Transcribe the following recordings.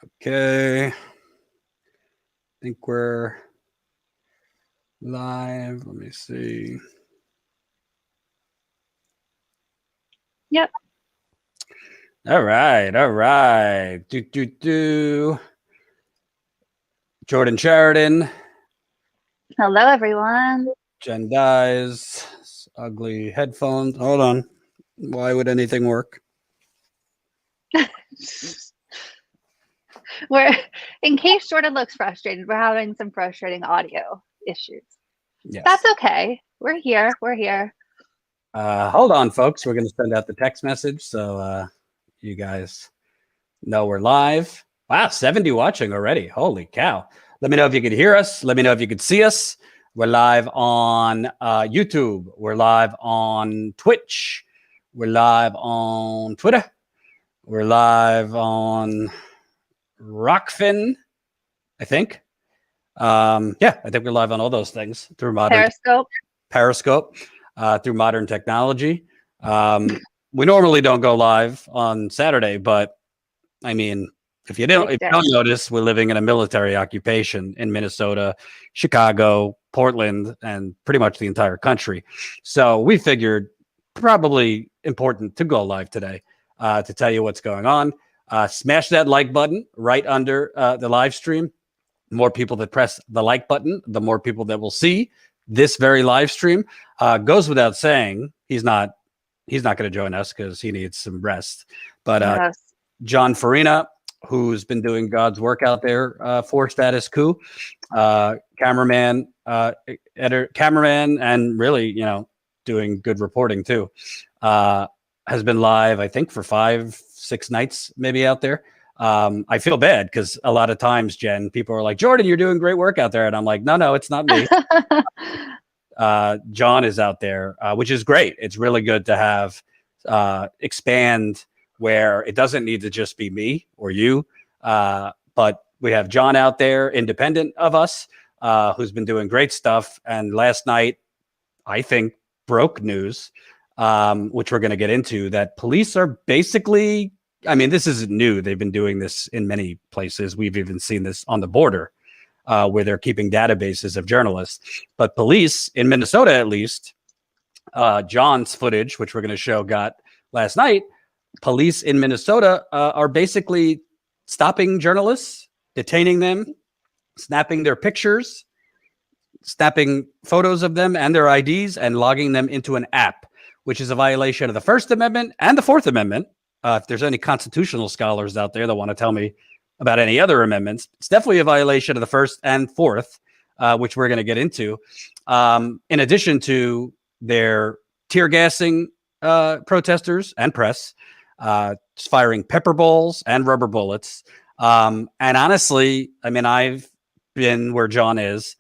Okay. I think we're live. Let me see. Yep. All right. All right. Jordan Sheridan. Hello, everyone. Jenn Dies. Ugly headphones. Hold on. Why would anything work? We're, in case Jordan looks frustrated, we're having some frustrating audio issues. Yes. That's okay. We're here. We're here. Hold on, folks. We're going to send out the text message so you guys know we're live. Wow, 70 watching already. Holy cow. Let me know if you could hear us. Let me know if you could see us. We're live on YouTube. We're live on Twitch. We're live on Twitter. We're live on Rockfin, I think. Yeah, I think we're live on all those things through Periscope, through modern technology. We normally don't go live on Saturday, but I mean, if you don't notice, we're living in a military occupation in Minnesota, Chicago, Portland, and pretty much the entire country. So we figured probably important to go live today to tell you what's going on. Smash that like button right under the live stream. The more people that press the like button, the more people that will see this very live stream. Goes without saying, he's not going to join us because he needs some rest. But yes. John Farina, who's been doing God's work out there for Status Coup, cameraman, and really, doing good reporting too, has been live, I think, for 5-6 nights maybe out there. I feel bad because a lot of times, Jen, people are like, Jordan, you're doing great work out there. And I'm like, no, it's not me. John is out there, which is great. It's really good to have expand where it doesn't need to just be me or you, but we have John out there, independent of us, who's been doing great stuff. And last night, I think, broke news, which we're going to get into, that police are basically, I mean, this isn't new. They've been doing this in many places. We've even seen this on the border, where they're keeping databases of journalists. But police in Minnesota, at least, John's footage, which we're going to show, got last night. Police in Minnesota are basically stopping journalists, detaining them, snapping their pictures, snapping photos of them and their IDs, and logging them into an app, which is a violation of the First Amendment and the Fourth Amendment. If there's any constitutional scholars out there that want to tell me about any other amendments, it's definitely a violation of the First and Fourth, which we're going to get into. In addition to their tear gassing protesters and press, firing pepper balls and rubber bullets. And honestly, I mean, I've been where John is,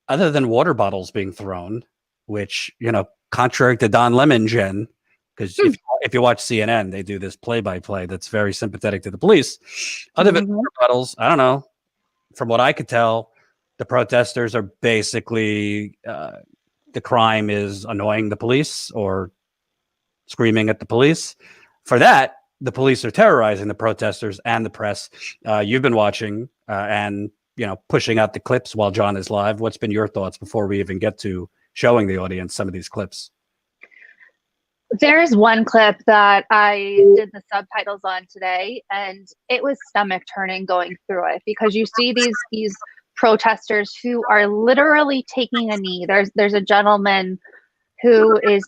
other than water bottles being thrown, which, contrary to Don Lemon, Jen, because if you watch CNN, they do this play-by-play that's very sympathetic to the police. Other than water bottles, I don't know. From what I could tell, the protesters are basically, the crime is annoying the police or screaming at the police. For that, the police are terrorizing the protesters and the press. You've been watching and pushing out the clips while John is live. What's been your thoughts before we even get to showing the audience some of these clips? There's one clip that I did the subtitles on today, and it was stomach turning going through it, because you see these protesters who are literally taking a knee. There's a gentleman who is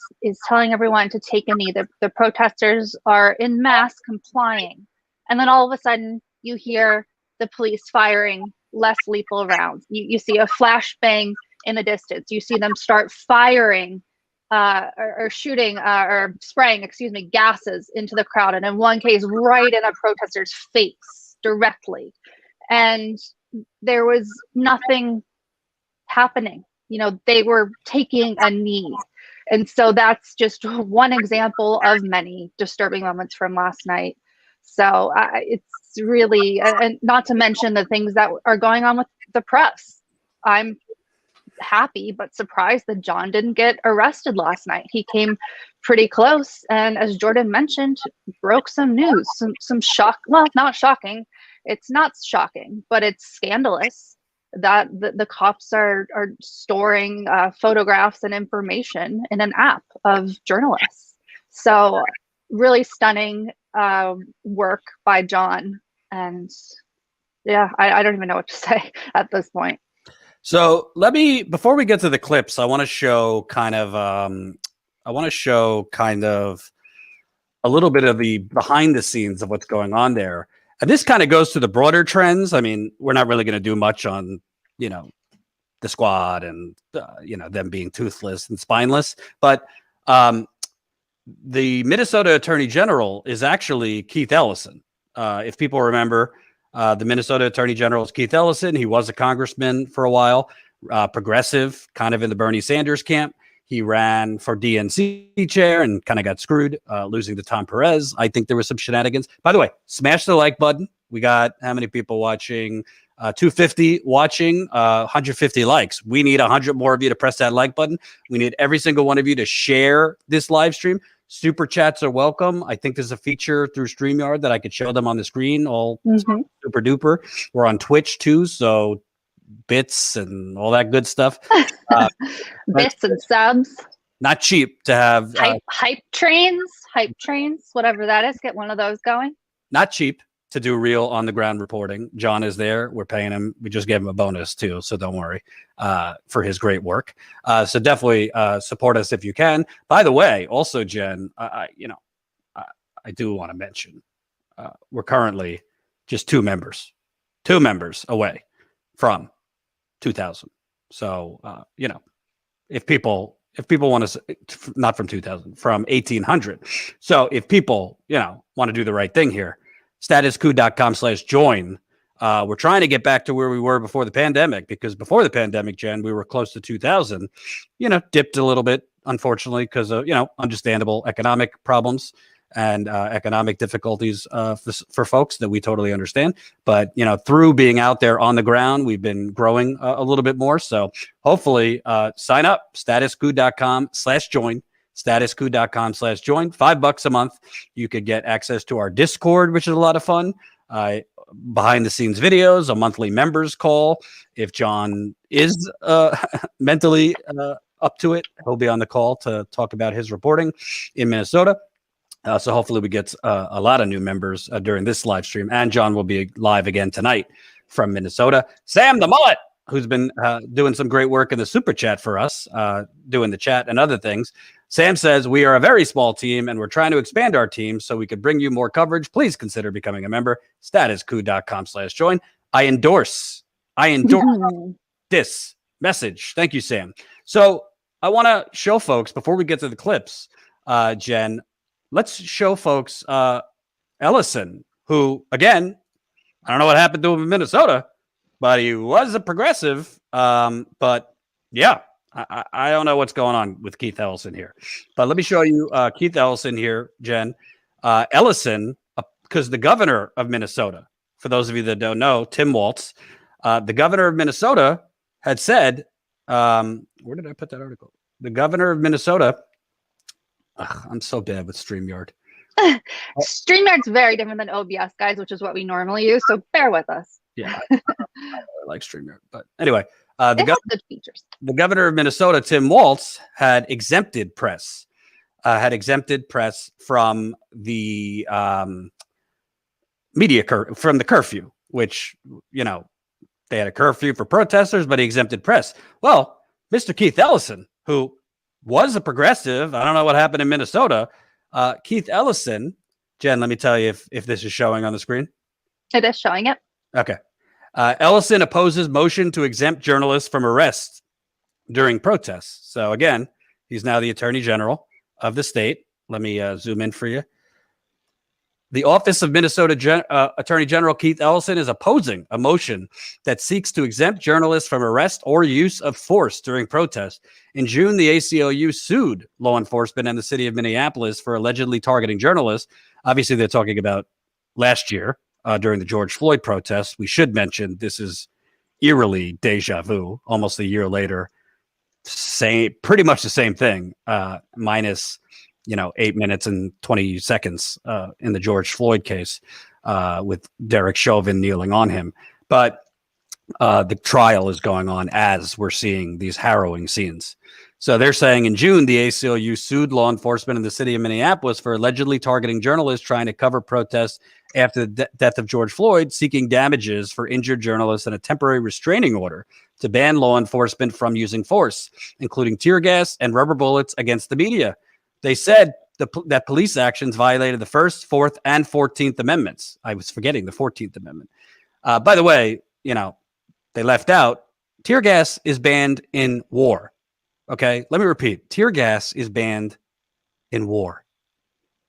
telling everyone to take a knee. The protesters are in mass complying. And then all of a sudden you hear the police firing less lethal rounds. You see a flashbang in the distance. You see them start firing or shooting or spraying, gases into the crowd. And in one case, right in a protester's face directly. And there was nothing happening. They were taking a knee. And so that's just one example of many disturbing moments from last night. So it's really, and not to mention the things that are going on with the press. I'm happy but surprised that John didn't get arrested last night. He came pretty close, and as Jordan mentioned, broke some news, some shock. Well, not shocking. It's not shocking, but it's scandalous that the cops are storing photographs and information in an app of journalists. So really stunning work by John. And yeah, I don't even know what to say at this point. So before we get to the clips, I want to show kind of a little bit of the behind the scenes of what's going on there. And this kind of goes to the broader trends. I mean, we're not really going to do much on, the squad and, them being toothless and spineless. But the Minnesota Attorney General is actually Keith Ellison. If people remember, the Minnesota Attorney General is Keith Ellison. He was a congressman for a while, progressive, kind of in the Bernie Sanders camp. He ran for DNC chair and kind of got screwed, losing to Tom Perez. I think there was some shenanigans. By the way, smash the like button. We got how many people watching? 250 watching, 150 likes. We need 100 more of you to press that like button. We need every single one of you to share this live stream. Super chats are welcome. I think there's a feature through StreamYard that I could show them on the screen, all super duper. We're on Twitch too, so bits and all that good stuff. Bits and subs. Not cheap to have hype trains, whatever that is. Get one of those going. Not cheap to do real on the ground reporting. John is there. We're paying him. We just gave him a bonus too, so don't worry for his great work. So definitely support us if you can. By the way, also Jen, I do want to mention we're currently just two members away from 2,000. So if people want to, not from 2,000, from 1,800. So if people want to do the right thing here, statuscoup.com/join. We're trying to get back to where we were before the pandemic, because before the pandemic, Jen, we were close to 2,000. Dipped a little bit, unfortunately, because of understandable economic problems and economic difficulties for folks that we totally understand. But through being out there on the ground, we've been growing a little bit more. So hopefully, sign up, statuscoup.com/join. statuscoup.com/join. $5 a month. You could get access to our Discord, which is a lot of fun. Behind the scenes videos, a monthly members call. If John is mentally up to it, he'll be on the call to talk about his reporting in Minnesota. So hopefully we get a lot of new members during this live stream. And John will be live again tonight from Minnesota. Sam the Mullet, who's been doing some great work in the super chat for us, doing the chat and other things. Sam says, we are a very small team and we're trying to expand our team so we could bring you more coverage. Please consider becoming a member. statuscoup.com/join. I endorse this message. Thank you, Sam. So I want to show folks, before we get to the clips, Jen, let's show folks Ellison, who, again, I don't know what happened to him in Minnesota, but he was a progressive. But yeah, I don't know what's going on with Keith Ellison here. But let me show you Keith Ellison here, Jen. Ellison, because the governor of Minnesota, for those of you that don't know, Tim Walz, the governor of Minnesota had said, where did I put that article? The governor of Minnesota, I'm so bad with StreamYard. StreamYard's very different than OBS, guys, which is what we normally use. So bear with us. Yeah, I like StreamYard. But anyway, good features. The governor of Minnesota, Tim Walz, had exempted press from the from the curfew, which, they had a curfew for protesters, but he exempted press. Well, Mr. Keith Ellison, who was a progressive, I don't know what happened in Minnesota. Keith Ellison, Jen, let me tell you if this is showing on the screen. It is showing it. Okay. Ellison opposes motion to exempt journalists from arrest during protests. So again, he's now the Attorney General of the state. Let me zoom in for you. The Office of Minnesota Attorney General Keith Ellison is opposing a motion that seeks to exempt journalists from arrest or use of force during protests. In June, the ACLU sued law enforcement and the city of Minneapolis for allegedly targeting journalists. Obviously, they're talking about last year during the George Floyd protests. We should mention this is eerily deja vu, almost a year later. Pretty much the same thing, minus 8 minutes and 20 seconds in the George Floyd case. with Derek Chauvin kneeling on him. But the trial is going on as we're seeing these harrowing scenes. So they're saying in June, the ACLU sued law enforcement in the city of Minneapolis for allegedly targeting journalists trying to cover protests after the death of George Floyd, seeking damages for injured journalists and a temporary restraining order to ban law enforcement from using force, including tear gas and rubber bullets against the media. They said that police actions violated the First, Fourth, and 14th Amendments. I was forgetting the 14th Amendment. By the way, they left out tear gas is banned in war. Okay, let me repeat. Tear gas is banned in war.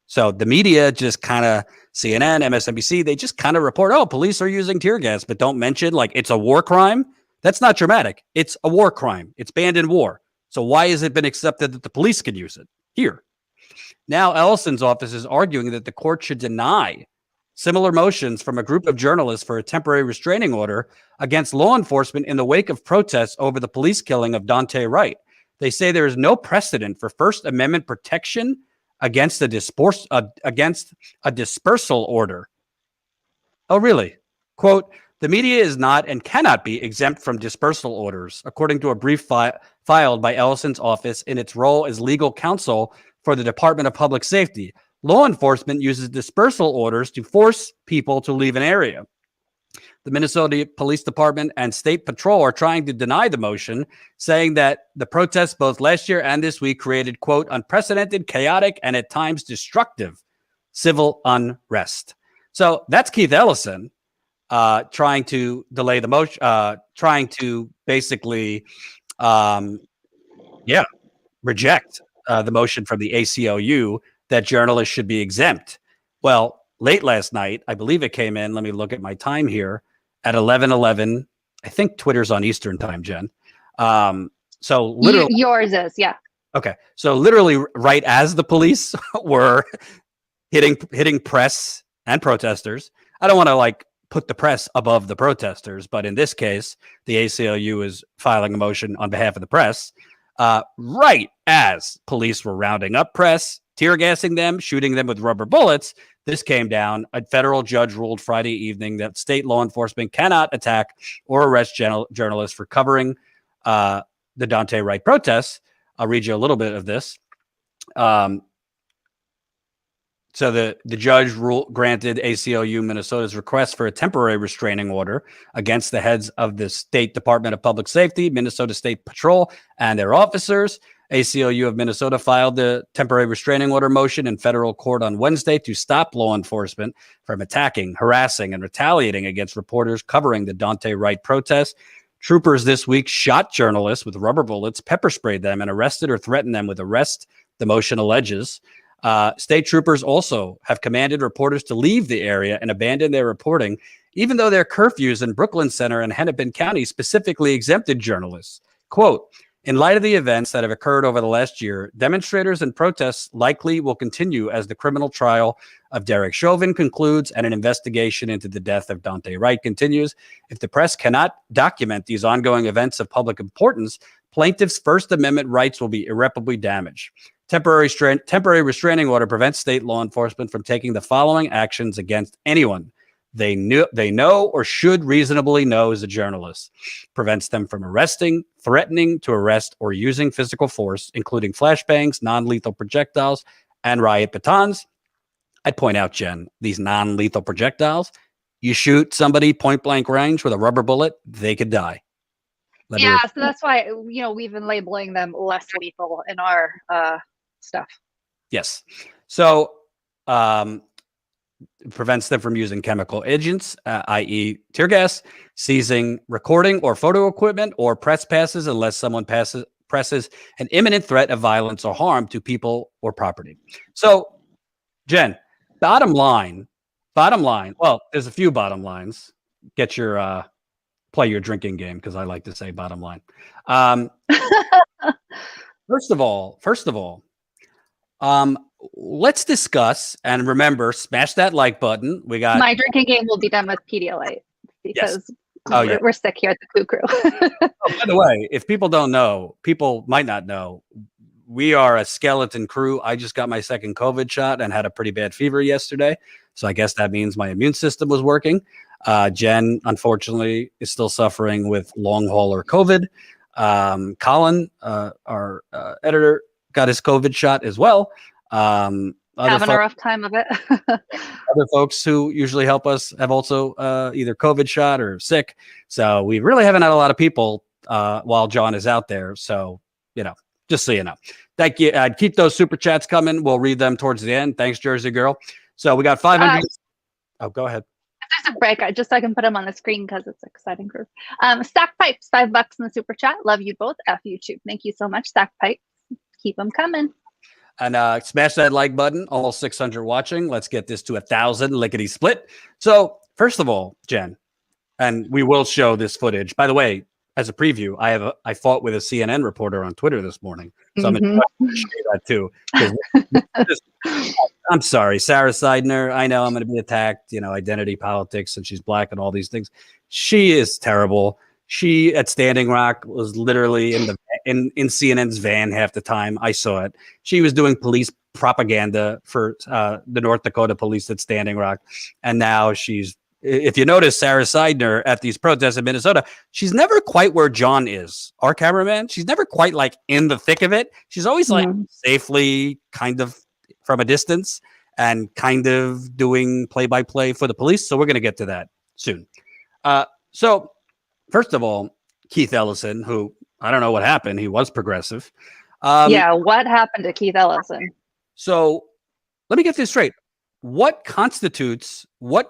So the media just kind of, CNN, MSNBC, they just kind of report, oh, police are using tear gas, but don't mention like it's a war crime. That's not dramatic. It's a war crime. It's banned in war. So why has it been accepted that the police could use it here? Now Ellison's office is arguing that the court should deny similar motions from a group of journalists for a temporary restraining order against law enforcement in the wake of protests over the police killing of Daunte Wright. They say there is no precedent for First Amendment protection against a dispersal order. Oh, really? Quote, the media is not and cannot be exempt from dispersal orders, according to a brief filed by Ellison's office in its role as legal counsel for the Department of Public Safety. Law enforcement uses dispersal orders to force people to leave an area. The Minnesota Police Department and State Patrol are trying to deny the motion, saying that the protests both last year and this week created, quote, unprecedented, chaotic, and at times destructive civil unrest. So that's Keith Ellison trying to delay the motion, trying to basically, reject the motion from the ACLU that journalists should be exempt. Well, late last night, I believe it came in, let me look at my time here, at 11:11. I think Twitter's on Eastern time, Jen. So literally, yours is, yeah. Okay. So literally right as the police were hitting press and protesters, I don't want to like put the press above the protesters, but in this case, the ACLU is filing a motion on behalf of the press, right as police were rounding up press, tear gassing them, shooting them with rubber bullets. This came down. A federal judge ruled Friday evening that state law enforcement cannot attack or arrest journalists for covering the Daunte Wright protests. I'll read you a little bit of this. So the judge granted ACLU Minnesota's request for a temporary restraining order against the heads of the State Department of Public Safety, Minnesota State Patrol, and their officers. ACLU of Minnesota filed the temporary restraining order motion in federal court on Wednesday to stop law enforcement from attacking, harassing, and retaliating against reporters covering the Daunte Wright protests. Troopers this week shot journalists with rubber bullets, pepper sprayed them, and arrested or threatened them with arrest, the motion alleges. State troopers also have commanded reporters to leave the area and abandon their reporting, even though their curfews in Brooklyn Center and Hennepin County specifically exempted journalists. Quote, in light of the events that have occurred over the last year, demonstrators and protests likely will continue as the criminal trial of Derek Chauvin concludes and an investigation into the death of Daunte Wright continues. If the press cannot document these ongoing events of public importance, plaintiffs' First Amendment rights will be irreparably damaged. Temporary restraining order prevents state law enforcement from taking the following actions against anyone they know or should reasonably know is a journalist. Prevents them from arresting, threatening to arrest, or using physical force, including flashbangs, non-lethal projectiles, and riot batons. I'd point out, Jen, these non-lethal projectiles, you shoot somebody point blank range with a rubber bullet, they could die. So that's why, we've been labeling them less lethal in our stuff. Yes. So, prevents them from using chemical agents, i.e. tear gas, seizing recording or photo equipment, or press passes unless someone presses an imminent threat of violence or harm to people or property. So, Jen, bottom line, well, there's a few bottom lines. Get your, play your drinking game, because I like to say bottom line. First of all, let's discuss, and remember, smash that like button. We got my drinking game will be done with Pedialyte because we're sick here at the Coup Crew. By the way, if people don't know, people might not know, we are a skeleton crew. I just got my second COVID shot and had a pretty bad fever yesterday. So I guess that means my immune system was working. Jenn, unfortunately, is still suffering with long hauler COVID. Colin, our editor, got his COVID shot as well. Having a rough time of it. Other folks who usually help us have also either COVID shot or sick. So we really haven't had a lot of people while John is out there. So, just so you know. Thank you. Keep those super chats coming. We'll read them towards the end. Thanks, Jersey Girl. So we got 500. Oh, go ahead. There's a break, just so I can put them on the screen because it's an exciting group. Stack Pipes, $5 in the super chat. Love you both. F YouTube. Thank you so much, Stack Pipes. Keep them coming. And smash that like button. All 600 watching. Let's get this to 1,000 lickety split. So first of all, Jenn, and we will show this footage. By the way, as a preview, I fought with a CNN reporter on Twitter this morning, so I'm going to show you that too. I'm sorry, Sarah Seidner. I know I'm going to be attacked. Identity politics, and she's black and all these things. She is terrible. She at Standing Rock was literally in CNN's van half the time. I saw it. She was doing police propaganda for the North Dakota police at Standing Rock, and now she's. If you notice Sarah Seidner at these protests in Minnesota, she's never quite where John is, our cameraman. She's never quite like in the thick of it. She's always like safely kind of from a distance and kind of doing play-by-play for the police. So we're going to get to that soon. So first of all, Keith Ellison, who I don't know what happened. He was progressive. What happened to Keith Ellison? So let me get this straight. What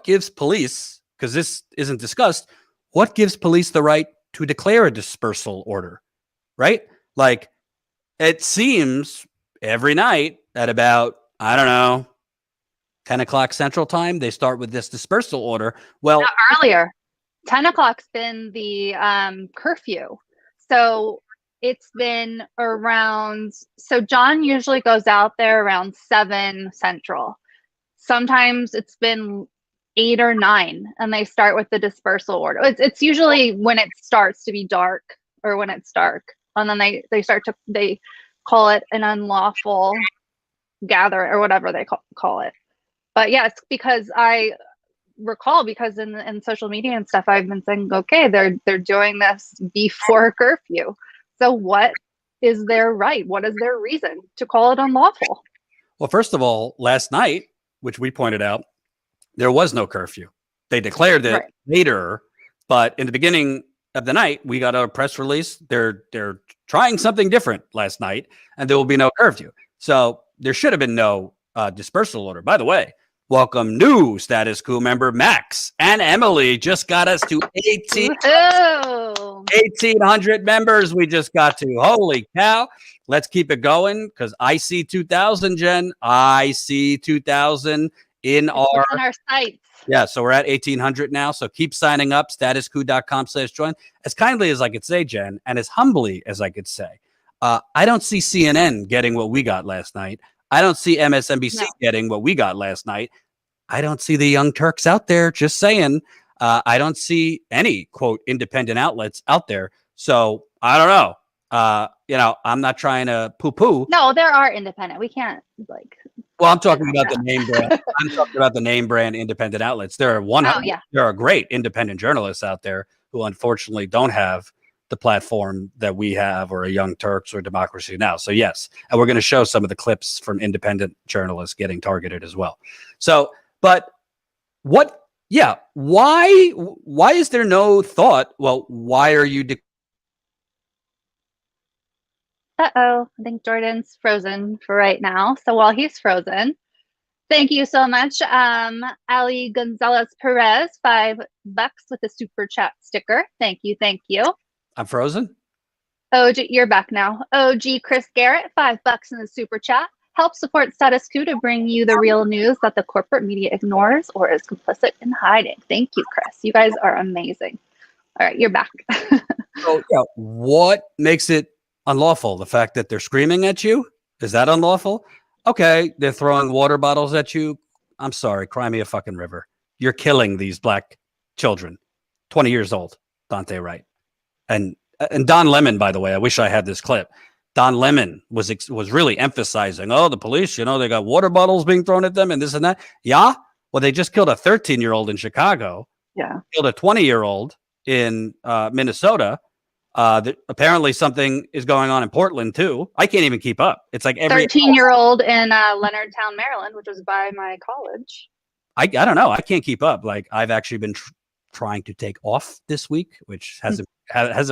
gives police, because this isn't discussed, what gives police the right to declare a dispersal order, right? Like, it seems every night at about, 10 o'clock Central Time, they start with this dispersal order. Well, not earlier. 10 o'clock's been the curfew. So it's been around, so John usually goes out there around 7 Central. Sometimes it's been 8 or 9, and they start with the dispersal order. It's usually when it starts to be dark, or when it's dark, and then they call it an unlawful gathering or whatever they call it. But yes, because I recall, because in social media and stuff, I've been saying, okay, they're doing this before curfew. So what is their right? What is their reason to call it unlawful? Well, first of all, last night, which we pointed out, there was no curfew. They declared it later, but in the beginning of the night, we got a press release. They're trying something different last night, and there will be no curfew. So there should have been no dispersal order. By the way, welcome new Status Coup member Max and Emily. Just got us to 1,800 members. We just got to. Holy cow. Let's keep it going, because I see 2,000, Jenn. I see 2,000 in our sites. Yeah, so we're at 1,800 now. So keep signing up, statuscoup.com/join. As kindly as I could say, Jenn, and as humbly as I could say, I don't see CNN getting what we got last night. I don't see MSNBC getting what we got last night. I don't see the Young Turks out there, just saying. I don't see any, quote, independent outlets out there. So I don't know. I'm not trying to poo-poo. No, there are independent. We can't Well, I'm talking about the name brand. I'm talking about the name brand independent outlets. There are There are great independent journalists out there who unfortunately don't have the platform that we have, or a Young Turks or Democracy Now. So yes, and we're going to show some of the clips from independent journalists getting targeted as well. So, but what? Yeah, why is there no thought? Well, why are you? I think Jordan's frozen for right now. So while he's frozen, thank you so much. Ali Gonzalez Perez, $5 with a super chat sticker. Thank you. I'm frozen. OG, you're back now. OG Chris Garrett, $5 in the super chat. Help support Status Coup to bring you the real news that the corporate media ignores or is complicit in hiding. Thank you, Chris. You guys are amazing. All right, you're back. So, what makes it unlawful? The fact that they're screaming at you? Is that unlawful? Okay, they're throwing water bottles at you. I'm sorry, cry me a fucking river. You're killing these black children. 20 years old, Daunte Wright. And Don Lemon, by the way, I wish I had this clip. Don Lemon was really emphasizing, the police, they got water bottles being thrown at them and this and that. Yeah, Well, they just killed a 13-year-old in Chicago. Yeah. Killed a 20-year-old in Minnesota. Apparently something is going on in Portland too. I can't even keep up. It's like every 13-year-old in Leonardtown, Maryland, which was by my college. I don't know. I can't keep up. Like I've actually been trying to take off this week, which hasn't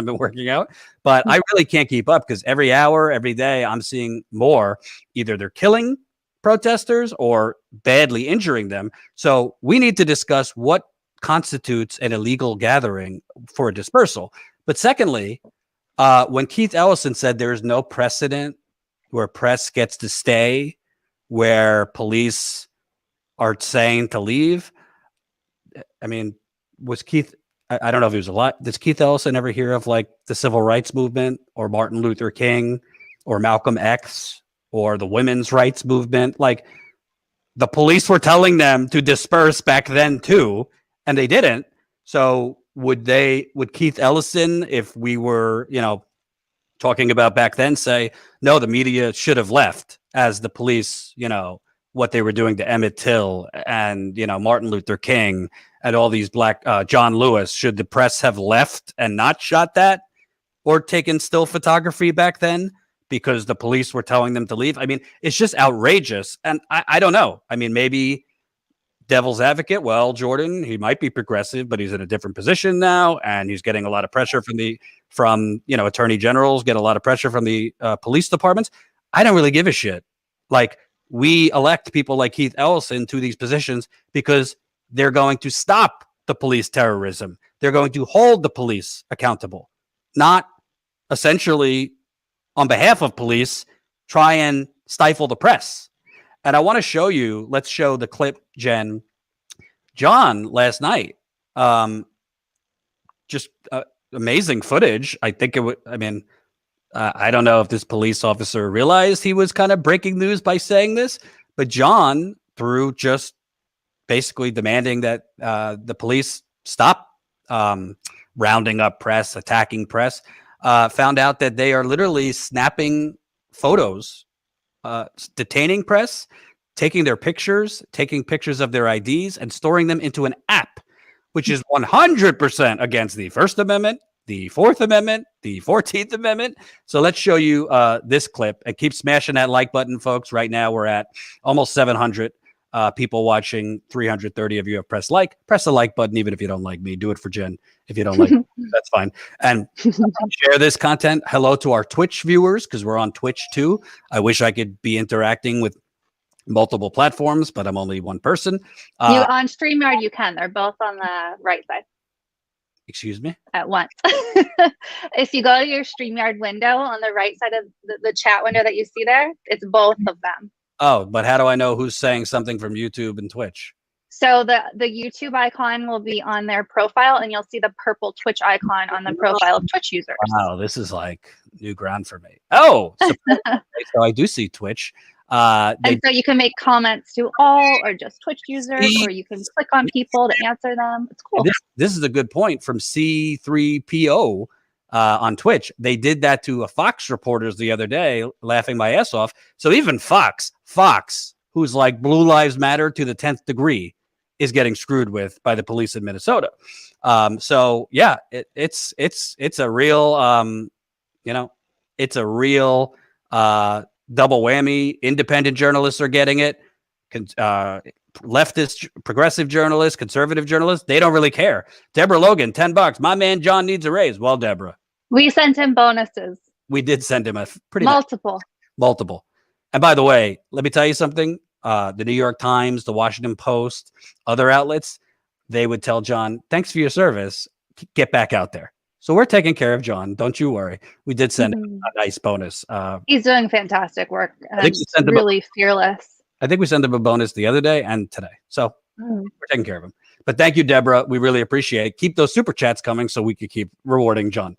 been working out. But I really can't keep up because every hour, every day, I'm seeing more. Either they're killing protesters or badly injuring them. So we need to discuss what constitutes an illegal gathering for a dispersal. But secondly, when Keith Ellison said there is no precedent where press gets to stay, where police are saying to leave, I mean, was Keith, I don't know if he was alive. Does Keith Ellison ever hear of like the civil rights movement or Martin Luther King or Malcolm X or the women's rights movement? Like the police were telling them to disperse back then too, and they didn't. So would Keith Ellison, if we were, talking about back then, say, no, the media should have left as the police, what they were doing to Emmett Till and, Martin Luther King and all these black, John Lewis, should the press have left and not shot that or taken still photography back then because the police were telling them to leave? I mean, it's just outrageous. And I don't know. I mean, maybe devil's advocate. Well, Jordan, he might be progressive, but he's in a different position now. And he's getting a lot of pressure from attorney generals, get a lot of pressure from the police departments. I don't really give a shit. Like, we elect people like Keith Ellison to these positions because they're going to stop the police terrorism. They're going to hold the police accountable, not essentially on behalf of police, try and stifle the press. And I want to show you, let's show the clip, Jen. John last night, just amazing footage. I think I don't know if this police officer realized he was kind of breaking news by saying this, but John, through just basically demanding that the police stop rounding up press, attacking press, found out that they are literally snapping photos, detaining press, taking their pictures, taking pictures of their IDs, and storing them into an app, which is 100% against the First Amendment, the Fourth Amendment, the 14th Amendment. So let's show you this clip, and keep smashing that like button, folks. Right now we're at almost 700 people watching. 330 of you have pressed like. Press the like button, even if you don't like me. Do it for Jen. If you don't like me, that's fine. And share this content. Hello to our Twitch viewers, because we're on Twitch too. I wish I could be interacting with multiple platforms, but I'm only one person. You on StreamYard, you can. They're both on the right side. Excuse me? At once. If you go to your StreamYard window on the right side of the chat window that you see there, it's both of them. Oh, but how do I know who's saying something from YouTube and Twitch? So the YouTube icon will be on their profile, and you'll see the purple Twitch icon on the profile of Twitch users. Wow, this is like new ground for me. Oh, so I do see Twitch. And so you can make comments to all or just Twitch users, or you can click on people to answer them. It's cool. This is a good point from C3PO on Twitch. They did that to a Fox reporters the other day, laughing my ass off. So even Fox, who's like Blue Lives Matter to the 10th degree, is getting screwed with by the police in Minnesota. So yeah, it's a real, it's a real double whammy. Independent journalists are getting it. Leftist, progressive journalists, conservative journalists, they don't really care. Deborah Logan, $10. My man John needs a raise. Well, Deborah, we sent him bonuses. We did send him a pretty multiple. And by the way, let me tell you something. The New York Times, the Washington Post, other outlets, they would tell John, thanks for your service. Get back out there. So we're taking care of John. Don't you worry. We did send him a nice bonus. He's doing fantastic work. And really fearless. I think we sent him a bonus the other day and today. So we're taking care of him. But thank you, Deborah. We really appreciate it. Keep those super chats coming so we can keep rewarding John.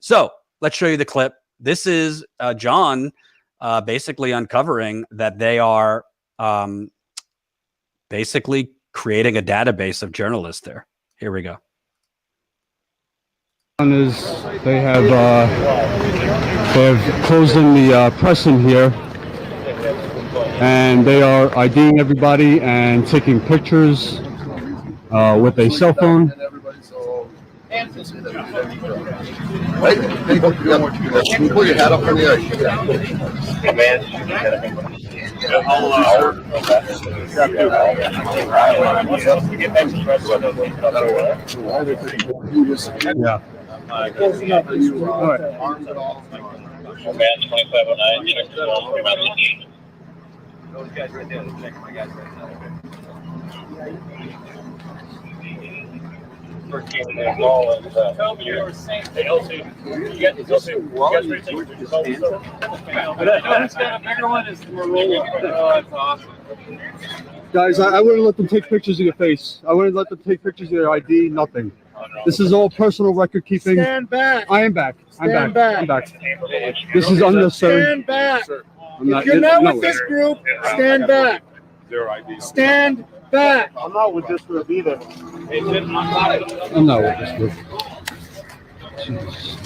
So let's show you the clip. This is John basically uncovering that they are basically creating a database of journalists there. Here we go. They have closed in the press in here. and they are IDing everybody and taking pictures with a cell phone. Right? Hey, pull your hat up in the air. Yeah. All right. Man 2509, check the phone, Those guys right there, check my guys right now. 13 and then ball and tell me you're saying you guys got a bigger one is we're rolling. Oh, that's awesome. Guys, I wouldn't let them take pictures of your face. I wouldn't let them take pictures of your ID, nothing. This is all personal record keeping. Stand back. I am back. I'm back. I'm back. This is Stand unnecessary. back. I'm not, If you're not no. with this group, stand back. Stand back. I'm not with this group either. I'm not with this group. Jesus.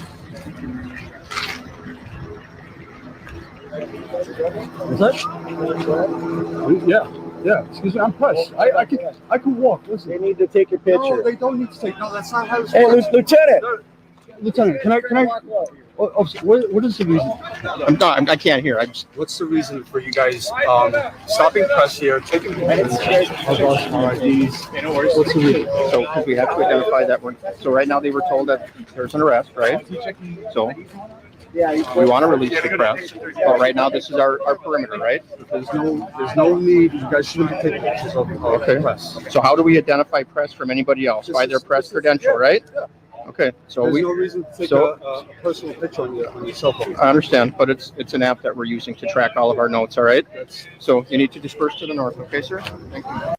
Is that? Yeah. Yeah. Excuse me. I'm pressed. I can walk. Listen. They need to take your No, picture. they don't need to take. No, that's not how it's Hey, Lieutenant. Lieutenant, can I? Oh, what is the reason? I can't hear. What's the reason for you guys stopping press here, taking pictures of our IDs? What's the reason? So we have to identify that one. So right now they were told that there's an arrest, right? So we want to release the press, but right now this is our perimeter, right? There's no need. You guys shouldn't be taking pictures of press. So how do we identify press from anybody else? By their press credential, right? Okay, so There's no reason to take a personal picture on your cell phone. I understand, but it's an app that we're using to track all of our notes, all right? So you need to disperse to the north, okay, sir? Thank you.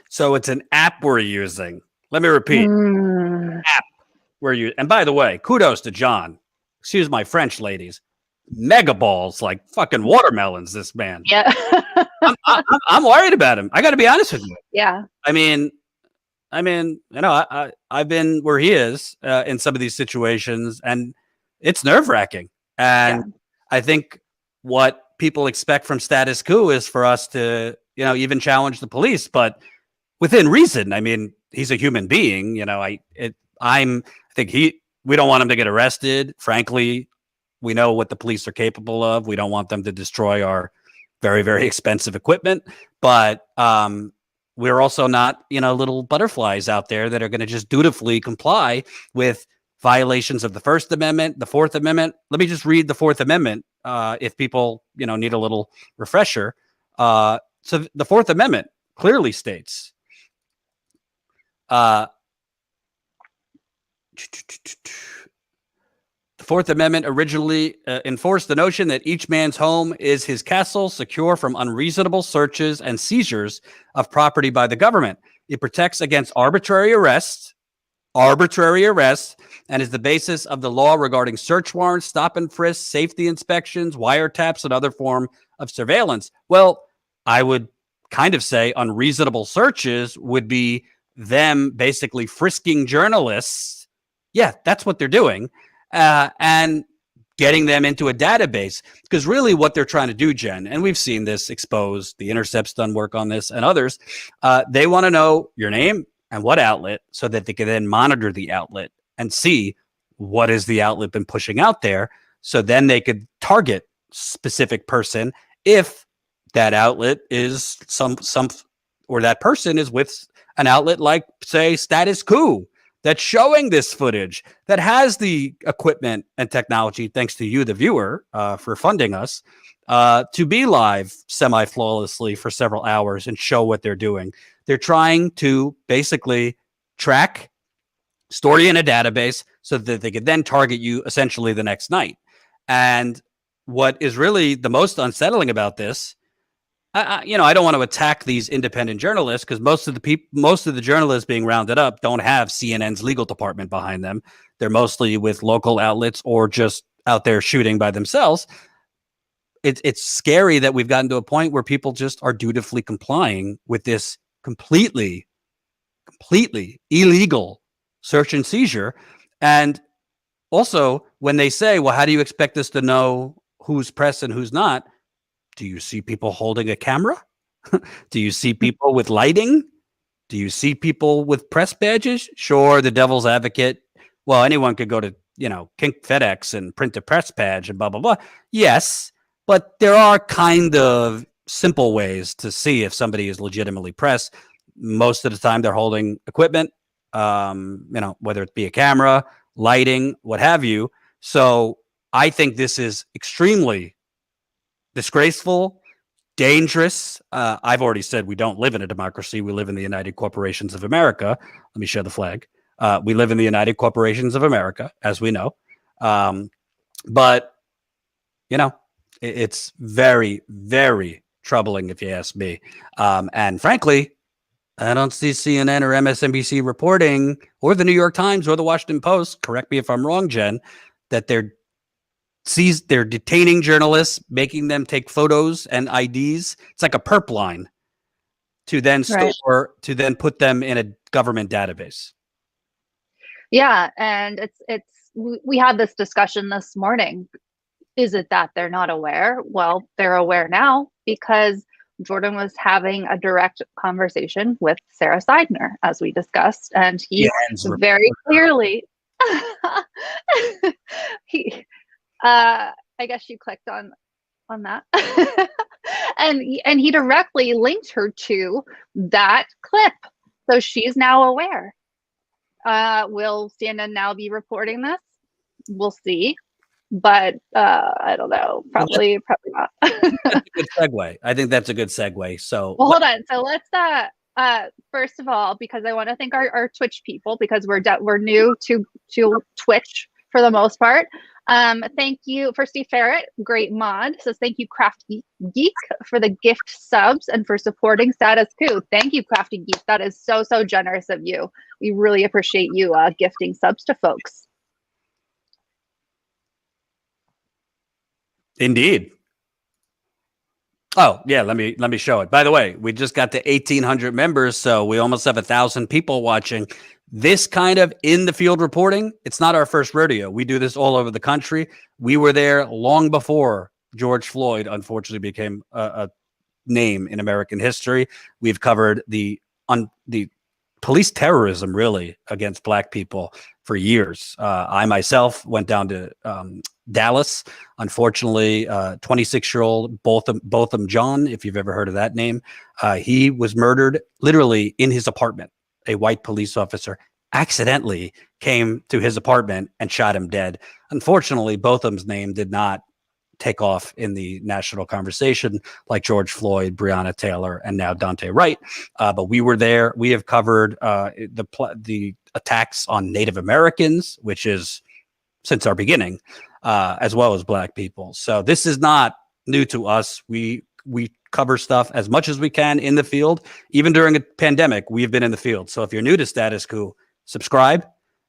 So it's an app we're using. Let me repeat. App we're using. And by the way, kudos to John. Excuse my French, ladies. Mega balls like fucking watermelons, this man. Yeah. I'm worried about him. I got to be honest with you. Yeah. I mean, you know, I've been where he is in some of these situations, and it's nerve-wracking. And I think what people expect from status quo is for us to, you know, even challenge the police, but within reason. I mean, he's a human being. You know, I think we don't want him to get arrested. Frankly, we know what the police are capable of. We don't want them to destroy our very, very expensive equipment, but we're also not, you know, little butterflies out there that are going to just dutifully comply with violations of the First Amendment, the Fourth Amendment. Let me just read the Fourth Amendment if people, you know, need a little refresher. So the Fourth Amendment clearly states, the Fourth Amendment originally enforced the notion that each man's home is his castle, secure from unreasonable searches and seizures of property by the government. It protects against arbitrary arrest, and is the basis of the law regarding search warrants, stop and frisk, safety inspections, wiretaps, and other form of surveillance. Well, I would kind of say unreasonable searches would be them basically frisking journalists. Yeah, that's what they're doing. And getting them into a database, because really what they're trying to do, Jen, and we've seen this exposed, The Intercept's done work on this and others, they want to know your name and what outlet so that they can then monitor the outlet and see what is the outlet been pushing out there. So then they could target specific person if that outlet is or that person is with an outlet like, say, Status Coup, that's showing this footage, that has the equipment and technology, thanks to you, the viewer, for funding us, to be live semi-flawlessly for several hours and show what they're doing. They're trying to basically track, store you in a database so that they could then target you essentially the next night. And what is really the most unsettling about this, I don't want to attack these independent journalists, because most of the journalists being rounded up don't have CNN's legal department behind them. They're mostly with local outlets or just out there shooting by themselves. It's scary that we've gotten to a point where people just are dutifully complying with this completely illegal search and seizure. And also, when they say, well, how do you expect us to know who's press and who's not? Do you see people holding a camera? Do you see people with lighting? Do you see people with press badges? Sure, the devil's advocate. Well, anyone could go to, Kink FedEx and print a press badge and blah, blah, blah. Yes, but there are kind of simple ways to see if somebody is legitimately press. Most of the time they're holding equipment, whether it be a camera, lighting, what have you. So I think this is extremely disgraceful, dangerous. I've already said we don't live in a democracy. We live in the United Corporations of America. Let me show the flag. We live in the United Corporations of America, as we know. But, it's very, very troubling, if you ask me. And frankly, I don't see CNN or MSNBC reporting, or the New York Times or the Washington Post, correct me if I'm wrong, Jen, that they're detaining journalists, making them take photos and IDs. It's like a perp line to then store, to then put them in a government database. Yeah, and we had this discussion this morning. Is it that they're not aware? Well, they're aware now because Jordan was having a direct conversation with Sarah Seidner, as we discussed, and he very clearly I guess you clicked on that. and he directly linked her to that clip. So she's now aware. Will CNN now be reporting this? We'll see. But I don't know. Probably not. That's a good segue. I think that's a good segue. So hold on. So let's first of all, because I want to thank our Twitch people, because we're new to Twitch for the most part. Thank you for Steve Ferret, great mod. Says thank you, Crafty Geek, for the gift subs and for supporting Status Coup. Thank you, Crafty Geek. That is so generous of you. We really appreciate you gifting subs to folks. Indeed. Oh yeah, let me show it. By the way, we just got to 1,800 members, so we almost have 1,000 people watching. This kind of in the field reporting, it's not our first rodeo. We do this all over the country. We were there long before George Floyd unfortunately became a name in American history. We've covered the police terrorism really against Black people for years. I myself went down to Dallas. Unfortunately, 26-year-old Botham John, if you've ever heard of that name, he was murdered literally in his apartment. A white police officer accidentally came to his apartment and shot him dead. Unfortunately, Botham's name did not take off in the national conversation like George Floyd, Breonna Taylor, and now Daunte Wright. But we were there. We have covered the attacks on Native Americans, which is since our beginning, as well as Black people. So this is not new to us. We cover stuff as much as we can in the field. Even during a pandemic, we've been in the field. So if you're new to Status Coup, subscribe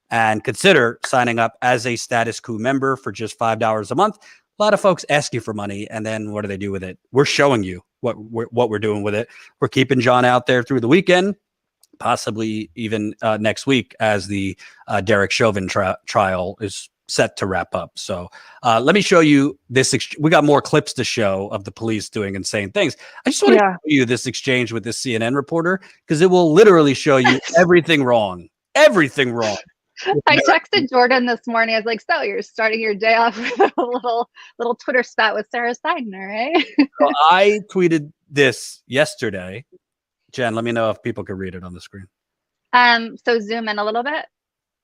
and consider signing up as a Status Coup member for just $5 a month. A lot of folks ask you for money, and then what do they do with it? We're showing you what we're doing with it. We're keeping John out there through the weekend, possibly even next week as the Derek Chauvin trial is set to wrap up. So let me show you this. We got more clips to show of the police doing insane things. I just want to show you this exchange with this CNN reporter because it will literally show you everything wrong. Everything wrong. I texted Jordan this morning. I was like, so you're starting your day off with a little Twitter spat with Sarah Seidner, right? So I tweeted this yesterday. Jen, let me know if people can read it on the screen. So zoom in a little bit.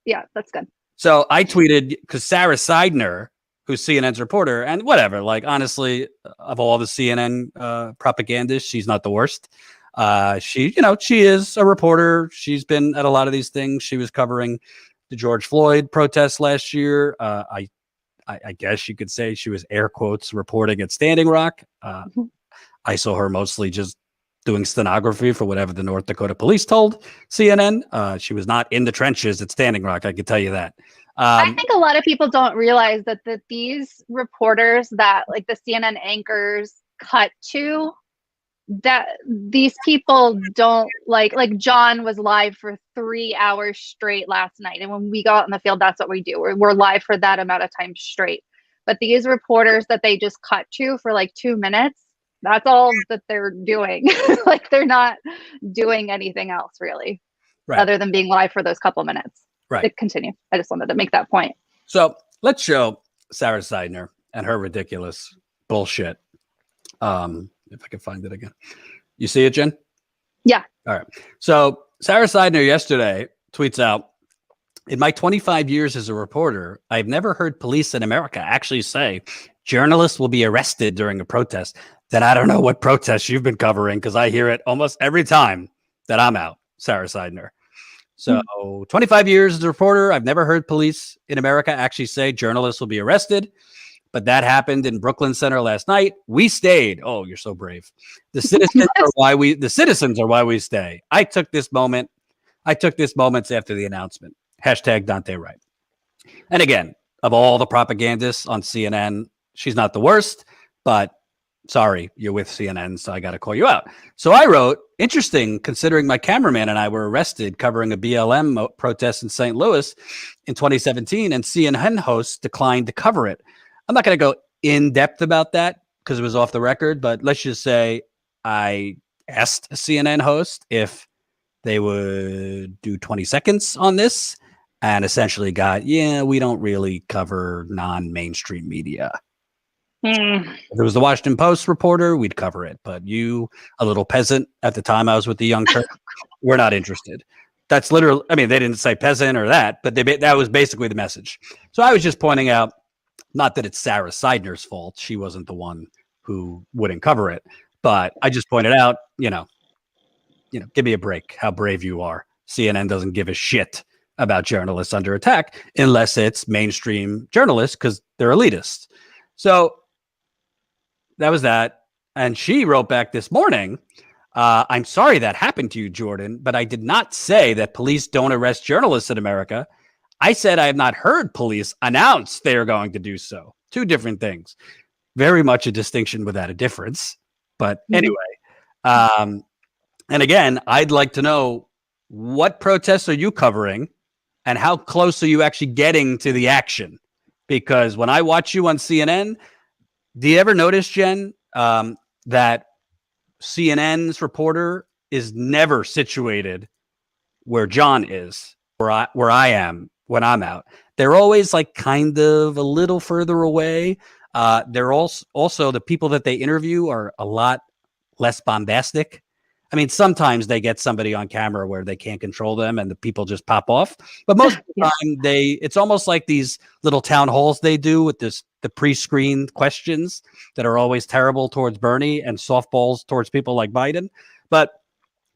Yeah, that's good. So I tweeted because Sarah Seidner, who's CNN's reporter, and whatever, like honestly, of all the CNN propagandists, she's not the worst. She is a reporter. She's been at a lot of these things. She was covering the George Floyd protests last year. I guess you could say she was air quotes reporting at Standing Rock. I saw her mostly just doing stenography for whatever the North Dakota police told CNN. She was not in the trenches at Standing Rock. I can tell you that. I think a lot of people don't realize that these reporters that like the CNN anchors cut to that these people don't like John was live for 3 hours straight last night, and when we go out in the field, that's what we do. We're live for that amount of time straight. But these reporters that they just cut to for like 2 minutes, that's all that they're doing. Like they're not doing anything else really, other than being live for those couple minutes. Right. Continue. I just wanted to make that point. So let's show Sarah Seidner and her ridiculous bullshit. If I can find it again. You see it, Jen? Yeah. All right. So Sarah Seidner yesterday tweets out, in my 25 years as a reporter, I've never heard police in America actually say journalists will be arrested during a protest. Then I don't know what protests you've been covering because I hear it almost every time that I'm out, Sarah Seidner. So 25 years as a reporter, I've never heard police in America actually say journalists will be arrested. But that happened in Brooklyn Center last night. We stayed. Oh, you're so brave. The citizens are why we stay. I took this moments after the announcement. Hashtag Daunte Wright. And again, of all the propagandists on CNN, she's not the worst, but sorry, you're with CNN, so I got to call you out. So I wrote, interesting, considering my cameraman and I were arrested covering a BLM protest in St. Louis in 2017, and CNN hosts declined to cover it. I'm not going to go in depth about that because it was off the record, but let's just say I asked a CNN host if they would do 20 seconds on this and essentially got, yeah, we don't really cover non-mainstream media. If it was the Washington Post reporter, we'd cover it. But you, a little peasant, at the time I was with the Young Turks, we're not interested. That's literally, I mean, they didn't say peasant or that, but that was basically the message. So I was just pointing out, not that it's Sarah Seidner's fault. She wasn't the one who wouldn't cover it. But I just pointed out, give me a break, how brave you are. CNN doesn't give a shit about journalists under attack unless it's mainstream journalists because they're elitist. So that was that. And she wrote back this morning, I'm sorry that happened to you, Jordan, but I did not say that police don't arrest journalists in America. I said I have not heard police announce they are going to do so. Two different things. Very much a distinction without a difference. But anyway, and again, I'd like to know, what protests are you covering and how close are you actually getting to the action? Because when I watch you on CNN, do you ever notice, Jen, that CNN's reporter is never situated where John is, where I am when I'm out? They're always like kind of a little further away. They're also the people that they interview are a lot less bombastic. I mean, sometimes they get somebody on camera where they can't control them and the people just pop off. But most of the time, it's almost like these little town halls they do with the pre-screened questions that are always terrible towards Bernie and softballs towards people like Biden. But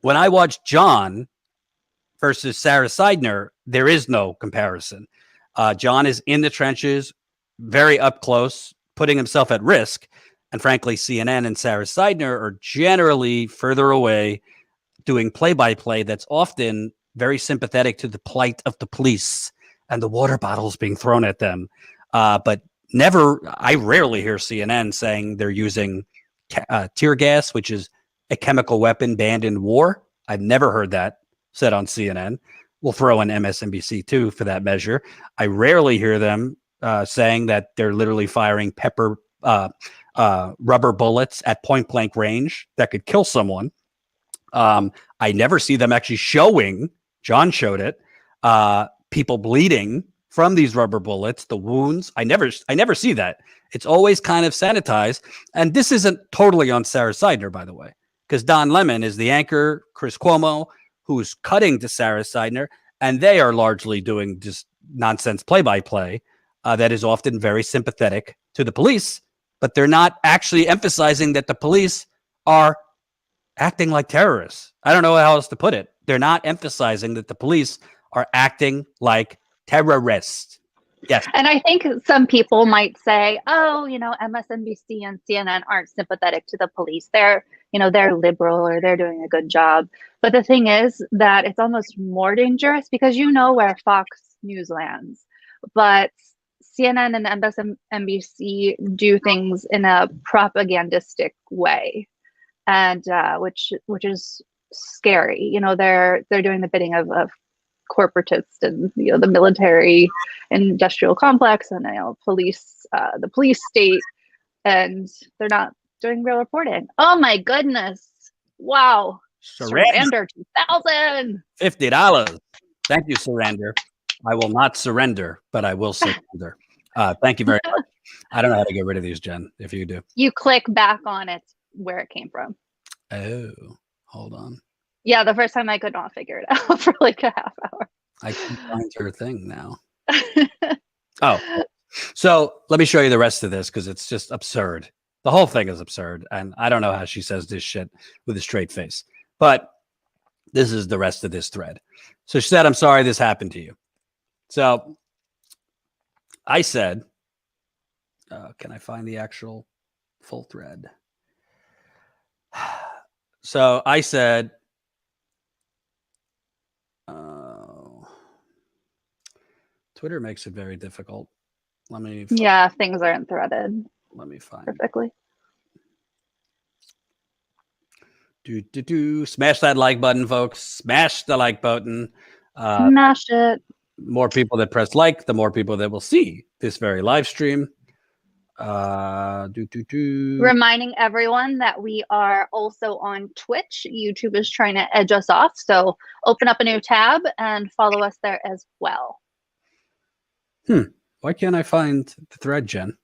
when I watch John versus Sarah Seidner, there is no comparison. John is in the trenches, very up close, putting himself at risk. And frankly, CNN and Sarah Seidner are generally further away, doing play-by-play that's often very sympathetic to the plight of the police and the water bottles being thrown at them. But I rarely hear CNN saying they're using tear gas, which is a chemical weapon banned in war. I've never heard that said on CNN. We'll throw in MSNBC too for that measure. I rarely hear them saying that they're literally firing rubber bullets at point blank range that could kill someone. I never see them actually showing, John showed it, people bleeding from these rubber bullets, the wounds. I never see that. It's always kind of sanitized. And this isn't totally on Sarah Seidner, by the way, because Don Lemon is the anchor, Chris Cuomo, who's cutting to Sarah Seidner, and they are largely doing just nonsense play-by-play that is often very sympathetic to the police, but they're not actually emphasizing that the police are acting like terrorists. I don't know how else to put it. They're not emphasizing that the police are acting like terrorists. Yes. And I think some people might say, oh, MSNBC and CNN aren't sympathetic to the police. They're liberal or they're doing a good job. But the thing is that it's almost more dangerous because you know where Fox News lands. But CNN and MSNBC do things in a propagandistic way. and which is scary. You know, they're doing the bidding of corporatists and, you know, the military industrial complex, and, you know, police, the police state, and they're not doing real reporting. Oh my goodness. Wow. Surrender 2000. $50. Thank you, Surrender. I will not surrender, but I will surrender. Thank you very much. I don't know how to get rid of these, Jen, if you do. You click back on it where it came from. Oh, hold on. Yeah, the first time I could not figure it out for like a half hour. I can find your thing now. Oh, so let me show you the rest of this because it's just absurd. The whole thing is absurd. And I don't know how she says this shit with a straight face. But this is the rest of this thread. So she said, I'm sorry this happened to you. So I said, can I find the actual full thread? So I said, Twitter makes it very difficult. Let me. Yeah, things aren't threaded. Let me find perfectly. Smash that like button, folks. Smash the like button. Smash it. More people that press like, the more people that will see this very live stream. Reminding everyone that we are also on Twitch. YouTube is trying to edge us off, so open up a new tab and follow us there as well. Why can't I find the thread, Jen?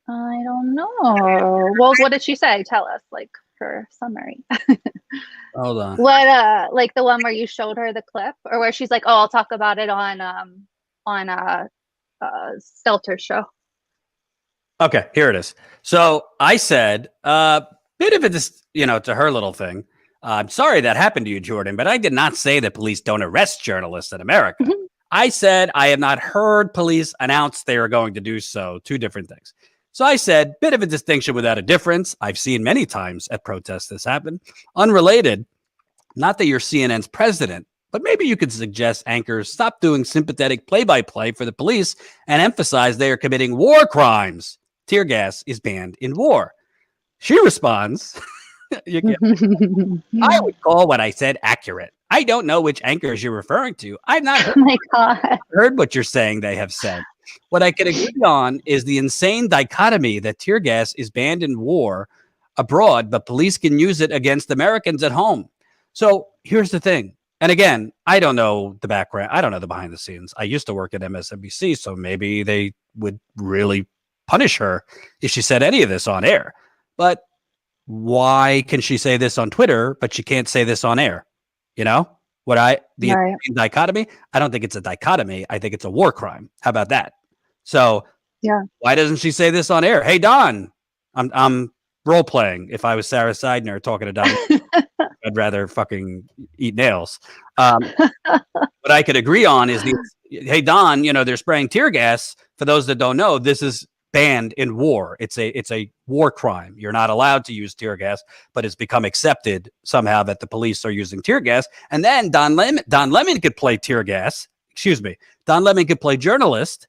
I don't know. Well, what did she say? Tell us, like, her summary. Hold on. What, like the one where you showed her the clip, or where she's like, "Oh, I'll talk about it on Stelter's show." Okay, here it is. So I said, bit of it, you know, to her little thing. I'm sorry that happened to you, Jordan, but I did not say that police don't arrest journalists in America. I said I have not heard police announce they are going to do so. Two different things. So I said, bit of a distinction without a difference. I've seen many times at protests this happen. Unrelated, not that you're CNN's president, but maybe you could suggest anchors stop doing sympathetic play-by-play for the police and emphasize they are committing war crimes. Tear gas is banned in war. She responds, I would call what I said accurate. I don't know which anchors you're referring to. I've not heard what you're saying they have said. What I could agree on is the insane dichotomy that tear gas is banned in war abroad, but police can use it against Americans at home. So here's the thing. And again, I don't know the background. I don't know the behind the scenes. I used to work at MSNBC, so maybe they would really punish her if she said any of this on air. But why can she say this on Twitter, but she can't say this on air? You know, the dichotomy, I don't think it's a dichotomy. I think it's a war crime. How about that? So yeah, why doesn't she say this on air? Hey, Don, I'm role playing. If I was Sarah Seidner talking to Don, I'd rather fucking eat nails. What I could agree on is hey, Don, you know, they're spraying tear gas. For those that don't know, this is banned in war. It's a war crime. You're not allowed to use tear gas, but it's become accepted somehow that the police are using tear gas. And then Don Lemon could play tear gas. Excuse me. Don Lemon could play journalist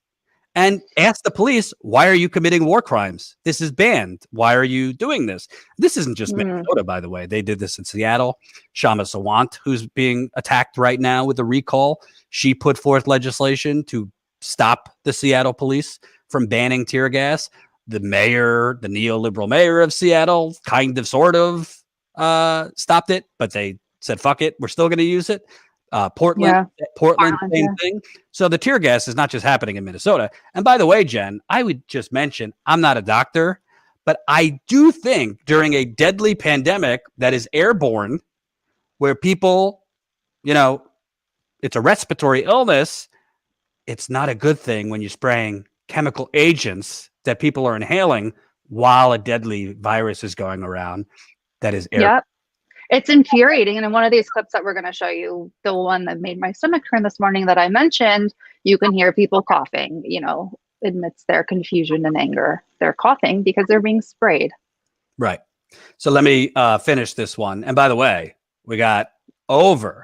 and ask the police, why are you committing war crimes? This is banned. Why are you doing this? This isn't just Minnesota, by the way. They did this in Seattle. Shama Sawant, who's being attacked right now with a recall, she put forth legislation to stop the Seattle police from banning tear gas. The mayor, the neoliberal mayor of Seattle, kind of, sort of stopped it, but they said, fuck it, we're still going to use it. Portland, same thing. So the tear gas is not just happening in Minnesota. And by the way, Jen, I would just mention, I'm not a doctor, but I do think during a deadly pandemic that is airborne, where people, you know, it's a respiratory illness, it's not a good thing when you're spraying chemical agents that people are inhaling while a deadly virus is going around that is air. Yep. It's infuriating. And in one of these clips that we're going to show you, the one that made my stomach turn this morning that I mentioned, you can hear people coughing, you know, amidst their confusion and anger. They're coughing because they're being sprayed. Right. So let me finish this one. And by the way, we got almost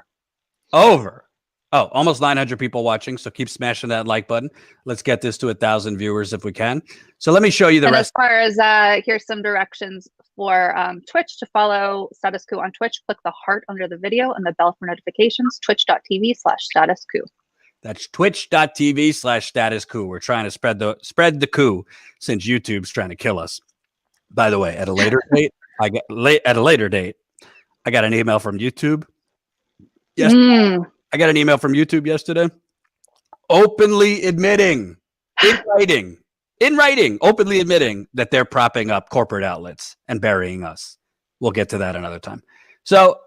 900 people watching. So keep smashing that like button. Let's get this to 1,000 viewers if we can. So let me show you the rest. As far as here's some directions for Twitch. To follow Status Coup on Twitch, click the heart under the video and the bell for notifications, twitch.tv/status coup. That's twitch.tv/status coup. We're trying to spread the coup since YouTube's trying to kill us. By the way, at a later date, I got an email from YouTube. Yes, I got an email from YouTube yesterday, openly admitting in writing, openly admitting that they're propping up corporate outlets and burying us. We'll get to that another time. So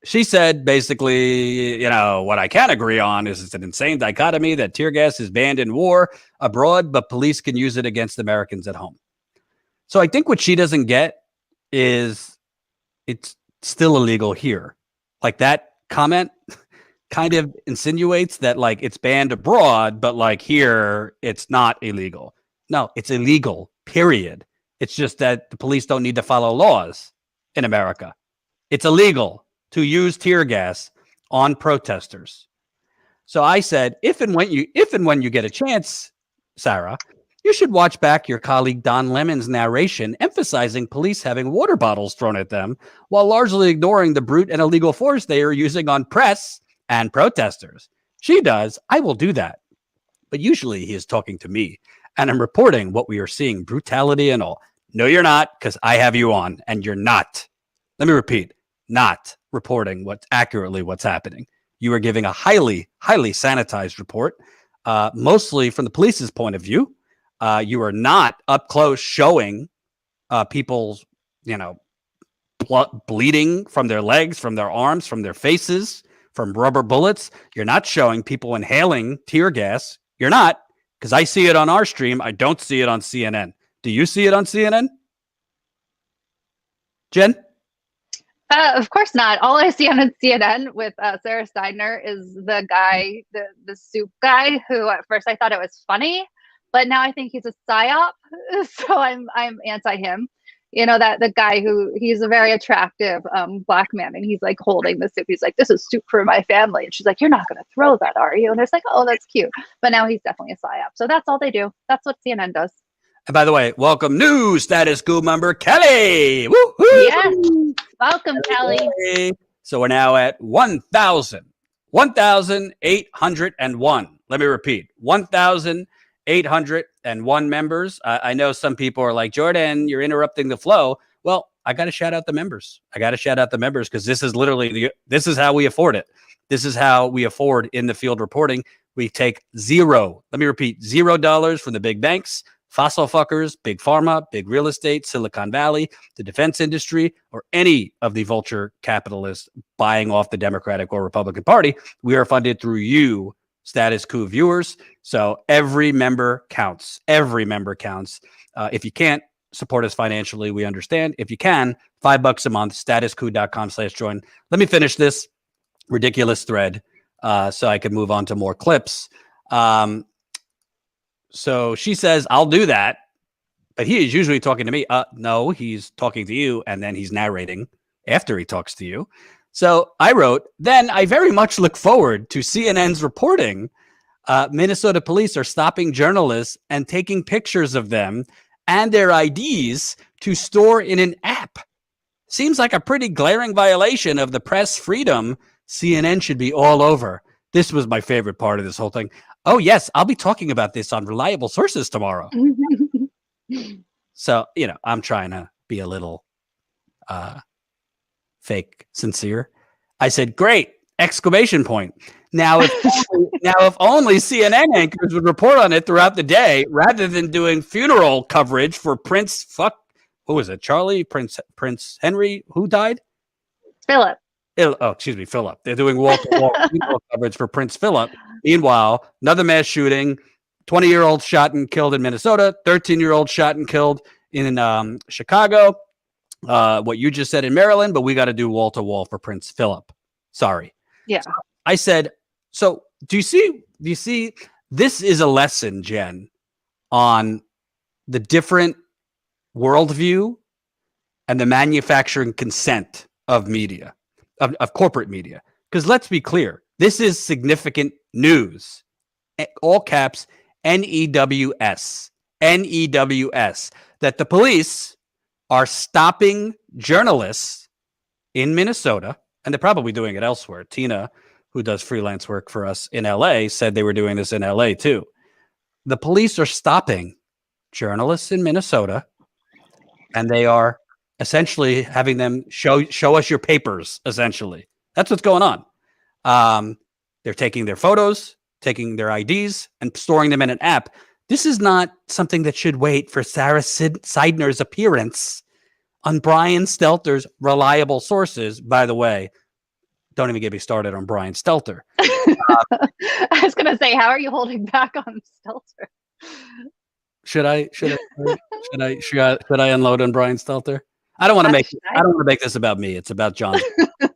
she said, basically, what I can agree on is it's an insane dichotomy that tear gas is banned in war abroad, but police can use it against Americans at home. So I think what she doesn't get is it's still illegal here. Like, that comment kind of insinuates that, like, it's banned abroad, but like here it's not illegal. No, it's illegal, period. It's just that the police don't need to follow laws in America. It's illegal to use tear gas on protesters. So I said, if and when you get a chance, Sarah, you should watch back your colleague Don Lemon's narration emphasizing police having water bottles thrown at them while largely ignoring the brute and illegal force they are using on press and protesters. She does. I will do that. But usually he is talking to me, and I'm reporting what we are seeing, brutality and all. No, you're not, because I have you on, and you're not. Let me repeat, not reporting what's happening. You are giving a highly, highly sanitized report, mostly from the police's point of view. You are not up close showing people's, bleeding from their legs, from their arms, from their faces, from rubber bullets. You're not showing people inhaling tear gas. You're not, because I see it on our stream. I don't see it on CNN. Do you see it on CNN? Jen? Of course not. All I see on CNN with Sarah Steiner is the guy, the soup guy, who at first I thought it was funny, but now I think he's a psyop. So I'm anti him. That the guy he's a very attractive black man, and he's like holding the soup. He's like, "This is soup for my family," and she's like, "You're not going to throw that, are you?" And it's like, "Oh, that's cute." But now he's definitely a psyop. So that's all they do. That's what CNN does. And by the way, welcome new Status Coup member Kelly. Woo-hoo! Yes, welcome, Kelly. So we're now at 1,801. Let me repeat, 1,801 members. I know some people are like, Jordan, you're interrupting the flow. Well, I got to shout out the members. Because this is literally this is how we afford it. This is how we afford in the field reporting. We take zero. Let me repeat, $0 from the big banks, fossil fuckers, big pharma, big real estate, Silicon Valley, the defense industry, or any of the vulture capitalists buying off the Democratic or Republican Party. We are funded through you, Status Coup viewers. So every member counts. Every member counts. If you can't support us financially, we understand. If you can, $5 a month, statuscoup.com/join. Let me finish this ridiculous thread so I can move on to more clips. So she says, I'll do that. But he is usually talking to me. No, he's talking to you, and then he's narrating after he talks to you. So I wrote, then I very much look forward to CNN's reporting. Minnesota police are stopping journalists and taking pictures of them and their IDs to store in an app. Seems like a pretty glaring violation of the press freedom. CNN should be all over. This was my favorite part of this whole thing. Oh, yes, I'll be talking about this on Reliable Sources tomorrow. So, I'm trying to be a little fake sincere. I said, great, exclamation point. Now, if only CNN anchors would report on it throughout the day rather than doing funeral coverage for Prince, who was it, Charlie? Prince Henry, who died? Philip. Philip. They're doing wall-to-wall funeral coverage for Prince Philip. Meanwhile, another mass shooting, 20-year-old shot and killed in Minnesota, 13-year-old shot and killed in Chicago. What you just said in Maryland, but we got to do wall-to-wall for Prince Philip. Sorry. Yeah. So I said, so do you see, this is a lesson, Jen, on the different worldview and the manufacturing consent of media, of corporate media. Because let's be clear, this is significant news. All caps, NEWS, that the police are stopping journalists in Minnesota, and they're probably doing it elsewhere. Tina, who does freelance work for us in LA, said they were doing this in LA too. The police are stopping journalists in Minnesota, and they are essentially having them show us your papers, essentially. That's what's going on. They're taking their photos, taking their IDs, and storing them in an app. This is not something that should wait for Sarah Seidner's appearance on Brian Stelter's reliable sources. By the way, don't even get me started on Brian Stelter. I was going to say, how are you holding back on Stelter? Should I unload on Brian Stelter? I don't want to make this about me. It's about John's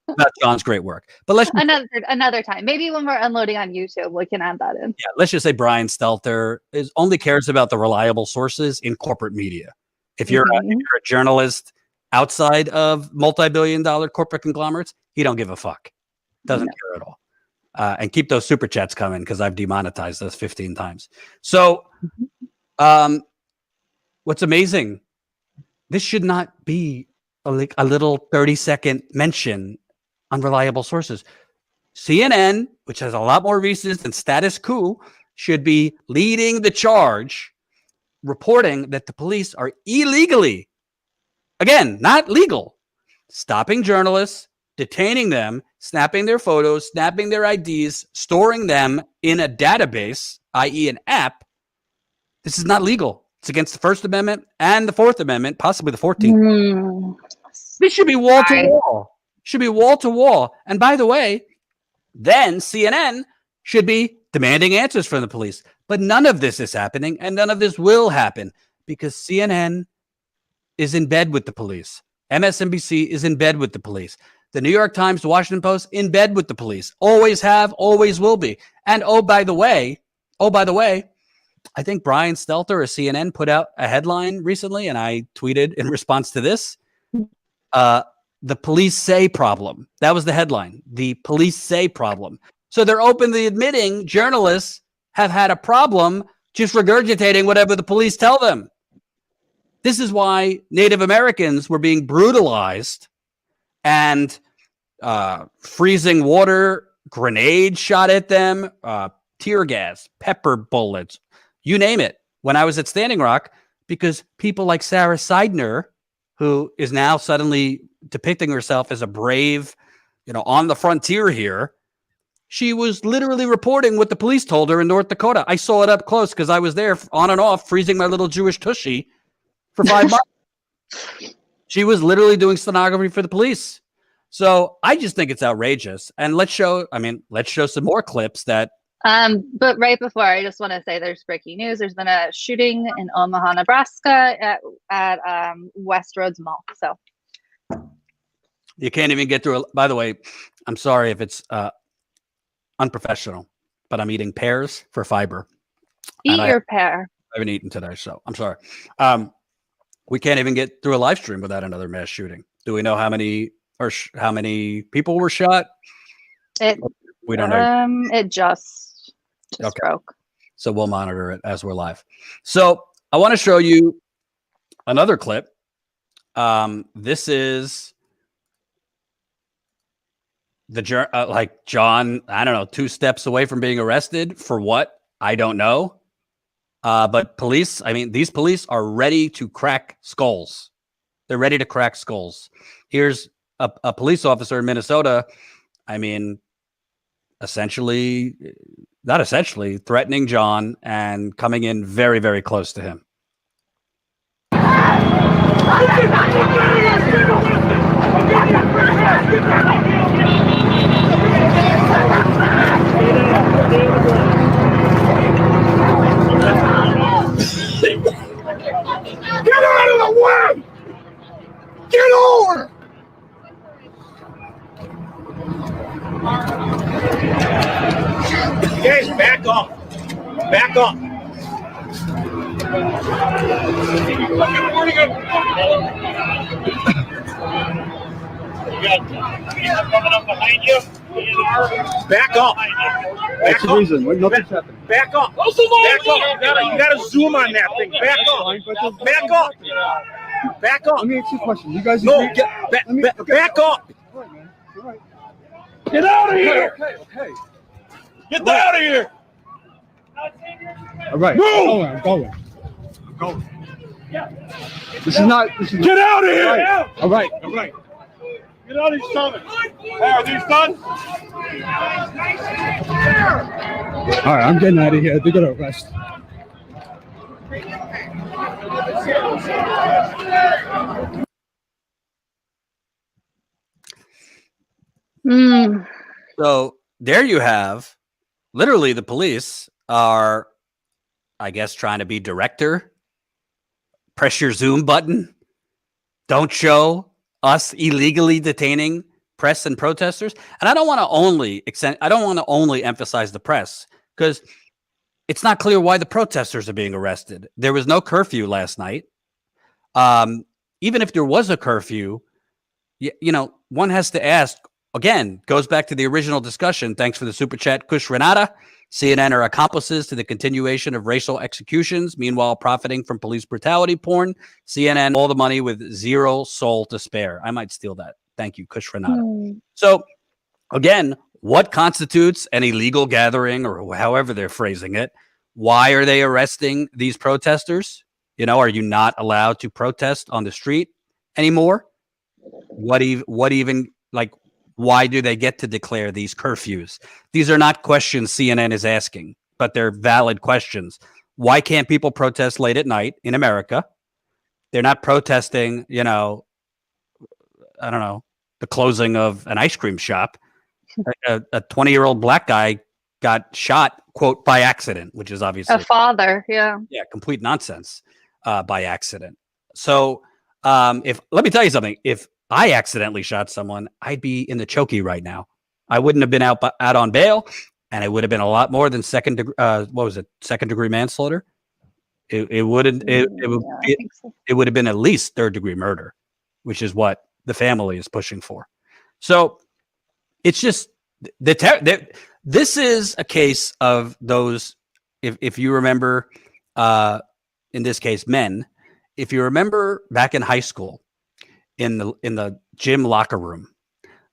about John's great work. But let's another time. Maybe when we're unloading on YouTube, we can add that in. Yeah, let's just say Brian Stelter only cares about the reliable sources in corporate media. If you're a journalist outside of multi-billion-dollar corporate conglomerates, he don't give a fuck. Doesn't care at all. And keep those super chats coming because I've demonetized those 15 times. So, what's amazing? This should not be a little 30-second mention on reliable sources. CNN, which has a lot more reasons than status Coup, should be leading the charge, reporting that the police are illegally, again, not legal, stopping journalists, detaining them, snapping their photos, snapping their IDs, storing them in a database, i.e. an app. This is not legal. It's against the First Amendment and the Fourth Amendment, possibly the 14th. This should be wall to wall. Should be wall to wall. And by the way, then CNN should be demanding answers from the police. But none of this is happening, and none of this will happen because CNN is in bed with the police. MSNBC is in bed with the police. The New York Times, the Washington Post, in bed with the police. Always have, always will be. And by the way, I think Brian Stelter of CNN put out a headline recently, and I tweeted in response to this, the police say problem. That was the headline, the police say problem. So they're openly admitting journalists have had a problem just regurgitating whatever the police tell them. This is why Native Americans were being brutalized and freezing water, grenades shot at them, tear gas, pepper bullets, you name it, when I was at Standing Rock, because people like Sarah Seidner, who is now suddenly depicting herself as a brave, on the frontier here, she was literally reporting what the police told her in North Dakota. I saw it up close because I was there on and off freezing my little Jewish tushy for 5 months. She was literally doing stenography for the police. So I just think it's outrageous. And let's show some more clips that. But right before, I just want to say there's breaking news. There's been a shooting in Omaha, Nebraska at Westroads Mall. So you can't even get through. By the way, I'm sorry if it's unprofessional, but I'm eating pears for fiber. Eat your pear. I haven't eaten today, so I'm sorry. We can't even get through a live stream without another mass shooting. Do we know how many people were shot? We don't know. It just broke. So we'll monitor it as we're live. So I want to show you another clip. This is John, I don't know, 2 steps away from being arrested for what? I don't know. But police, these police are ready to crack skulls. They're ready to crack skulls. Here's a police officer in Minnesota, threatening John and coming in very, very close to him. Get out of the way! Get over! Guys, back up. Back up. You got people coming up behind you. Back up. That's the reason. Nothing's happening. Back up. Back up. You gotta zoom on that thing. Back up. Back up. Back up. Let me ask you a question. You guys No, agree? back up. All right, man. All right. Get out of here. Okay. Get out of here. All right. Move! I'm going. This is not. Get out of here. All right. Get out of these stomachs. Hey, are these done? All right. I'm getting out of here. They're gonna arrest. Mm. So there you have, literally, the police are, I guess, trying to be director. Press your Zoom button. Don't show us illegally detaining press and protesters. And I don't want to only emphasize the press, because it's not clear why the protesters are being arrested. There was no curfew last night. Even if there was a curfew, one has to ask. Again, goes back to the original discussion. Thanks for the super chat, Kush Renata. CNN are accomplices to the continuation of racial executions, meanwhile profiting from police brutality porn. CNN, all the money with zero soul to spare. I might steal that. Thank you, Kush Renata. So, again, what constitutes an illegal gathering, or however they're phrasing it? Why are they arresting these protesters? Are you not allowed to protest on the street anymore? What even, like, why do they get to declare these curfews? These are not questions CNN is asking, but they're valid questions. Why can't people protest late at night in America? They're not protesting, I don't know, the closing of an ice cream shop. A 20-year-old black guy got shot, quote, by accident, which is obviously A father, yeah. Yeah, complete nonsense by accident. So let me tell you something. If I accidentally shot someone, I'd be in the chokey right now. I wouldn't have been out on bail, and it would have been a lot more than second degree manslaughter. It would have been at least third degree murder, which is what the family is pushing for. So it's just this is a case of those. If you remember, in this case, men. If you remember back in high school, in the gym locker room,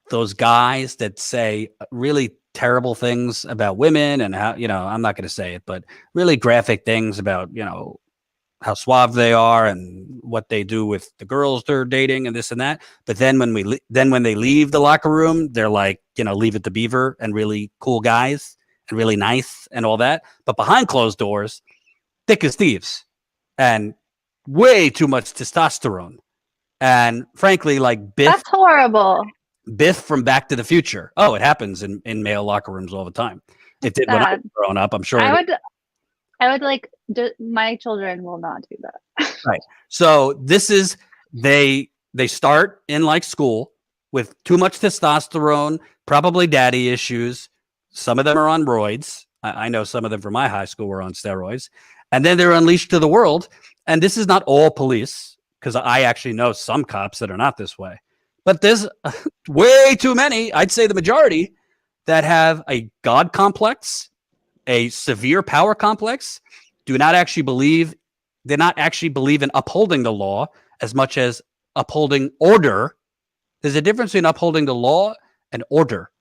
those guys that say really terrible things about women and how, I'm not going to say it, but really graphic things about, how suave they are and what they do with the girls they're dating and this and that. But then when they leave the locker room, they're like, Leave It to Beaver and really cool guys and really nice and all that. But behind closed doors, thick as thieves and way too much testosterone. And frankly, like Biff. That's horrible. Biff from Back to the Future. Oh, it happens in male locker rooms all the time. It did when I was growing up, I'm sure. I would my children will not do that. Right. So this is, they start in like school with too much testosterone, probably daddy issues. Some of them are on roids. I know some of them from my high school were on steroids. And then they're unleashed to the world. And this is not all police, because I actually know some cops that are not this way. But there's way too many, I'd say the majority, that have a God complex, a severe power complex, do not actually believe in upholding the law as much as upholding order. There's a difference between upholding the law and order.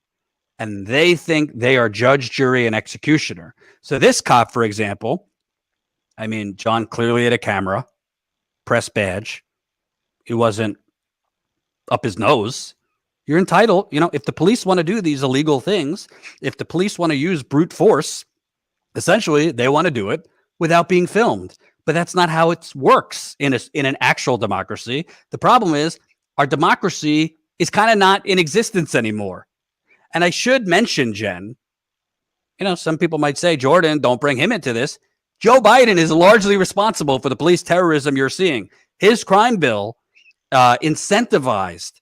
And they think they are judge, jury, and executioner. So this cop, for example, John clearly had a camera, press badge. He wasn't up his nose. You're entitled, if the police want to do these illegal things, if the police want to use brute force, essentially they want to do it without being filmed. But that's not how it works in an actual democracy. The problem is our democracy is kind of not in existence anymore. And I should mention, Jen, some people might say, Jordan, don't bring him into this. Joe Biden is largely responsible for the police terrorism you're seeing. His crime bill incentivized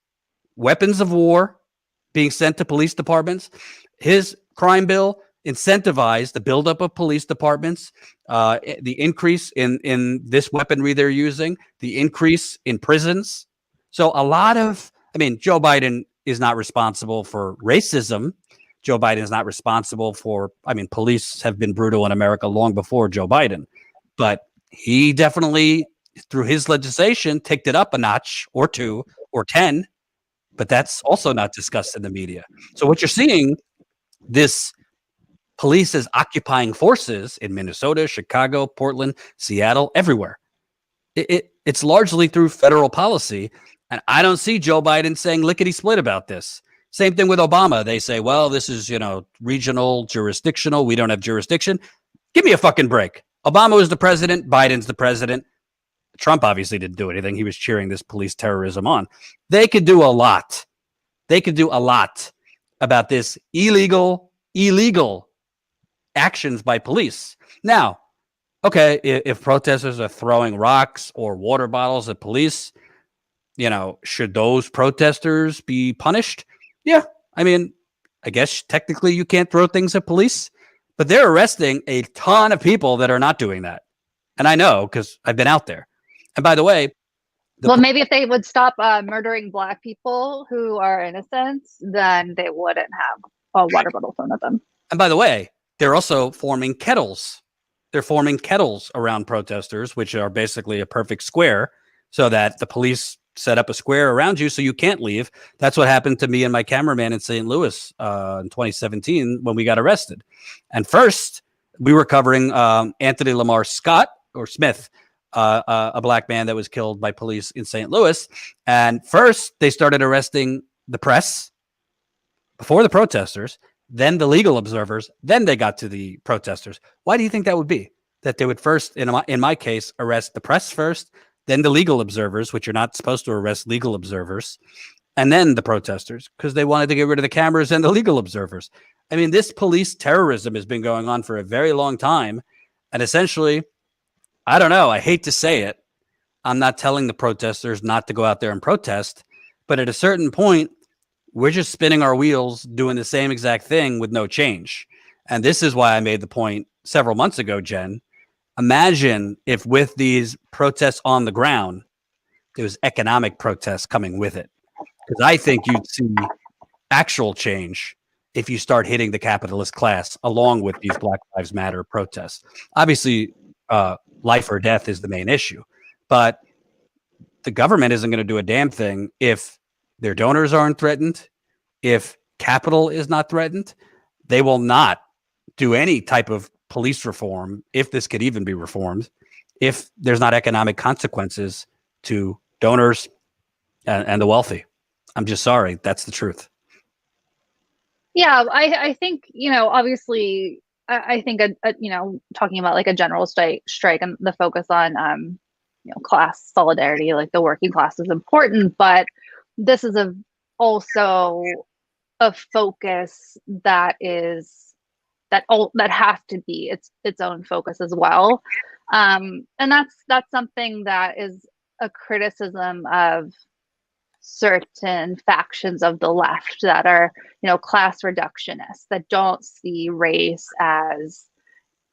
weapons of war being sent to police departments. His crime bill incentivized the buildup of police departments, the increase in this weaponry they're using, the increase in prisons. So Joe Biden is not responsible for racism. Joe Biden is not responsible for, police have been brutal in America long before Joe Biden, but he definitely through his legislation, ticked it up a notch or 2 or 10, but that's also not discussed in the media. So what you're seeing, this police is occupying forces in Minnesota, Chicago, Portland, Seattle, everywhere. It's largely through federal policy. And I don't see Joe Biden saying lickety split about this. Same thing with Obama. They say, well, this is, regional, jurisdictional. We don't have jurisdiction. Give me a fucking break. Obama was the president. Biden's the president. Trump obviously didn't do anything. He was cheering this police terrorism on. They could do a lot. They could do a lot about this illegal actions by police. Now, okay, if protesters are throwing rocks or water bottles at police, should those protesters be punished? Yeah. I mean, I guess technically you can't throw things at police, but they're arresting a ton of people that are not doing that. And I know because I've been out there. And by the way, maybe if they would stop murdering Black people who are innocent, then they wouldn't have a water bottle thrown at them. And by the way, they're also forming kettles. They're forming kettles around protesters, which are basically a perfect square, so that the police set up a square around you so you can't leave. That's what happened to me and my cameraman in St. Louis in 2017 when we got arrested. And first, we were covering Anthony Lamar Scott, or Smith, a Black man that was killed by police in St. Louis. And first, they started arresting the press before the protesters, then the legal observers, then they got to the protesters. Why do you think that would be? That they would first, in my case, arrest the press first, then the legal observers, which you're not supposed to arrest legal observers, and then the protesters, because they wanted to get rid of the cameras and the legal observers. I mean, this police terrorism has been going on for a very long time. And essentially, I don't know, I hate to say it, I'm not telling the protesters not to go out there and protest, but at a certain point, we're just spinning our wheels doing the same exact thing with no change. And this is why I made the point several months ago, Jen. Imagine if with these protests on the ground, there was economic protests coming with it. Because I think you'd see actual change if you start hitting the capitalist class along with these Black Lives Matter protests. Obviously, life or death is the main issue. But the government isn't going to do a damn thing if their donors aren't threatened, if capital is not threatened. They will not do any type of police reform, if this could even be reformed, if there's not economic consequences to donors and the wealthy. I'm just sorry. That's the truth. Yeah, I think, obviously, I think, talking about like a general strike and the focus on, class solidarity, like the working class is important, but this is also a focus that has to be its own focus as well. And that's something that is a criticism of certain factions of the left that are, class reductionists, that don't see race as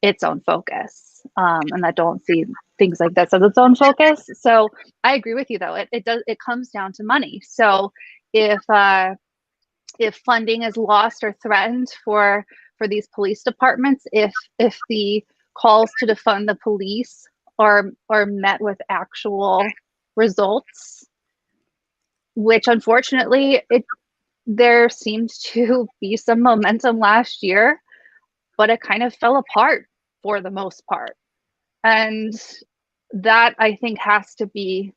its own focus, and that don't see things like this as its own focus. So I agree with you, though. It comes down to money. So if funding is lost or threatened for these police departments, if the calls to defund the police are met with actual results, which unfortunately there seemed to be some momentum last year, but it kind of fell apart for the most part. And that, I think, has to be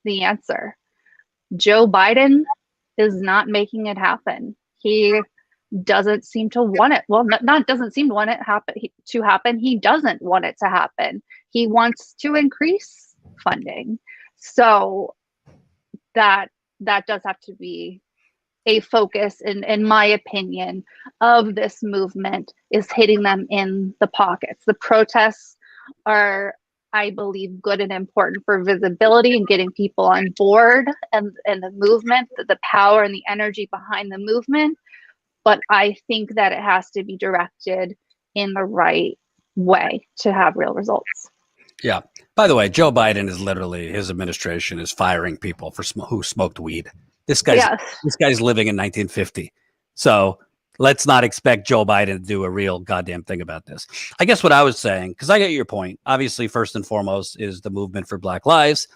the answer. Joe Biden is not making it happen. He doesn't seem to want it. Well, not doesn't seem to want it to happen. He doesn't want it to happen. He wants to increase funding. So that does have to be a focus, in my opinion, of this movement, is hitting them in the pockets. The protests are, I believe, good and important for visibility and getting people on board and the movement, the power and the energy behind the movement. But I think that it has to be directed in the right way to have real results. Yeah. By the way, Joe Biden is literally, his administration is firing people for who smoked weed. This guy's living in 1950. So let's not expect Joe Biden to do a real goddamn thing about this. I guess what I was saying, because I get your point. Obviously, first and foremost is the movement for Black lives,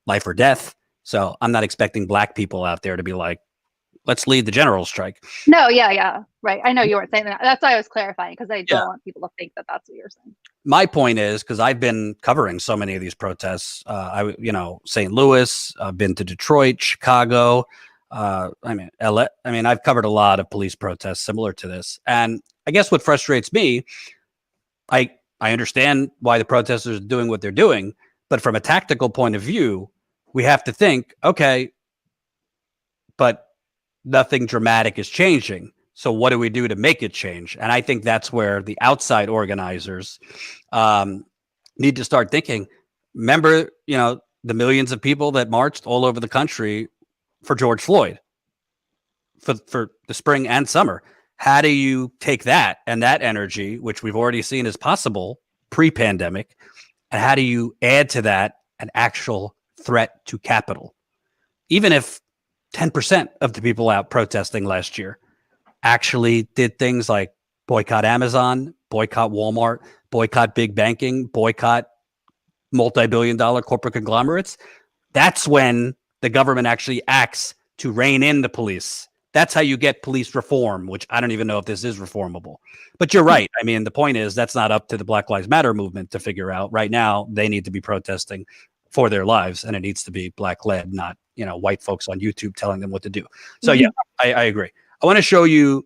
life or death. So I'm not expecting Black people out there to be like, let's lead the general strike. No, yeah, right. I know you weren't saying that. That's why I was clarifying, because I don't want people to think that that's what you're saying. My point is, because I've been covering so many of these protests, St. Louis, I've been to Detroit, Chicago, LA. I've covered a lot of police protests similar to this. And I guess what frustrates me, I understand why the protesters are doing what they're doing, but from a tactical point of view, we have to think, okay, but nothing dramatic is changing. So what do we do to make it change? And I think that's where the outside organizers need to start thinking. Remember, the millions of people that marched all over the country for George Floyd for the spring and summer. How do you take that and that energy, which we've already seen is possible pre-pandemic, and how do you add to that an actual threat to capital? Even if 10% of the people out protesting last year actually did things like boycott Amazon, boycott Walmart, boycott big banking, boycott multi-billion-dollar corporate conglomerates, that's when the government actually acts to rein in the police. That's how you get police reform, which I don't even know if this is reformable. But you're right. The point is that's not up to the Black Lives Matter movement to figure out. Right now, they need to be protesting for their lives, and it needs to be Black-led, not white folks on YouTube telling them what to do. So yeah, I agree. I want to show you.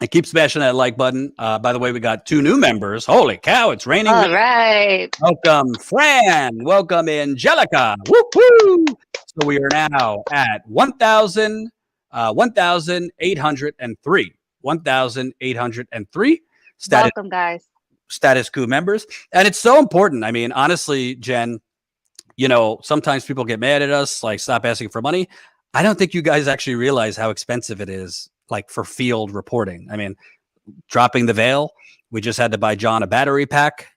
I keep smashing that like button. By the way, we got 2 new members. Holy cow, it's raining. All right. Welcome, Fran. Welcome, Angelica. Woo-hoo! So we are now at 1,803. 1,803. Welcome, guys. Status Coup members. And it's so important. Honestly, Jen, sometimes people get mad at us, like, stop asking for money. I don't think you guys actually realize how expensive it is, like, for field reporting. Dropping the veil, we just had to buy John a battery pack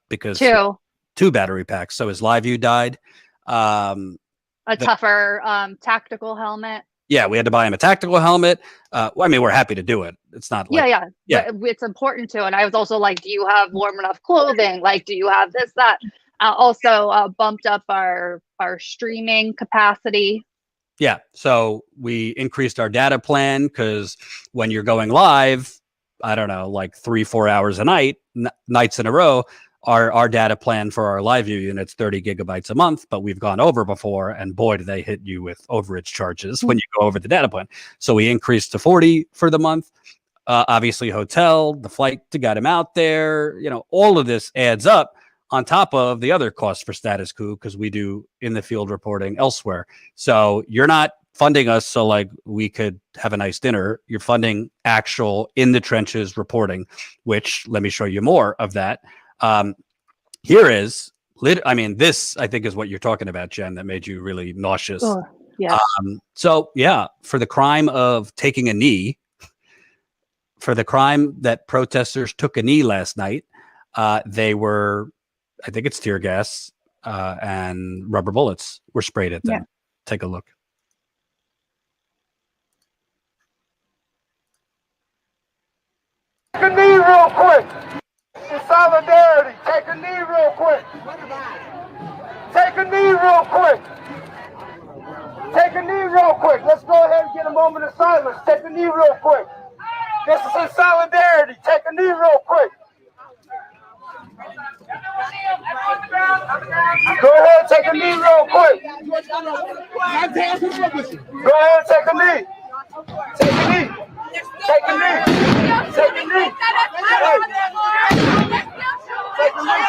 because 2 battery packs. So his live view died. Tougher tactical helmet. Yeah, we had to buy him a tactical helmet. We're happy to do it. It's not like... Yeah. It's important to. And I was also like, do you have warm enough clothing? Like, do you have this, that? Also bumped up our streaming capacity. Yeah, so we increased our data plan because when you're going live, I don't know, like 3-4 hours a night, nights in a row, our data plan for our live view unit's 30 gigabytes a month, but we've gone over before, and boy, do they hit you with overage charges when you go over the data plan. So we increased to 40 for the month. Obviously, hotel, the flight to get him out there, all of this adds up on top of the other costs for Status Coup, because we do in the field reporting elsewhere. So you're not funding us so like we could have a nice dinner. You're funding actual in the trenches reporting, which let me show you more of that. Here is, this I think is what you're talking about, Jen, that made you really nauseous. Oh, yeah. So yeah, for the crime of taking a knee, for the crime that protesters took a knee last night, they were, I think it's tear gas and rubber bullets were sprayed at them. Yeah. Take a look. Take a knee real quick. In solidarity, take a knee real quick. Take a knee real quick. Take a knee real quick. Let's go ahead and get a moment of silence. Take a knee real quick. This is in solidarity. Take a knee real quick. Go ahead, take a knee real quick. Go ahead, take a knee. Take a knee. Take a knee. Take a knee. Take a knee.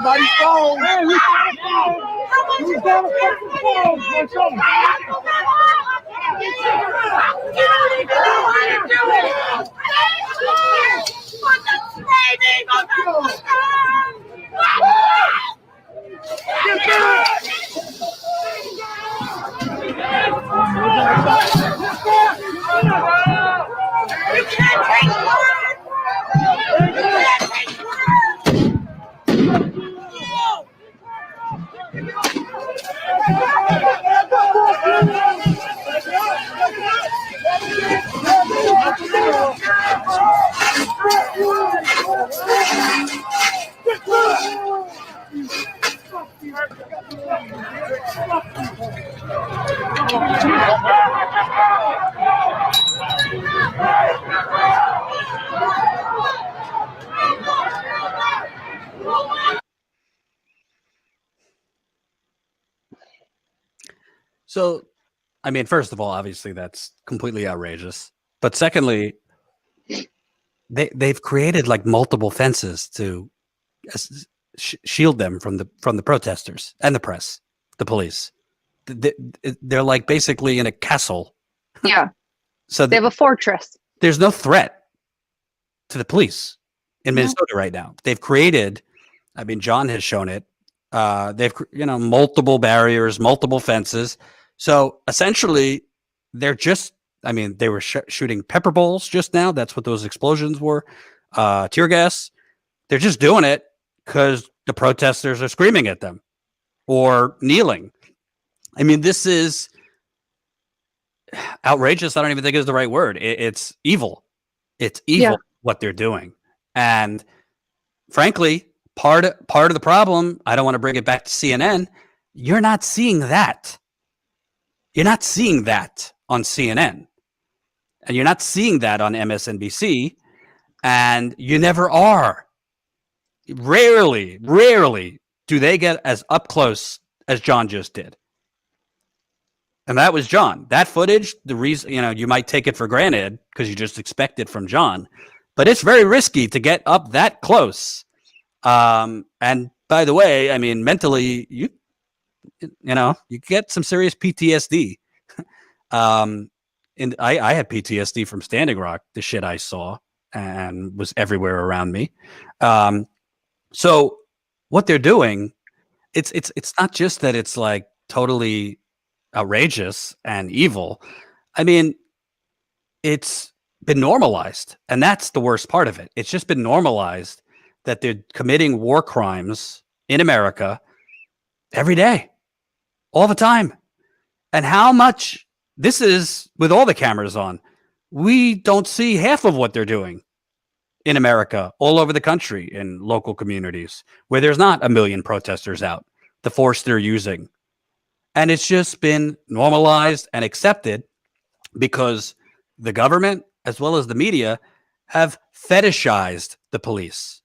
Somebody's phone. Who's got a fucking phone? So, I mean, first of all, obviously that's completely outrageous. But secondly, they've created like multiple fences to shield them from the protesters and the press, the police. They're like basically in a castle. Yeah. So they have a fortress. There's no threat to the police in Minnesota right now. They've created, I mean, John has shown it. They've, multiple barriers, multiple fences. So essentially, they're just, I mean, they were shooting pepper balls just now. That's what those explosions were. Tear gas. They're just doing it because the protesters are screaming at them or kneeling. I mean, this is outrageous. I don't even think is the right word. It's evil. It's evil what they're doing. And frankly, part of the problem, I don't want to bring it back to CNN. You're not seeing that. You're not seeing that on CNN. And you're not seeing that on MSNBC. And you never are. Rarely do they get as up close as John just did. And that was John. That footage, the reason, you might take it for granted because you just expect it from John. But it's very risky to get up that close. And by the way, I mean, mentally, you get some serious PTSD. And I had PTSD from Standing Rock, the shit I saw and was everywhere around me. So what they're doing, it's not just that it's like totally outrageous and evil. I mean, it's been normalized, and that's the worst part of it. It's just been normalized that they're committing war crimes in America every day, all the time. And how much this is with all the cameras on, we don't see half of what they're doing in America, all over the country, in local communities where there's not a million protesters out, the force they're using. And it's just been normalized and accepted because the government, as well as the media, have fetishized the police.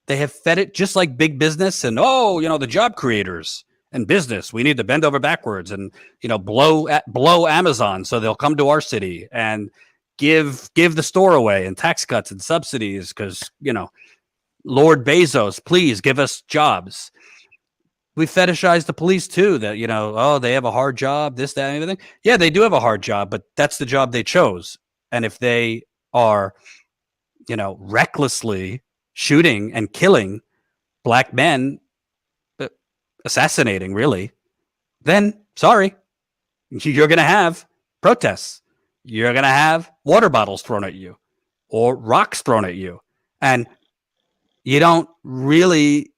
They have fed it just like big business and, the job creators and business. We need to bend over backwards and, blow Amazon so they'll come to our city and give the store away and tax cuts and subsidies because, Lord Bezos, please give us jobs. We fetishize the police too, that, they have a hard job, this, that, and everything. Yeah, they do have a hard job, but that's the job they chose. And if they are, recklessly shooting and killing black men, assassinating really, then sorry, you're going to have protests. You're going to have water bottles thrown at you or rocks thrown at you. And you don't really...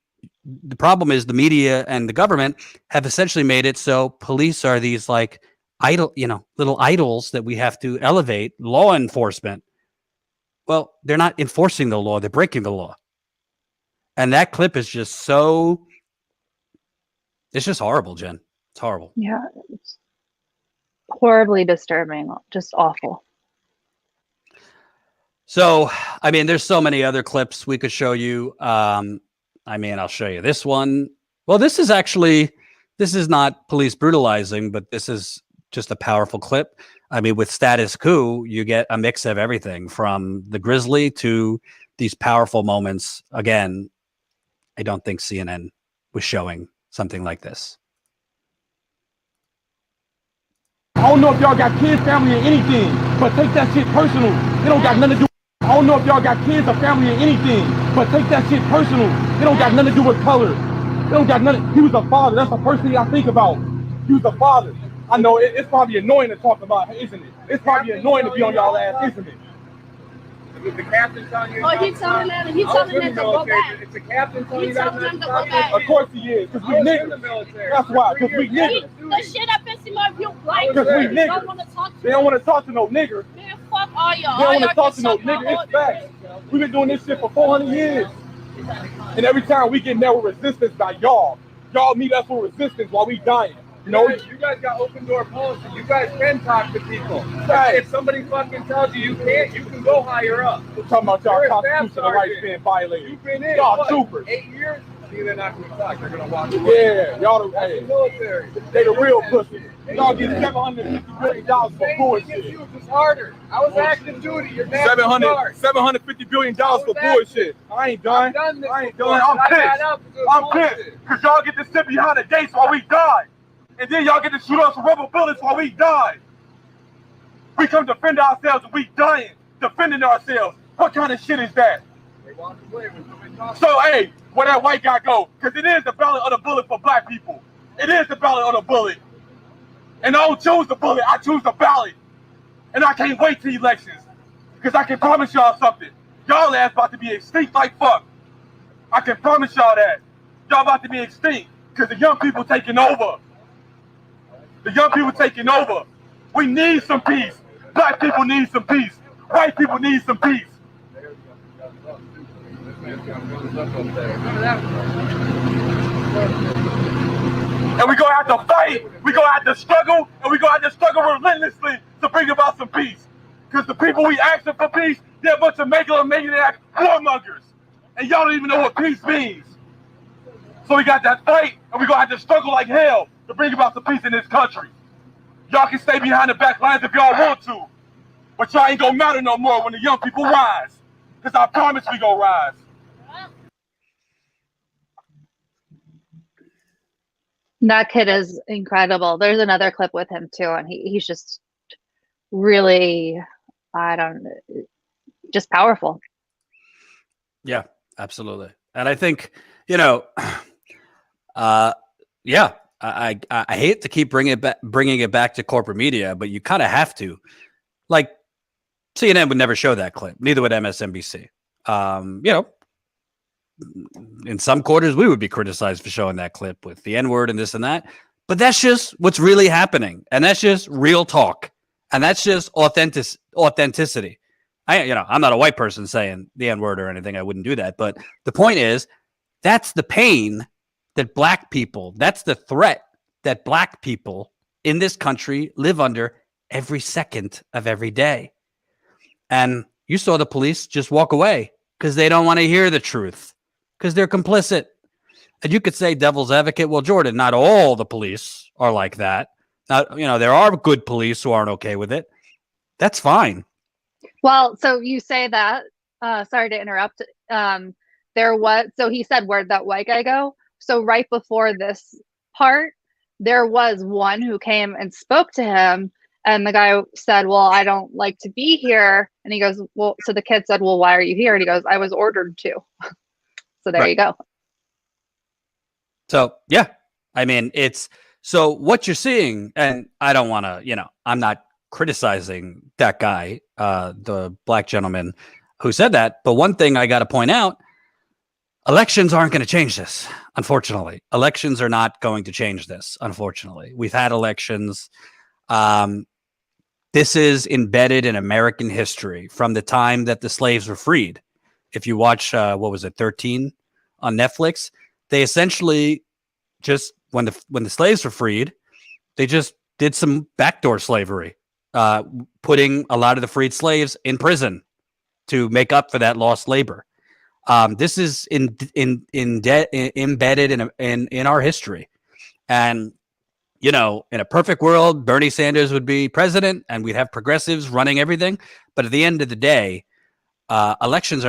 The problem is the media and the government have essentially made it so police are these like little idols that we have to elevate, law enforcement. Well, they're not enforcing the law. They're breaking the law. And that clip is just it's just horrible, Jen. It's horrible. Yeah. It's horribly disturbing. Just awful. So, I mean, there's so many other clips we could show you. I'll show you this one. Well, this is not police brutalizing, but this is just a powerful clip. I mean, with Status Coup, you get a mix of everything from the grisly to these powerful moments. Again, I don't think CNN was showing something like this. I don't know if y'all got kids, family, or anything, but take that shit personal. It don't got nothing to do. I don't know if y'all got kids or family or anything, but take that shit personal. It don't got nothing to do with color. It don't got nothing. He was a father. That's the first thing I think about. He was a father. I know it's probably annoying to talk about, isn't it? It's probably annoying to be on y'all ass, isn't it? The captain telling you. Oh, he's telling them. He's telling them to go back. It's the captain telling you He's telling them to go back. Of course he is, because we niggas. That's why, because we niggas. The shit that pissed him off, you black. Because we niggas. Don't want to talk to They don't want to talk to no nigger. Man, fuck all y'all. They don't want to talk to no nigger. It's facts. We've been doing this shit for 400 years. And every time we get met with resistance by y'all meet us with resistance while we dying. You know, you guys got open door policy. You guys can talk to people. Right. If somebody fucking tells you can't, you can go higher up. We're talking about y'all constitutional rights being violated. You've been in y'all troopers. 8 years. See, they're not going to talk. They're going to walk away. Yeah, y'all the military. They the real pussy. Y'all get $750 billion for bullshit. You was just harder. I was active duty. You're $750 billion for bullshit. I ain't done. I ain't done. I'm pissed. I'm pissed because y'all get to sit behind the gates while we die. And then y'all get to shoot us with rubber bullets while we die. We come defend ourselves and we dying, defending ourselves. What kind of shit is that? So, hey, where that white guy go? Because it is the ballot of the bullet for black people. It is the ballot of the bullet. And I don't choose the bullet, I choose the ballot. And I can't wait till elections. Because I can promise y'all something. Y'all ass about to be extinct like fuck. I can promise y'all that. Y'all about to be extinct because the young people taking over. The young people taking over. We need some peace. Black people need some peace. White people need some peace. And we're going to have to fight. We're going to have to struggle. And we're going to have to struggle relentlessly to bring about some peace. Because the people we asking for peace, they're a bunch of megalomaniac warmongers. And y'all don't even know what peace means. So we got that fight, and we're going to have to struggle like hell to bring about some peace in this country. Y'all can stay behind the back lines if y'all want to. But y'all ain't going to matter no more when the young people rise. Because I promise we going to rise. That kid is incredible. There's another clip with him too, and he's just really, just powerful. Yeah, absolutely. And I think, I hate to keep bringing it back to corporate media, but you kind of have to. Like, CNN would never show that clip. Neither would MSNBC. In some quarters, we would be criticized for showing that clip with the N-word and this and that. But that's just what's really happening. And that's just real talk. And that's just authenticity. I'm not a white person saying the N-word or anything. I wouldn't do that. But the point is, that's the pain that that's the threat that black people in this country live under every second of every day. And you saw the police just walk away because they don't want to hear the truth, because they're complicit. And you could say devil's advocate, well, Jordan, not all the police are like that. There are good police who aren't okay with it. That's fine. Well, so you say that, sorry to interrupt. So he said, where'd that white guy go? So right before this part, there was one who came and spoke to him. And the guy said, well, I don't like to be here. And he goes, well, so the kid said, well, why are you here? And he goes, I was ordered to. So there you go. So, yeah, so what you're seeing, and I don't want to, I'm not criticizing that guy, the black gentleman who said that. But one thing I got to point out, elections aren't going to change this, unfortunately. Elections are not going to change this, unfortunately. We've had elections. This is embedded in American history from the time that the slaves were freed. If you watch, 13 on Netflix, they essentially just, when the slaves were freed, they just did some backdoor slavery, putting a lot of the freed slaves in prison to make up for that lost labor. This is embedded in our history. And, in a perfect world, Bernie Sanders would be president and we'd have progressives running everything. But at the end of the day, elections,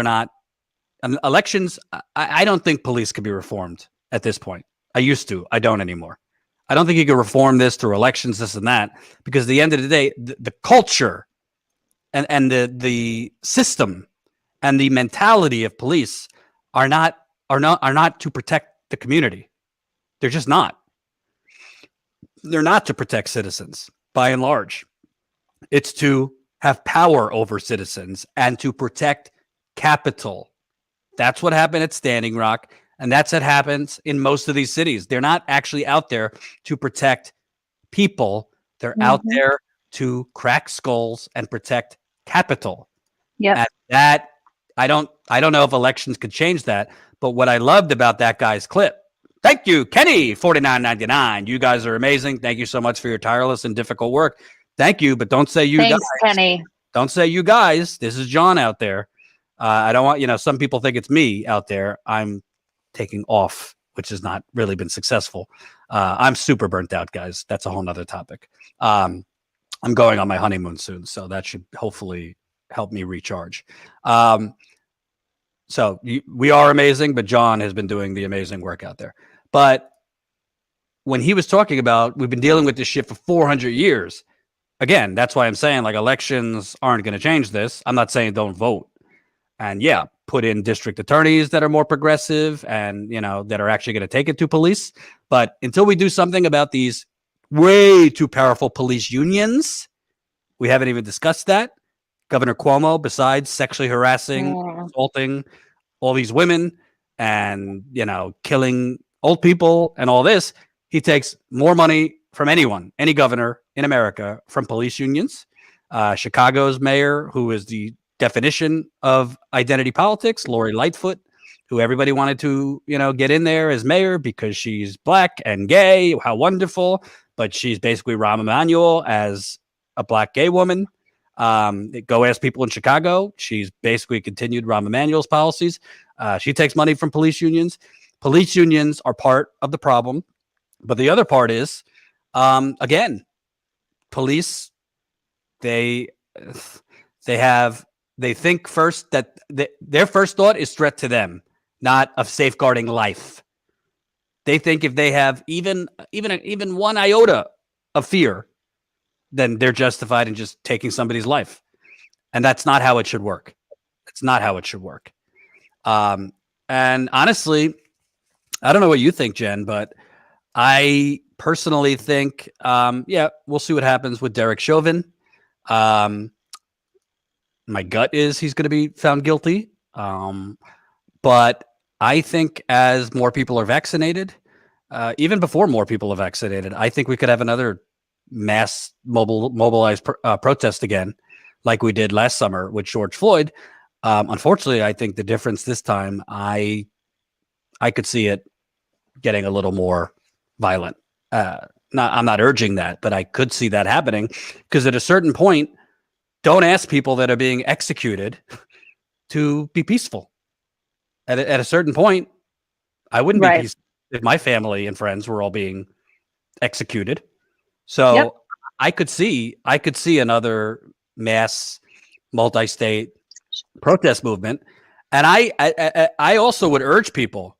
I don't think police could be reformed at this point. I used to. I don't anymore. I don't think you can reform this through elections, this and that, because at the end of the day, the culture and the system and the mentality of police are not to protect the community. They're just not. They're not to protect citizens, by and large. It's to have power over citizens and to protect capital. That's what happened at Standing Rock, and that's what happens in most of these cities. They're not actually out there to protect people. They're out there to crack skulls and protect capital. Yeah. That I don't know if elections could change that, but what I loved about that guy's clip, Thank you, Kenny, $49.99. You guys are amazing. Thank you so much for your tireless and difficult work. Thank you, but don't say you Thanks, guys. Kenny. Don't say you guys. This is John out there. I don't want, some people think it's me out there. I'm taking off, which has not really been successful. I'm super burnt out, guys. That's a whole nother topic. I'm going on my honeymoon soon, so that should hopefully help me recharge. So we are amazing, but John has been doing the amazing work out there. But when he was talking about, we've been dealing with this shit for 400 years. Again, that's why I'm saying like elections aren't going to change this. I'm not saying don't vote. And yeah, put in district attorneys that are more progressive and, that are actually going to take it to police. But until we do something about these way too powerful police unions, we haven't even discussed that. Governor Cuomo, besides sexually harassing, assaulting all these women and, killing old people and all this, he takes more money from anyone, any governor in America, from police unions. Chicago's mayor, who is the definition of identity politics, Lori Lightfoot, who everybody wanted to, get in there as mayor because she's black and gay. How wonderful. But she's basically Rahm Emanuel as a black gay woman. Go ask people in Chicago. She's basically continued Rahm Emanuel's policies. She takes money from police unions. Police unions are part of the problem. But the other part is, again, police, they think first that their first thought is threat to them, not of safeguarding life. They think if they have even one iota of fear, then they're justified in just taking somebody's life. And that's not how it should work. It's not how it should work. And honestly, I don't know what you think, Jen, but I personally think, we'll see what happens with Derek Chauvin. My gut is he's going to be found guilty. But I think as more people are vaccinated, even before more people are vaccinated, I think we could have another mass mobilized protest again, like we did last summer with George Floyd. Unfortunately, I think the difference this time, I could see it getting a little more violent. I'm not urging that, but I could see that happening because at a certain point, don't ask people that are being executed to be peaceful. At a certain point, I wouldn't be peaceful if my family and friends were all being executed. So I could see another mass multi-state protest movement. And I also would urge people,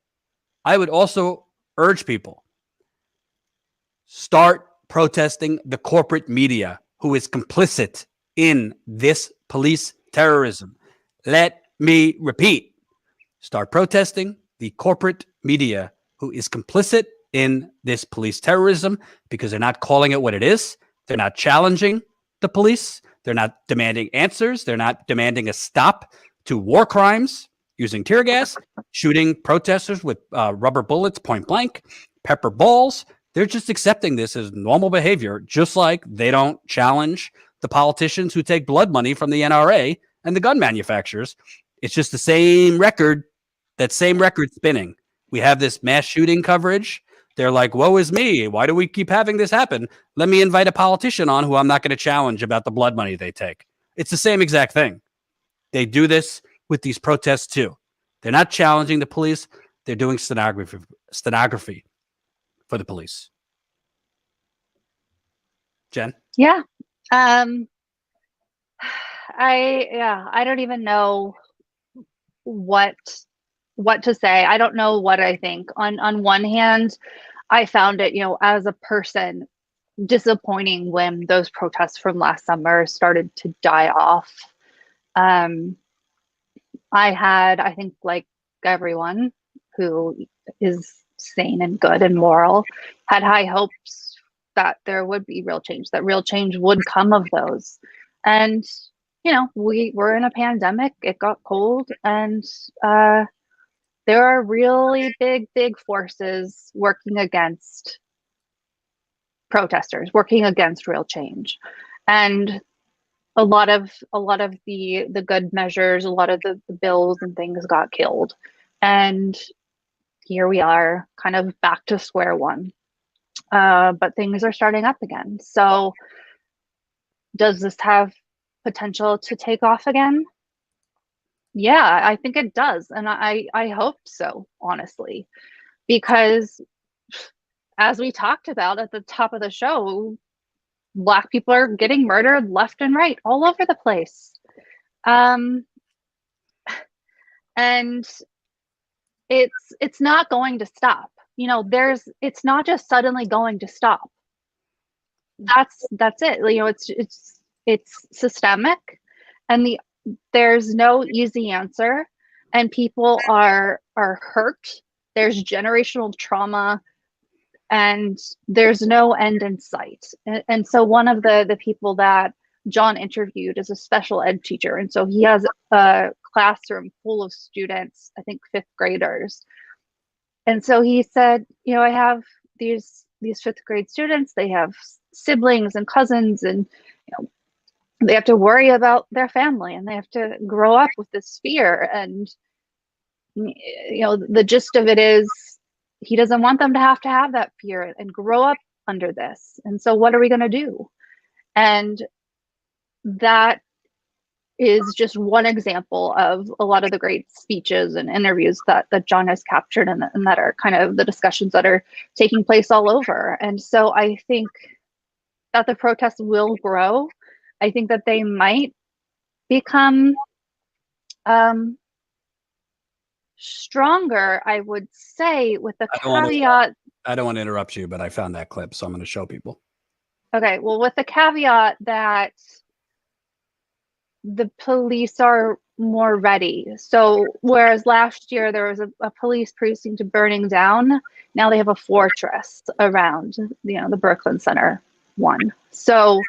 start protesting the corporate media who is complicit in this police terrorism. Let me repeat, start protesting the corporate media who is complicit in this police terrorism because they're not calling it what it is. They're not challenging the police. They're not demanding answers. They're not demanding a stop to war crimes, using tear gas, shooting protesters with rubber bullets, point blank, pepper balls. They're just accepting this as normal behavior, just like they don't challenge the politicians who take blood money from the NRA and the gun manufacturers. It's just the same record, that same record spinning. We have this mass shooting coverage. They're like, woe is me. Why do we keep having this happen? Let me invite a politician on who I'm not going to challenge about the blood money they take. It's the same exact thing. They do this with these protests too. They're not challenging the police. They're doing stenography for the police. Jen? Yeah. I don't even know what to say. I don't know what I think. On one hand, I found it, as a person, disappointing when those protests from last summer started to die off. I think like everyone who is sane and good and moral, had high hopes that there would be real change, that real change would come of those. And, we were in a pandemic, it got cold, and there are really big forces working against protesters, working against real change. And a lot of the good measures, a lot of the bills and things got killed. And here we are, kind of back to square one. But things are starting up again. So does this have potential to take off again? Yeah, I think it does. And I hope so, honestly, because as we talked about at the top of the show, Black people are getting murdered left and right all over the place. And it's not going to stop. You know, it's not just suddenly going to stop. That's it. You know, it's systemic, and there's no easy answer, and people are hurt. There's generational trauma, and there's no end in sight. And so one of the people that John interviewed is a special ed teacher, and so he has a classroom full of students, I think 5th graders. And so he said, you know, I have these 5th grade students, they have siblings and cousins, and you know, they have to worry about their family, and they have to grow up with this fear. And you know, the gist of it is he doesn't want them to have that fear and grow up under this. And so what are we going to do? And that is just one example of a lot of the great speeches and interviews that John has captured, and that are kind of the discussions that are taking place all over. And so I think that the protests will grow. I think that they might become stronger, I would say, with the caveat. I don't want to interrupt you, but I found that clip, so I'm going to show people. Okay, well, with the caveat that the police are more ready. So whereas last year there was a police precinct burning down, now they have a fortress around, you know, the Brooklyn Center one. So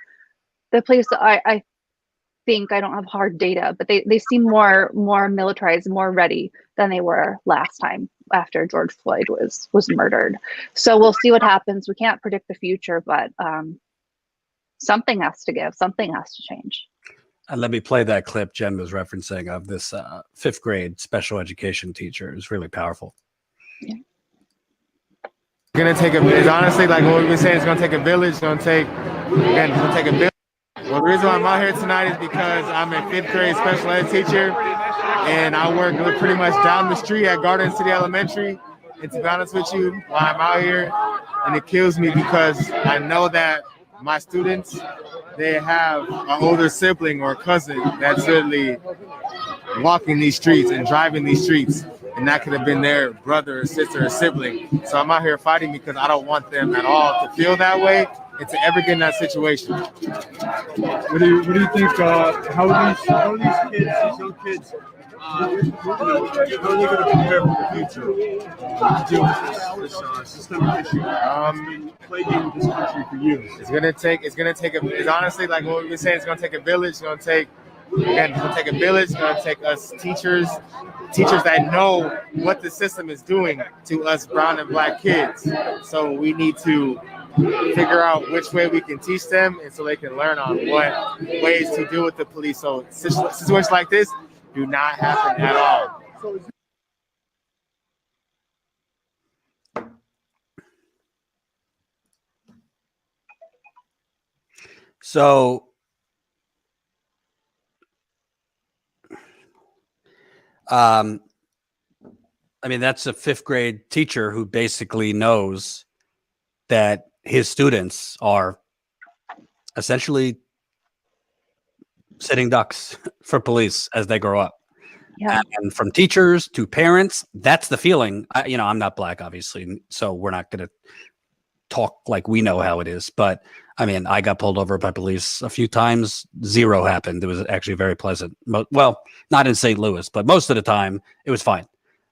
the police, I think, I don't have hard data, but they seem more militarized, more ready than they were last time after George Floyd was murdered. So we'll see what happens. We can't predict the future, but something has to give, something has to change. And let me play that clip Jen was referencing of this 5th grade special education teacher. It's really powerful. Yeah. It's gonna take it's honestly, like what we've been saying, it's gonna take a village. It's gonna take a village. Well, the reason why I'm out here tonight is because I'm a 5th grade special ed teacher, and I work pretty much down the street at Garden City Elementary. And to be honest with you, while I'm out here, and it kills me because I know that my students, they have an older sibling or cousin that's literally walking these streets and driving these streets, and that could have been their brother or sister or sibling. So I'm out here fighting because I don't want them at all to feel that way and to ever get in that situation. What do you think? How are these kids, these young kids, how are they going to prepare for the future to deal with this systemic issue that's been plaguing this country for years? It's honestly, like what we've been saying, it's gonna take a village. It's gonna take a village. It's gonna take us teachers that know what the system is doing to us brown and Black kids. So we need to figure out which way we can teach them, and so they can learn on what ways to deal with the police. So situations like this do not happen at all. So I mean, that's a 5th grade teacher who basically knows that his students are essentially sitting ducks for police as they grow up. Yeah. And from teachers to parents, that's the feeling. I'm not Black, obviously, so we're not going to talk like we know how it is. But I mean, I got pulled over by police a few times. 0 happened. It was actually very pleasant. Well, not in St. Louis, but most of the time it was fine.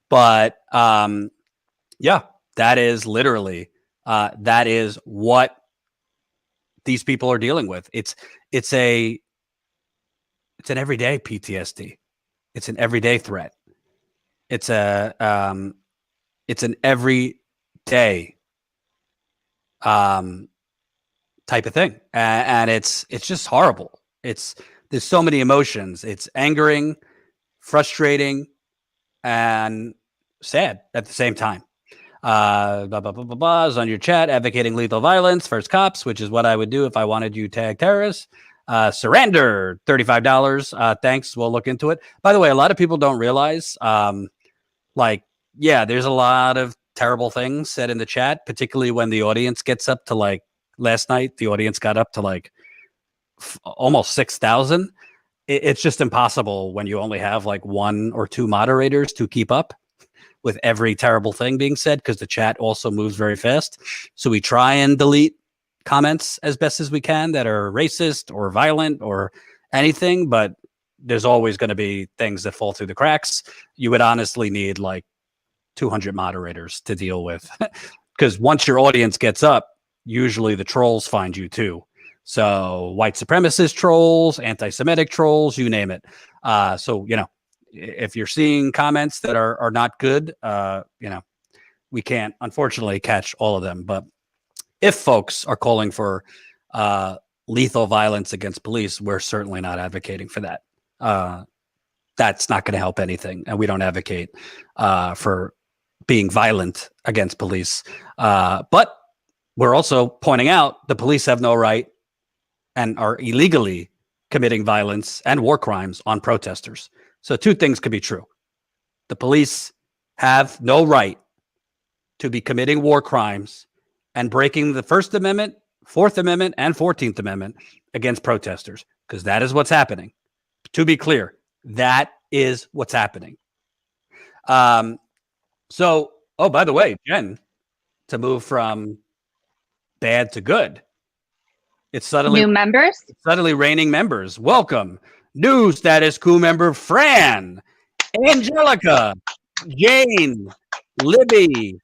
But yeah, that is literally that is what these people are dealing with. It's an everyday PTSD. It's an everyday threat. It's an everyday type of thing, and it's just horrible. There's so many emotions. It's angering, frustrating, and sad at the same time. Is on your chat, advocating lethal violence, first cops, which is what I would do if I wanted you tag terrorists. Surrender, $35. Thanks. We'll look into it. By the way, a lot of people don't realize, there's a lot of terrible things said in the chat, particularly when the audience gets up to like last night, the audience got up to like almost 6,000. It's just impossible when you only have like one or two moderators to keep up with every terrible thing being said, because the chat also moves very fast. So we try and delete comments as best as we can that are racist or violent or anything, but there's always going to be things that fall through the cracks. You would honestly need like 200 moderators to deal with, because once your audience gets up, usually the trolls find you too. So white supremacist trolls, anti-Semitic trolls, you name it. If you're seeing comments that are not good, we can't unfortunately catch all of them. But if folks are calling for lethal violence against police, we're certainly not advocating for that. That's not going to help anything. And we don't advocate for being violent against police. But we're also pointing out the police have no right and are illegally committing violence and war crimes on protesters. So two things could be true. The police have no right to be committing war crimes and breaking the First Amendment, Fourth Amendment, and 14th Amendment against protesters, because that is what's happening. To be clear, that is what's happening. By the way, Jen, to move from bad to good, it's suddenly new members. It's suddenly raining members. Welcome. New Status Coup member Fran, Angelica, Jane, Libby,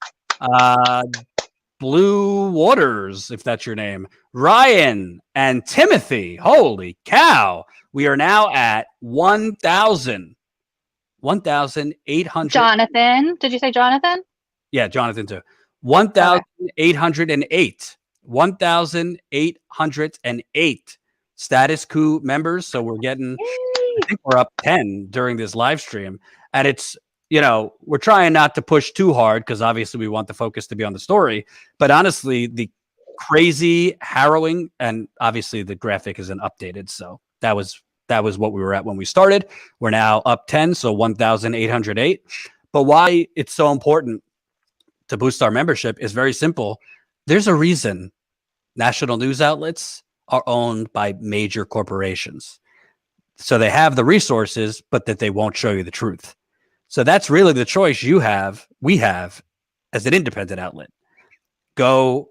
Blue Waters, if that's your name, Ryan, and Timothy. Holy cow. We are now at 1,800. Jonathan. Did you say Jonathan? Yeah, Jonathan too. 1,808. 1,808 Status Coup members. So we're getting, I think we're up 10 during this live stream. And it's, we're trying not to push too hard because obviously we want the focus to be on the story. But honestly, the crazy, harrowing, and obviously the graphic isn't updated. So that was what we were at when we started. We're now up 10, so 1,808. But why it's so important to boost our membership is very simple. There's a reason national news outlets are owned by major corporations. So they have the resources, but that they won't show you the truth. So that's really the choice we have as an independent outlet. Go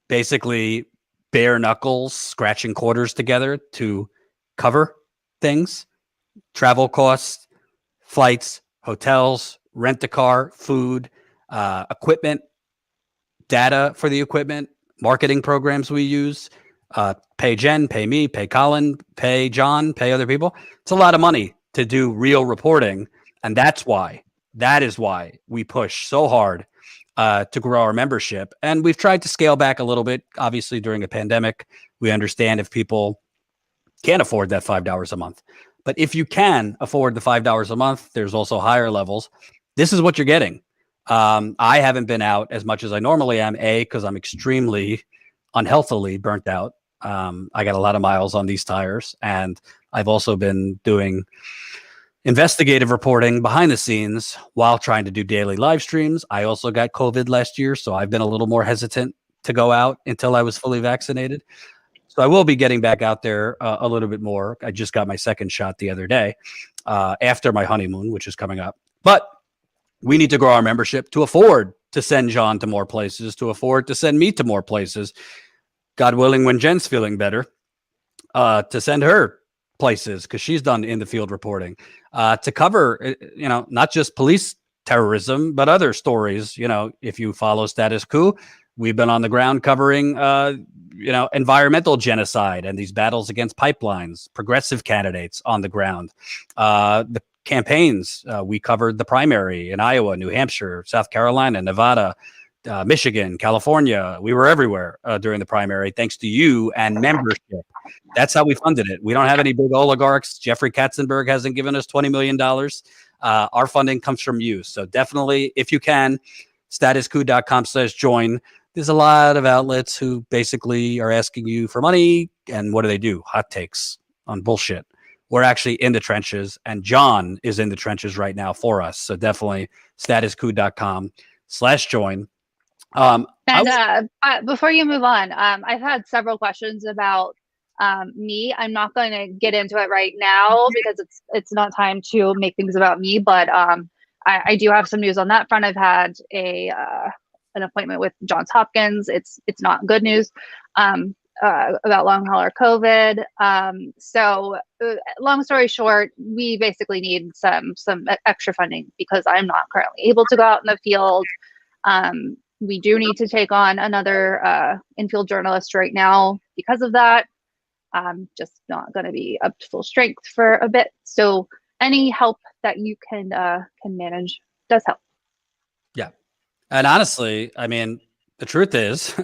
basically bare knuckles, scratching quarters together to cover things, travel costs, flights, hotels, rent a car, food, equipment, data for the equipment, marketing programs we use, pay Jen, pay me, pay Colin, pay John, pay other people. It's a lot of money to do real reporting. And that is why we push so hard to grow our membership. And we've tried to scale back a little bit. Obviously, during a pandemic, we understand if people can't afford that $5 a month. But if you can afford the $5 a month, there's also higher levels. This is what you're getting. I haven't been out as much as I normally am, because I'm extremely unhealthily burnt out. I got a lot of miles on these tires, and I've also been doing investigative reporting behind the scenes while trying to do daily live streams. I also got COVID last year, so I've been a little more hesitant to go out until I was fully vaccinated. So I will be getting back out there a little bit more. I just got my second shot the other day after my honeymoon, which is coming up. But we need to grow our membership to afford to send John to more places, to afford to send me to more places. God willing, when Jen's feeling better, to send her places, because she's done in the field reporting, to cover, not just police terrorism, but other stories. If you follow Status Coup, we've been on the ground covering, environmental genocide and these battles against pipelines, progressive candidates on the ground, the campaigns. We covered the primary in Iowa, New Hampshire, South Carolina, Nevada, Michigan, California. We were everywhere during the primary, thanks to you and membership. That's how we funded it. We don't have any big oligarchs. Jeffrey Katzenberg hasn't given us $20 million. Our funding comes from you. So definitely, if you can, statuscoup.com/join. There's a lot of outlets who basically are asking you for money. And what do? Hot takes on bullshit. We're actually in the trenches, and John is in the trenches right now for us. So definitely statuscoup.com/join. Before you move on, I've had several questions about me. I'm not going to get into it right now because it's not time to make things about me. But I do have some news on that front. I've had an appointment with Johns Hopkins. It's not good news about long hauler COVID. So long story short, we basically need some extra funding because I'm not currently able to go out in the field. We do need to take on another infield journalist right now because of that. Just not going to be up to full strength for a bit. So any help that you can manage does help. Yeah. And honestly, I mean, the truth is,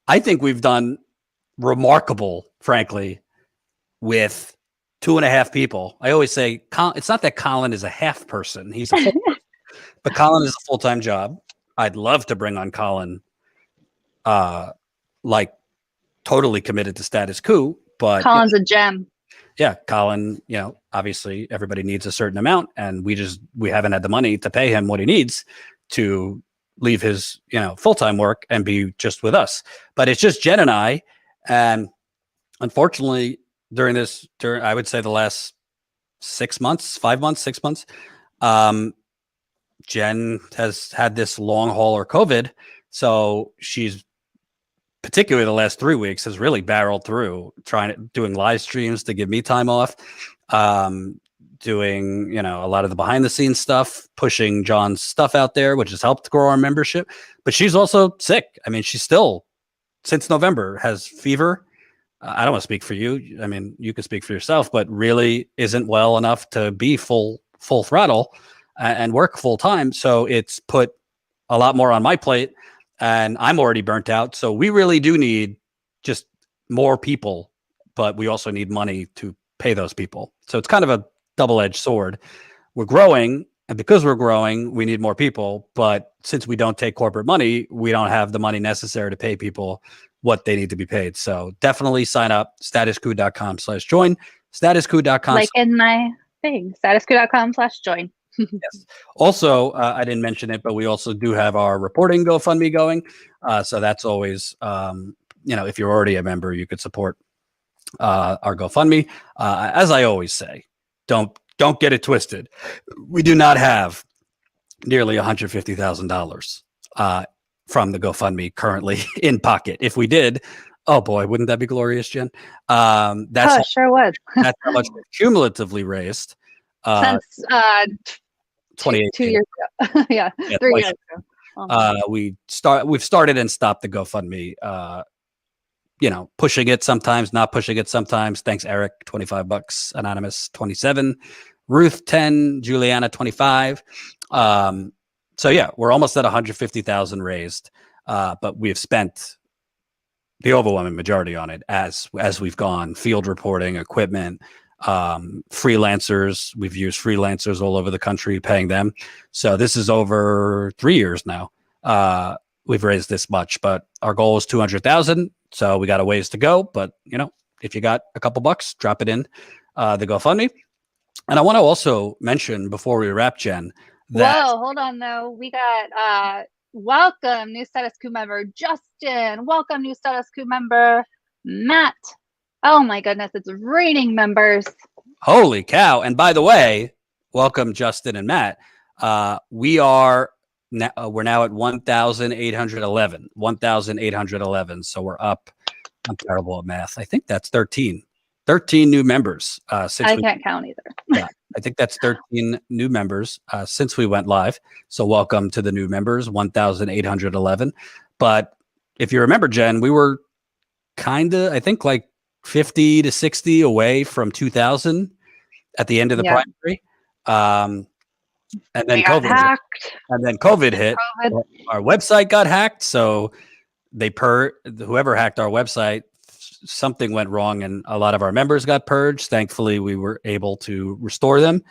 I think we've done remarkable, frankly, with 2.5 people. I always say it's not that Colin is a half person. He's a full person, but Colin is a full-time job. I'd love to bring on Colin, like totally committed to Status Coup, but Colin's a gem. Yeah, Colin, obviously everybody needs a certain amount, and we haven't had the money to pay him what he needs to leave his, full-time work and be just with us. But it's just Jen and I. And unfortunately, during I would say the last 6 months, 5 months, 6 months, Jen has had this long hauler COVID. So she's, particularly the last 3 weeks, has really barreled through doing live streams to give me time off, doing, a lot of the behind the scenes stuff, pushing John's stuff out there, which has helped grow our membership. But she's also sick. I mean, she's still, since November, has fever. I don't want to speak for you. I mean, you can speak for yourself, but really isn't well enough to be full throttle and work full time. So it's put a lot more on my plate, and I'm already burnt out. So we really do need just more people, but we also need money to pay those people. So it's kind of a double-edged sword. We're growing, and because we're growing, we need more people. But since we don't take corporate money, we don't have the money necessary to pay people what they need to be paid. So definitely sign up, statuscoup.com/join, statuscoup.com. Like in my thing, statuscoup.com/join. Yes. Also, I didn't mention it, but we also do have our reporting GoFundMe going. So that's always, if you're already a member, you could support our GoFundMe. As I always say, don't get it twisted. We do not have nearly $150,000 from the GoFundMe currently in pocket. If we did, oh boy, wouldn't that be glorious, Jen? That's sure would. That's how much we've cumulatively raised Since 2018. 2 years ago. yeah, 3 years ago. We've started and stopped the GoFundMe. Pushing it sometimes, not pushing it sometimes. Thanks, Eric, $25, Anonymous 27, Ruth 10, Juliana 25. So yeah, we're almost at 150,000 raised, but we have spent the overwhelming majority on it as we've gone. Field reporting, equipment, freelancers. We've used freelancers all over the country, paying them. So this is over 3 years now. We've raised this much, but our goal is 200,000. So we got a ways to go. But if you got a couple bucks, drop it in the GoFundMe. And I want to also mention before we wrap, Jen, that whoa, hold on though. We got welcome new Status Coup member Justin. Welcome new Status Coup member Matt. Oh my goodness, it's raining members. Holy cow. And by the way, welcome Justin and Matt. We're now at 1,811. 1,811. So we're up. I'm terrible at math. I think that's 13 new members. Since I can't count either. Yeah, I think that's 13 new members since we went live. So welcome to the new members, 1,811. But if you remember, Jen, we were I think like 50 to 60 away from 2,000 at the end of the primary. And then COVID hit. Our website got hacked. So whoever hacked our website, something went wrong and a lot of our members got purged. Thankfully, we were able to restore them.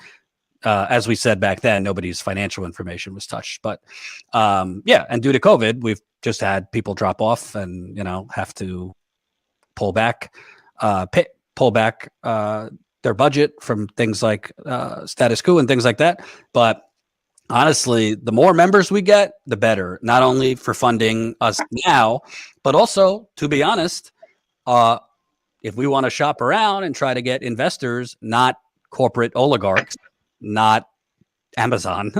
as we said back then, nobody's financial information was touched. But yeah, and due to COVID, we've just had people drop off and have to pull back their budget from things like status quo and things like that. But honestly, the more members we get, the better. Not only for funding us now, but also, to be honest, if we want to shop around and try to get investors, not corporate oligarchs, not Amazon,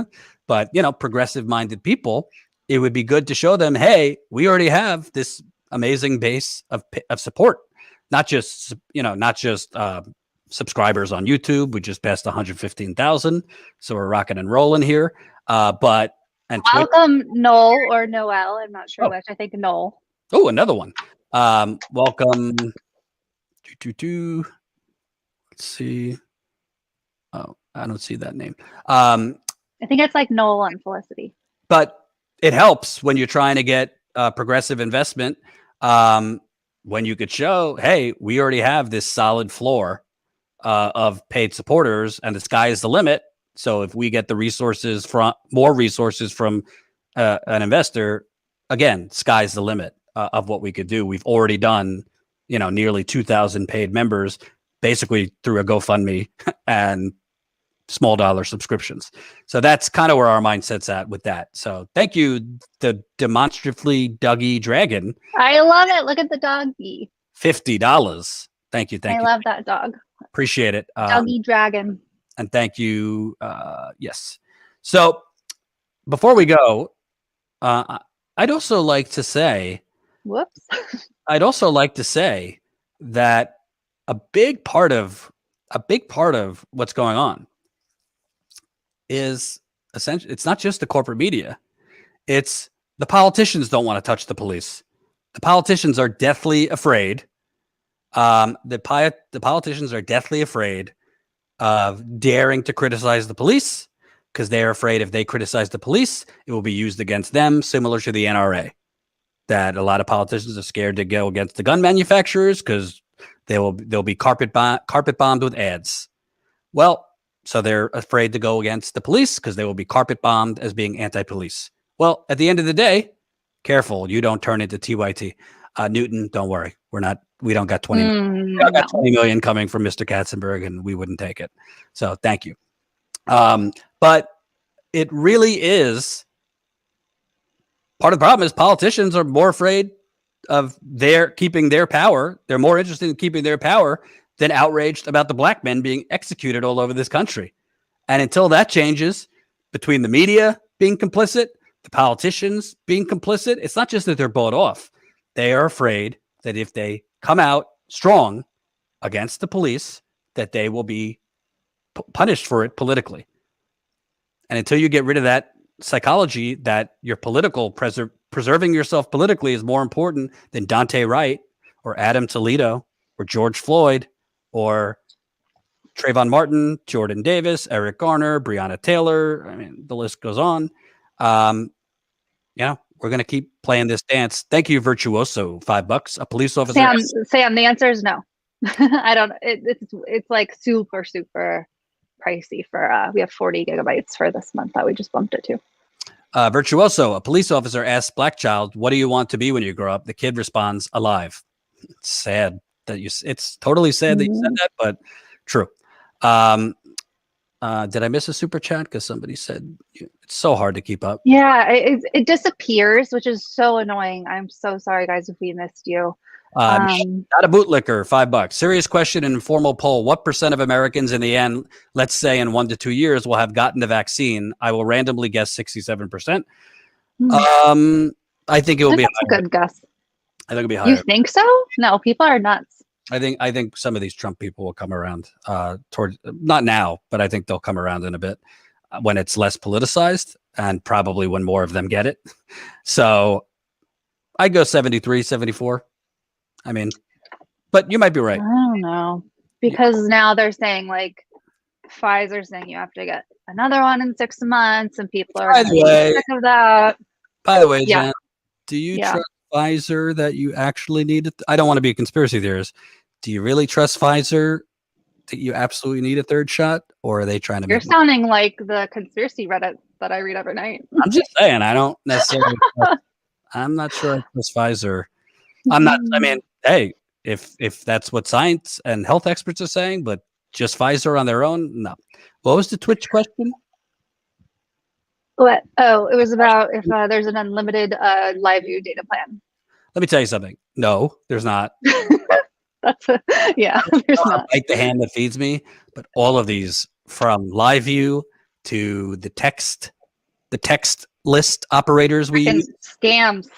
but progressive-minded people, it would be good to show them, hey, we already have this amazing base of support, not just subscribers on YouTube. We just passed 115,000, so we're rocking and rolling here. But welcome Noel or Noel. I'm not sure which. I think Noel. Oh, another one. Welcome. Let's see. Oh, I don't see that name. I think it's like Noel and Felicity. But it helps when you're trying to get progressive investment. When you could show, hey, we already have this solid floor of paid supporters, and the sky is the limit. So if we get the resources from more resources from an investor, again, sky's the limit of what we could do. We've already done, nearly 2,000 paid members, basically through a GoFundMe and small dollar subscriptions. So that's kind of where our mindset's at with that. So thank you, the demonstratively Dougie Dragon. I love it. Look at the doggy. $50. Thank you. I love that dog. Appreciate it. Dougie Dragon. And thank you. Yes. So before we go, I'd also like to say, whoops. I'd also like to say that a big part of what's going on is essentially, it's not just the corporate media. It's the politicians don't want to touch the police. The politicians are deathly afraid. The politicians are deathly afraid of daring to criticize the police because they're afraid if they criticize the police, it will be used against them, similar to the NRA. That a lot of politicians are scared to go against the gun manufacturers because they'll be carpet bombed with ads. Well, so they're afraid to go against the police because they will be carpet bombed as being anti-police. Well, at the end of the day, careful you don't turn into TYT. Newton, don't worry, we don't got 20 million. I got 20 million coming from Mr. Katzenberg, and we wouldn't take it. So thank you. But it really is part of the problem is politicians are more afraid of keeping their power. They're more interested in keeping their power than outraged about the black men being executed all over this country. And until that changes, between the media being complicit, the politicians being complicit, it's not just that they're bought off. They are afraid that if they come out strong against the police, that they will be punished for it politically. And until you get rid of that psychology that your political preserving yourself politically is more important than Daunte Wright or Adam Toledo or George Floyd or Trayvon Martin, Jordan Davis, Eric Garner, Breonna Taylor. I mean, the list goes on. We're going to keep playing this dance. Thank you, Virtuoso. $5. A police officer. Sam, the answer is no. I don't. It's like super pricey for. We have 40 gigabytes for this month that we just bumped it to. Virtuoso. A police officer asks black child, "What do you want to be when you grow up?" The kid responds, "Alive." It's sad that it's totally sad that you said that, but true. Did I miss a super chat? Because somebody said it's so hard to keep up. Yeah, it disappears, which is so annoying. I'm so sorry, guys, if we missed you. Not a bootlicker, $5. Serious question, an informal poll. What % of Americans in the end, let's say in 1 to 2 years, will have gotten the vaccine? I will randomly guess 67%. I think it will be higher. A good guess. I think it'll be higher. You think so? No, people are nuts. I think some of these Trump people will come around towards, not now, but I think they'll come around in a bit when it's less politicized and probably when more of them get it. So I go 73, 74. I mean, but you might be right. I don't know, because now they're saying like Pfizer's saying you have to get another one in 6 months, and people are sick of that. By the way, Jen, do you trust Pfizer that you actually need it? I don't want to be a conspiracy theorist. Do you really trust Pfizer that you absolutely need a third shot, or are they trying to You're make sounding like the conspiracy Reddit that I read every night. I'm just saying, I don't necessarily I'm not sure I trust Pfizer. I'm not, I mean, hey, if that's what science and health experts are saying, but just Pfizer on their own, no. What was the Twitch question? What? Oh, it was about if there's an unlimited live view data plan. Let me tell you something. No, there's not. That's yeah. There's not. Bite the hand that feeds me, but all of these, from live view to the text list operators we use, Scams.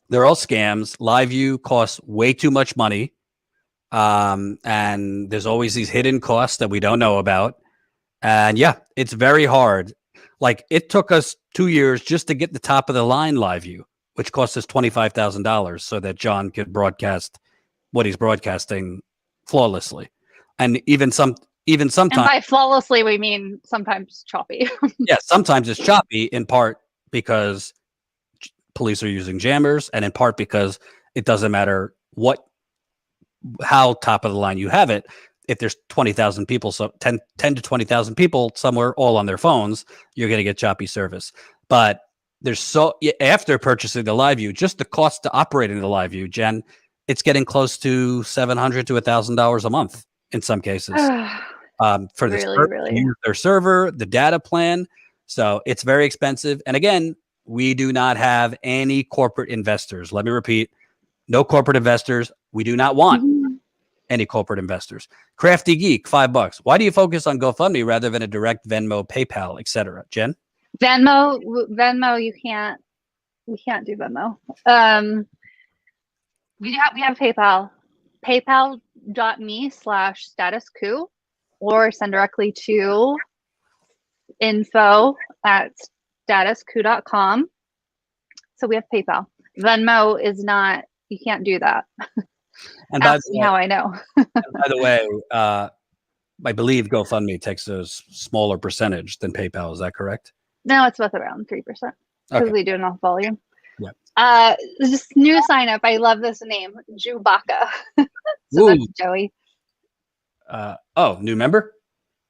they're all scams. Live view costs way too much money, and there's always these hidden costs that we don't know about. And yeah, it's very hard. Like, it took us 2 years just to get the top of the line live view, which cost us $25,000 so that John could broadcast what he's broadcasting flawlessly. And even sometimes, And by flawlessly, we mean sometimes choppy. yeah, sometimes it's choppy, in part because police are using jammers, and in part because it doesn't matter how top of the line you have it. If there's 20,000 people, so 10 to 20,000 people somewhere all on their phones, you're going to get choppy service. But after purchasing the live view, just the cost to operating the live view, Jen, it's getting close to $700 to $1,000 a month in some cases. For their server, the data plan. So it's very expensive. And again, we do not have any corporate investors. Let me repeat, no corporate investors. We do not want any corporate investors. Crafty Geek, $5. Why do you focus on GoFundMe rather than a direct Venmo, PayPal, etc.? Jen? Venmo, we can't do Venmo. We have PayPal. PayPal.me/statuscoup, or send directly to info@statuscoup.com. So we have PayPal. Venmo is not, you can't do that. And ask me how I know. By the way, I believe GoFundMe takes a smaller percentage than PayPal. Is that correct? No, it's both around 3% because we do enough volume. Yeah. This new sign up. I love this name, Chewbacca. So that's Joey. New member?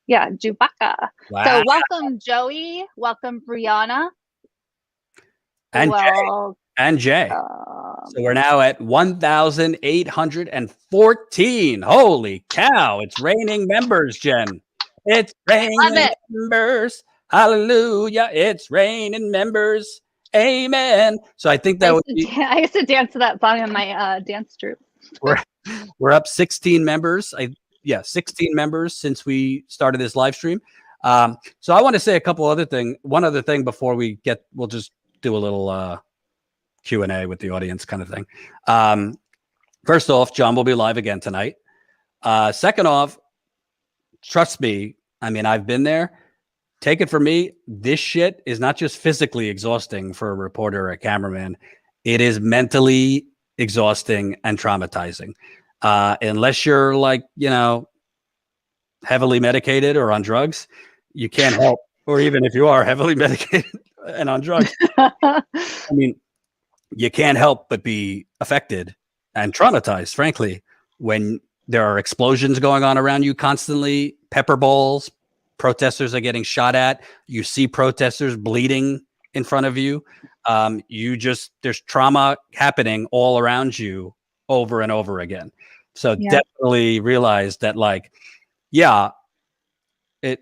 Yeah, Chewbacca. Wow. So welcome, Joey. Welcome, Brianna. And Jay. So we're now at 1,814. Holy cow. It's raining members, Jen. It's raining members. Hallelujah. It's raining members. Amen. So I think that I used to dance to that song in my dance troupe. We're up 16 members. 16 members since we started this live stream. So I want to say one other thing before we'll just do a little Q&A with the audience kind of thing. First off, John will be live again tonight. Second off, trust me, I mean, I've been there. Take it from me, this shit is not just physically exhausting for a reporter or a cameraman. It is mentally exhausting and traumatizing. Unless you're heavily medicated or on drugs, you can't help. Or even if you are heavily medicated and on drugs, I mean, you can't help but be affected and traumatized, frankly, when there are explosions going on around you constantly, pepper balls, protesters are getting shot at, you see protesters bleeding in front of you. There's trauma happening all around you over and over again. So definitely realize that,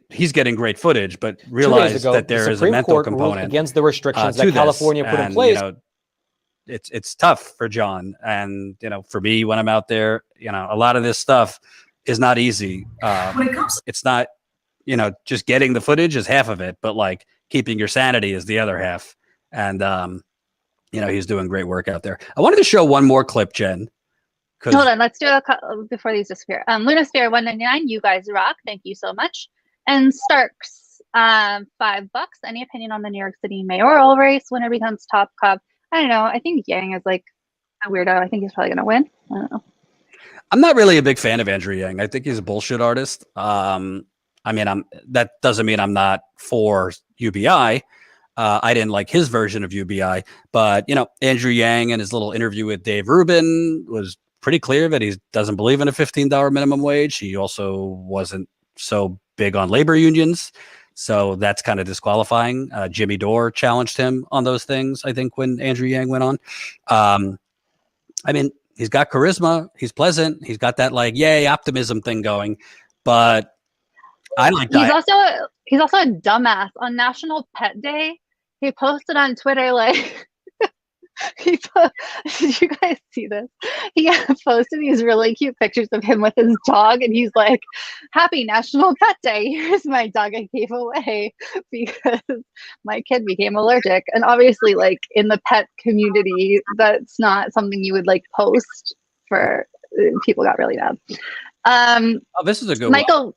he's getting great footage, but realize that there is a mental component against the restrictions that California put in place. It's tough for John, and for me when I'm out there, a lot of this stuff is not easy. It's not, just getting the footage is half of it, but keeping your sanity is the other half. And he's doing great work out there. I wanted to show one more clip, Jen. Hold on, let's do a couple before these disappear. Lunasphere 199, you guys rock. Thank you so much. And Starks, $5. Any opinion on the New York City mayoral race? Winner becomes top cop. I don't know. I think Yang is a weirdo. I think he's probably gonna win. I don't know. I'm not really a big fan of Andrew Yang. I think he's a bullshit artist. That doesn't mean I'm not for UBI. I didn't like his version of UBI, but Andrew Yang and his little interview with Dave Rubin was pretty clear that he doesn't believe in a $15 minimum wage. He also wasn't so big on labor unions. So that's kind of disqualifying. Jimmy Dore challenged him on those things, I think, when Andrew Yang went on. I mean, he's got charisma. He's pleasant. He's got that like, yay, optimism thing going. But I like that. He's also a dumbass. On National Pet Day, he posted on Twitter like, did you guys see this? He posted these really cute pictures of him with his dog, and he's like, happy National Pet Day. Here's my dog I gave away because my kid became allergic. And obviously, like, in the pet community, that's not something you would like post for. People got really mad. This is a good one.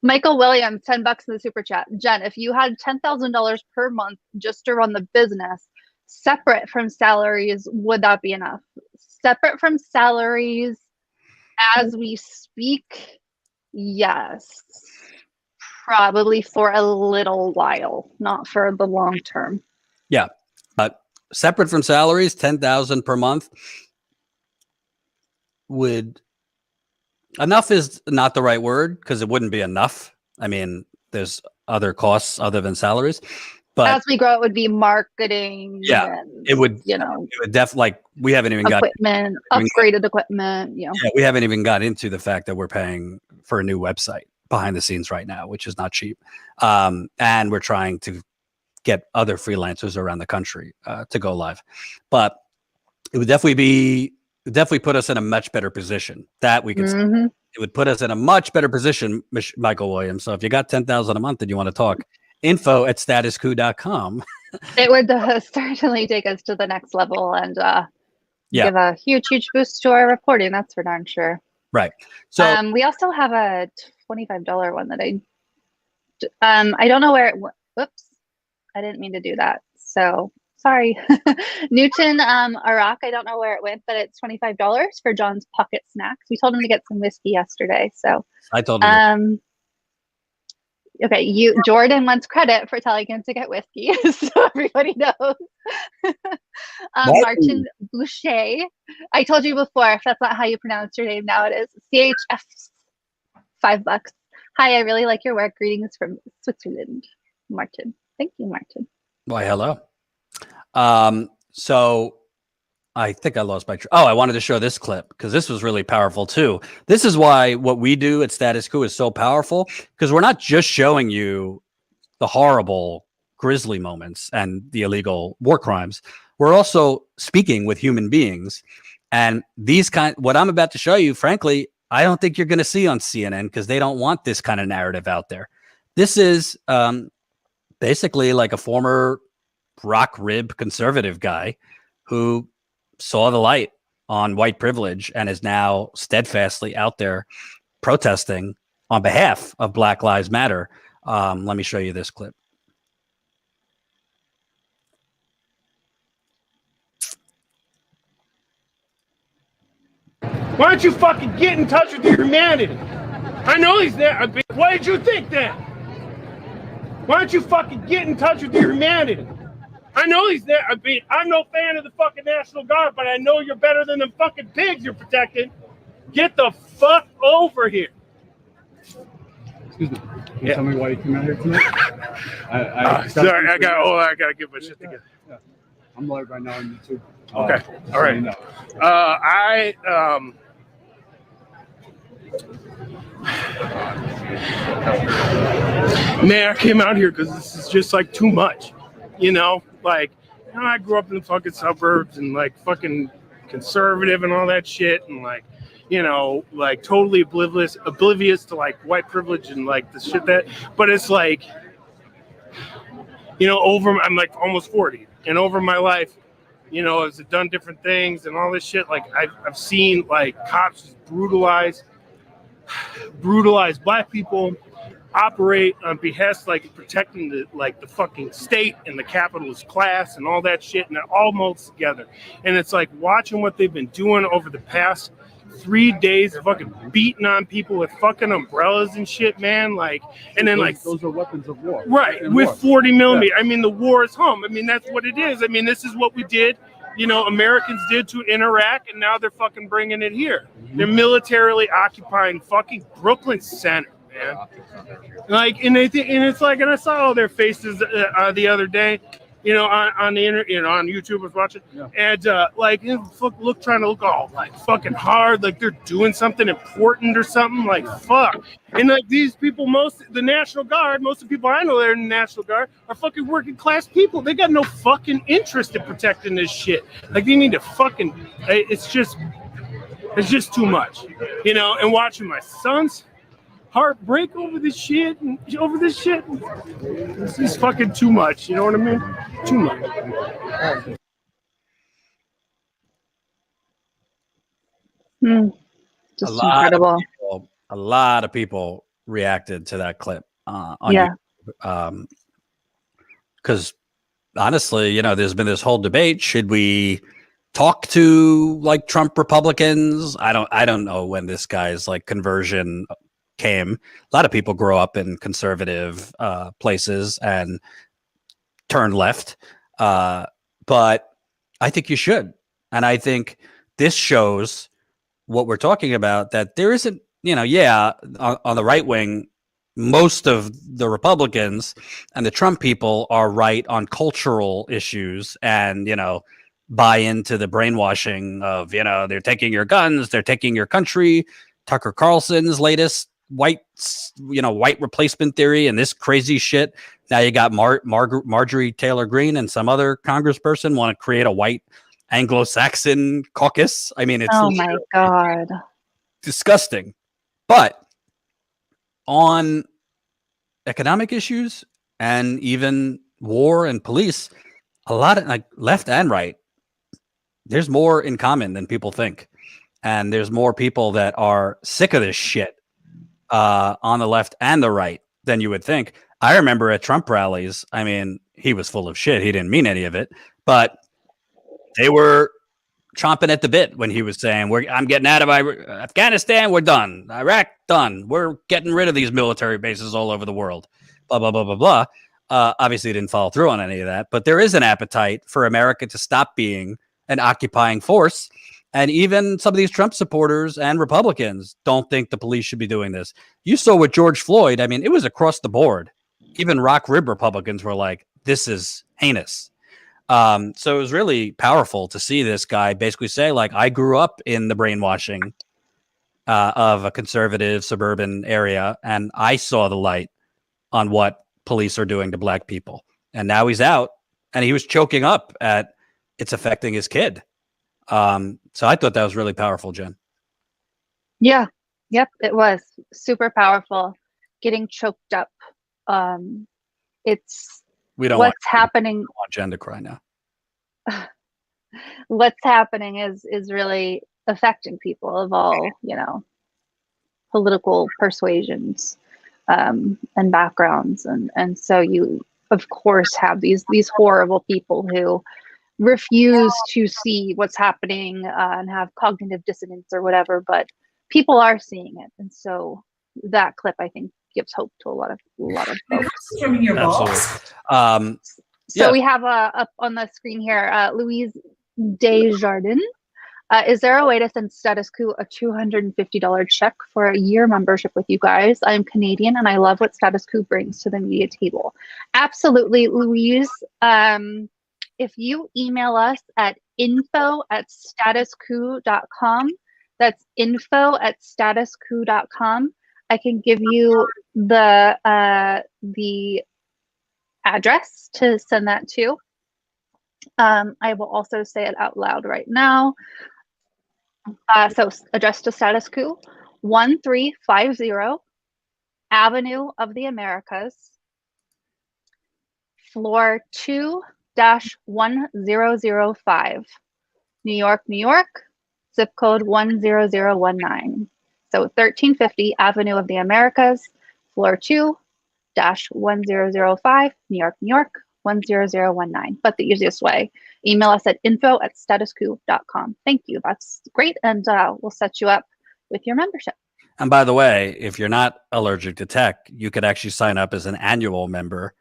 Michael Williams, $10 in the super chat. Jen, if you had $10,000 per month just to run the business, separate from salaries, would that be enough? Separate from salaries as we speak, yes. Probably for a little while, not for the long term. Yeah. Separate from salaries, $10,000 per month would... Enough is not the right word because it wouldn't be enough. I mean, there's other costs other than salaries. But as we grow, it would be marketing. Yeah, and, it would. You know, it would definitely. Like we haven't even equipment, upgraded equipment. You know. Yeah, we haven't even got into the fact that we're paying for a new website behind the scenes right now, which is not cheap. And we're trying to get other freelancers around the country to go live. But it would definitely put us in a much better position. That we could. Mm-hmm. It would put us in a much better position, Michael Williams. So if you got $10,000 a month and you want to talk, info@statuscoup.com. It would certainly take us to the next level and give a huge boost to our reporting. That's for darn sure. Right. So we also have a $25 one that I don't know where it went. Whoops, I didn't mean to do that. So sorry. Newton Iraq, I don't know where it went, but it's $25 for John's pocket snacks. We told him to get some whiskey yesterday, so I told him. Okay, Jordan wants credit for telling him to get whiskey, so everybody knows. Martin Boucher, I told you before, if that's not how you pronounce your name now, it is CHF. $5. Hi, I really like your work. Greetings from Switzerland, Martin. Thank you, Martin. Why, hello. So I think I lost my I wanted to show this clip because this was really powerful too. This is why what we do at Status Coup is so powerful, because we're not just showing you the horrible grisly moments and the illegal war crimes. We're also speaking with human beings, and what I'm about to show you, frankly, I don't think you're going to see on CNN because they don't want this kind of narrative out there. This is basically like a former rock rib conservative guy who saw the light on white privilege and is now steadfastly out there protesting on behalf of Black Lives Matter. Let me show you this clip. Why don't you fucking get in touch with your humanity? I know he's there. What did you think then? Why don't you fucking get in touch with your humanity? I know he's there. I'm no fan of the fucking National Guard, but I know you're better than them fucking pigs you're protecting. Get the fuck over here. Excuse me. Can you tell me why you came out here tonight? Sorry, I gotta get my shit together. Yeah. I'm live right now on YouTube. Okay. All right. Man, I came out here because this is just like too much. I grew up in the fucking suburbs and like fucking conservative and all that shit, and like totally oblivious to like white privilege and like the shit but it's like, I'm like almost 40, and over my life, I've done different things and all this shit. Like I've seen like cops brutalize Black people, operate on behest, like protecting the fucking state and the capitalist class and all that shit, and it all melts together. And it's like watching what they've been doing over the past 3 days, fucking beating on people with fucking umbrellas and shit, man. Like, and then those are weapons of war, right? With 40 millimeter. Yeah. I mean, the war is home. I mean, that's what it is. I mean, this is what we did Americans did to in Iraq, and now they're fucking bringing it here. They're militarily occupying fucking Brooklyn Center, man. Like, and it's like, and I saw all their faces the other day, on the internet, on YouTube. I was watching, and trying to look all like fucking hard, like they're doing something important or something. Like, fuck. And like these people, the National Guard, most of the people I know that are in the National Guard are fucking working class people. They got no fucking interest in protecting this shit. Like, they need to fucking. It's just too much, And watching my son's heart break over this shit. This is fucking too much. You know what I mean? Too much. Just incredible. A lot of people reacted to that clip on YouTube. Because honestly, there's been this whole debate. Should we talk to like Trump Republicans? I don't know when this guy's like conversion came. A lot of people grow up in conservative places and turn left. But I think you should. And I think this shows what we're talking about, that there isn't, on the right wing, most of the Republicans and the Trump people are right on cultural issues and, buy into the brainwashing of, they're taking your guns, they're taking your country. Tucker Carlson's latest white replacement theory and this crazy shit. Now you got Marjorie Taylor Greene and some other congressperson want to create a white Anglo-Saxon caucus. I mean, it's oh my God, disgusting. But on economic issues and even war and police, a lot of like left and right, there's more in common than people think. And there's more people that are sick of this shit on the left and the right than you would think. I remember at Trump rallies, I mean, he was full of shit. He didn't mean any of it, but they were chomping at the bit when he was saying, I'm getting out of Afghanistan. We're done. Iraq, done. We're getting rid of these military bases all over the world. Blah, blah, blah, blah, blah. Obviously, he didn't follow through on any of that, but there is an appetite for America to stop being an occupying force. And even some of these Trump supporters and Republicans don't think the police should be doing this. You saw with George Floyd. I mean, it was across the board. Even rock rib Republicans were like, this is heinous. So it was really powerful to see this guy basically say, like, I grew up in the brainwashing of a conservative suburban area, and I saw the light on what police are doing to black people. And now he's out, and he was choking up at it's affecting his kid. So I thought that was really powerful, Jen. Yeah. Yep. It was super powerful. Getting choked up. We don't what's happening. We don't want Jen to cry now. What's happening is really affecting people of all, political persuasions and backgrounds. And so you, of course, have these horrible people who refuse to see what's happening and have cognitive dissonance or whatever, but people are seeing it. And so that clip, I think, gives hope to a lot of folks. Absolutely. So we have up on the screen here, Louise Desjardins. Is there a way to send Status Coup a $250 check for a year membership with you guys? I'm Canadian and I love what Status Coup brings to the media table. Absolutely, Louise. If you email us at info@statuscoup.com, that's info@statuscoup.com, I can give you the address to send that to. I will also say it out loud right now. So address to Status Coup, 1350 Avenue of the Americas, floor 2-1005, New York, New York, zip code 10019. So 1350 Avenue of the Americas, floor 2-1005, New York, New York, 10019. But the easiest way, email us at info@statuscoup.com. Thank you. That's great. And we'll set you up with your membership. And by the way, if you're not allergic to tech, you could actually sign up as an annual member,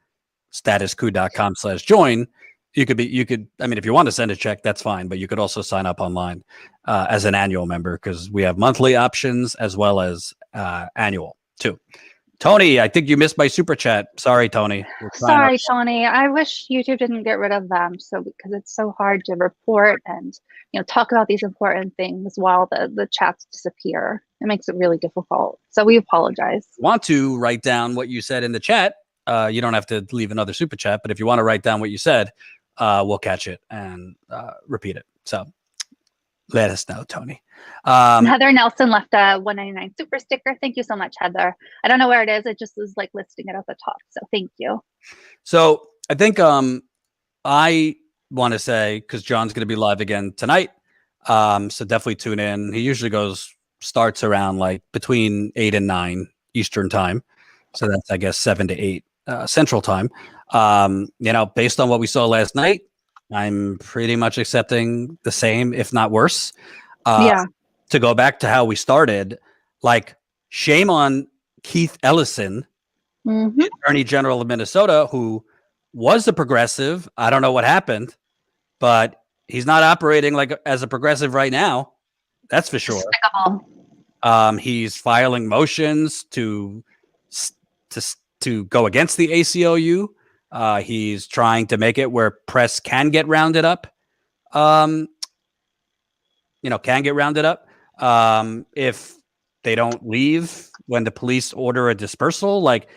statuscoup.com/join. you could, I mean, if you want to send a check, that's fine, but you could also sign up online as an annual member, because we have monthly options as well as annual too. Tony, I think you missed my super chat. Sorry, Tony. Sorry, Tony. I wish YouTube didn't get rid of them, because it's so hard to report and talk about these important things while the chats disappear. It makes it really difficult. So we apologize. Want to write down what you said in the chat? You don't have to leave another super chat, but if you want to write down what you said, we'll catch it and repeat it. So let us know, Tony. Heather Nelson left a $1.99 super sticker. Thank you so much, Heather. I don't know where it is. It just is like listing it at the top. So thank you. So I think I want to say, because John's going to be live again tonight, so definitely tune in. He usually starts around like between 8 and 9 Eastern time. So that's, I guess, 7 to 8 Central time. Based on what we saw last night, I'm pretty much accepting the same, if not worse. To go back to how we started, like, shame on Keith Ellison, the Attorney General of Minnesota, who was a progressive. I don't know what happened, but he's not operating as a progressive right now. That's for sure. He's filing motions to go against the ACLU. He's trying to make it where press can get rounded up. If they don't leave when the police order a dispersal. Like,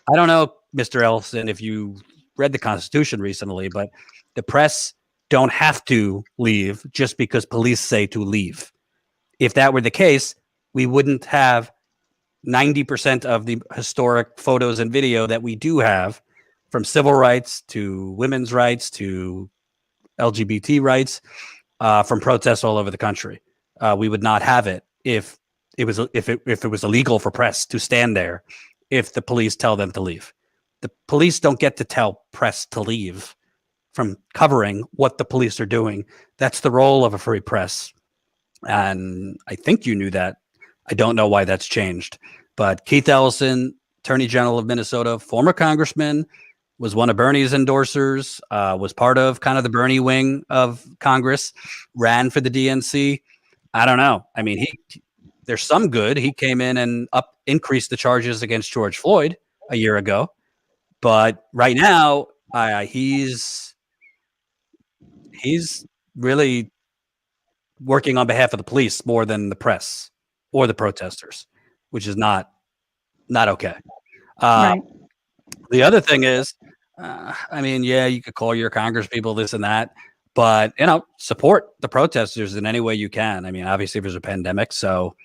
I don't know, Mr. Ellison, if you read the Constitution recently, but the press don't have to leave just because police say to leave. If that were the case, we wouldn't have 90% of the historic photos and video that we do have, from civil rights to women's rights to LGBT rights, from protests all over the country. We would not have it if it was illegal for press to stand there if the police tell them to leave. The police don't get to tell press to leave from covering what the police are doing. That's the role of a free press. And I think you knew that. I don't know why that's changed. But Keith Ellison, Attorney General of Minnesota, former congressman, was one of Bernie's endorsers, was part of kind of the Bernie wing of Congress, ran for the DNC. I don't know. I mean, there's some good. He came in and increased the charges against George Floyd a year ago. But right now, he's really working on behalf of the police more than the press or the protesters, which is not okay. Right. The other thing is, you could call your Congress people this and that, but support the protesters in any way you can. I mean, obviously there's a pandemic, so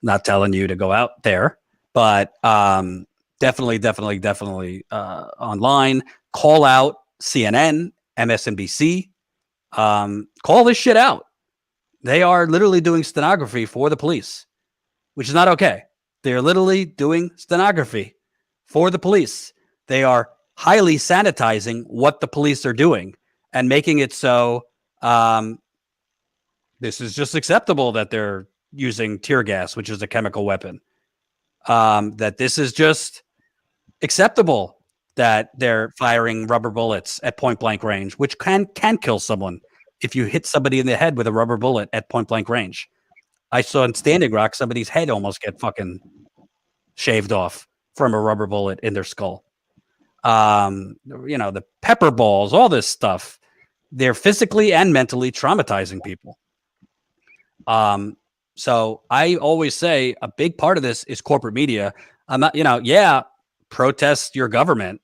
not telling you to go out there, but definitely online, call out CNN, MSNBC, call this shit out. They are literally doing stenography for the police, which is not okay. They're literally doing stenography for the police. They are highly sanitizing what the police are doing and making it so this is just acceptable that they're using tear gas, which is a chemical weapon. That this is just acceptable that they're firing rubber bullets at point blank range, which can kill someone if you hit somebody in the head with a rubber bullet at point blank range. I saw in Standing Rock somebody's head almost get fucking shaved off from a rubber bullet in their skull. The pepper balls, all this stuff, they're physically and mentally traumatizing people. So I always say a big part of this is corporate media. I'm not, protest your government,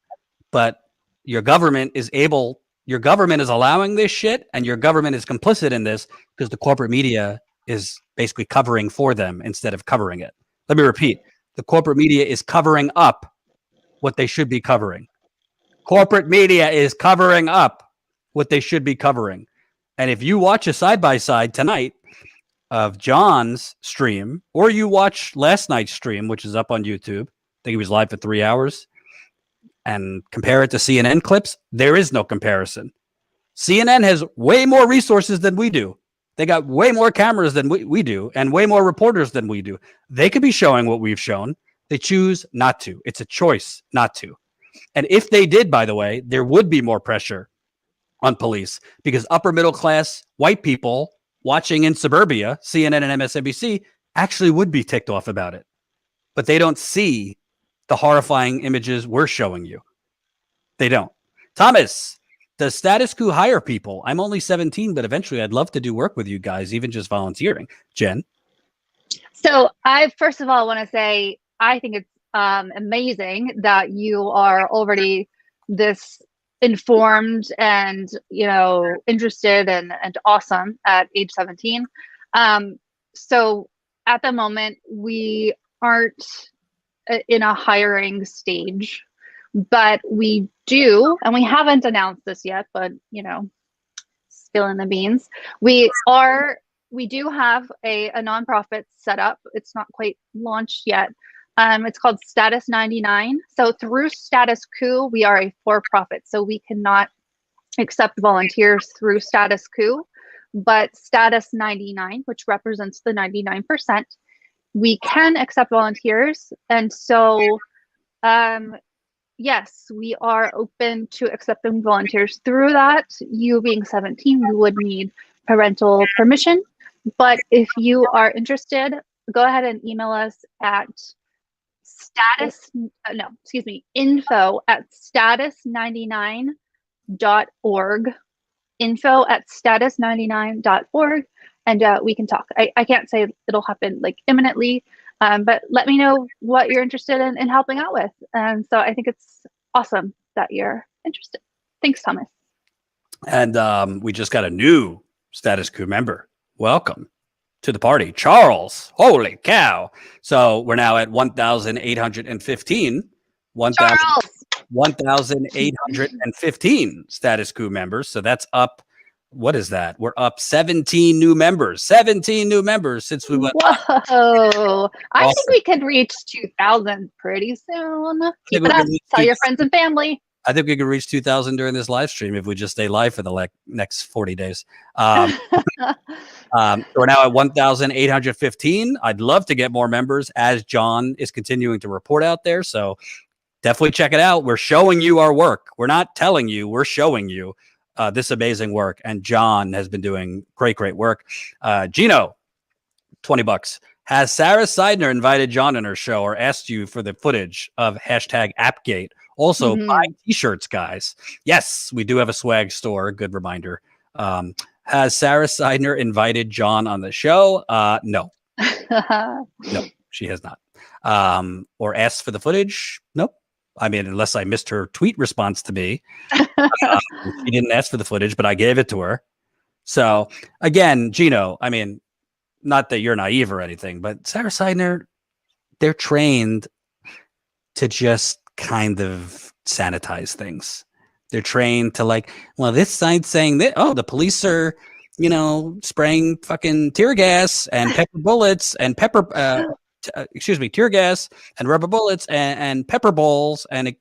but your government is allowing this shit, and your government is complicit in this because the corporate media is basically covering for them instead of covering it. Let me repeat. The corporate media is covering up what they should be covering. Corporate media is covering up what they should be covering. And if you watch a side-by-side tonight of John's stream, or you watch last night's stream, which is up on YouTube, I think he was live for 3 hours, and compare it to CNN clips, there is no comparison. CNN has way more resources than we do. They got way more cameras than we do, and way more reporters than we do. They could be showing what we've shown. They choose not to. It's a choice not to. And if they did, by the way, there would be more pressure on police, because upper middle class white people watching in suburbia, CNN and MSNBC, actually would be ticked off about it. But they don't see the horrifying images we're showing you. They don't. Thomas, does Status Coup hire people? I'm only 17, but eventually I'd love to do work with you guys, even just volunteering. Jen? So I first of all want to say I think it's amazing that you are already this informed and interested and awesome at age 17. So at the moment we aren't in a hiring stage, but we do, and we haven't announced this yet, but spilling the beans. We do have a nonprofit set up. It's not quite launched yet. It's called Status 99. So through Status Coup, we are a for-profit. So we cannot accept volunteers through Status Coup, but Status 99, which represents the 99%, we can accept volunteers. And so, yes, we are open to accepting volunteers through that. You being 17, you would need parental permission. But if you are interested, go ahead and email us at info@status99.org, info@status99.org, and we can talk. I can't say it'll happen like imminently, but let me know what you're interested in helping out with. And so I think it's awesome that you're interested. Thanks, Thomas. And we just got a new Status Coup member. Welcome to the party, Charles. Holy cow. So we're now at 1,815. 1,815 Status Coup members. So that's up. What is that? We're up 17 new members. 17 new members since we went. Whoa. I think we could reach 2,000 pretty soon. Keep it up. Tell your friends and family. I think we could reach 2,000 during this live stream if we just stay live for the next 40 days. We're now at 1,815. I'd love to get more members as John is continuing to report out there. So definitely check it out. We're showing you our work. We're not telling you, we're showing you this amazing work. And John has been doing great work. Gino, $20. Has Sarah Seidner invited John on her show or asked you for the footage of #Appgate? Also, buy t-shirts, guys. Yes, we do have a swag store. Good reminder. Has Sarah Seidner invited John on the show? No. No, she has not. Or asked for the footage? Nope. I mean, unless I missed her tweet response to me. She didn't ask for the footage, but I gave it to her. So, again, Gino, I mean, not that you're naive or anything, but Sarah Seidner, they're trained to just kind of sanitize things. They're trained to this side's saying that, the police are, spraying fucking tear gas and pepper bullets and tear gas and rubber bullets and pepper balls and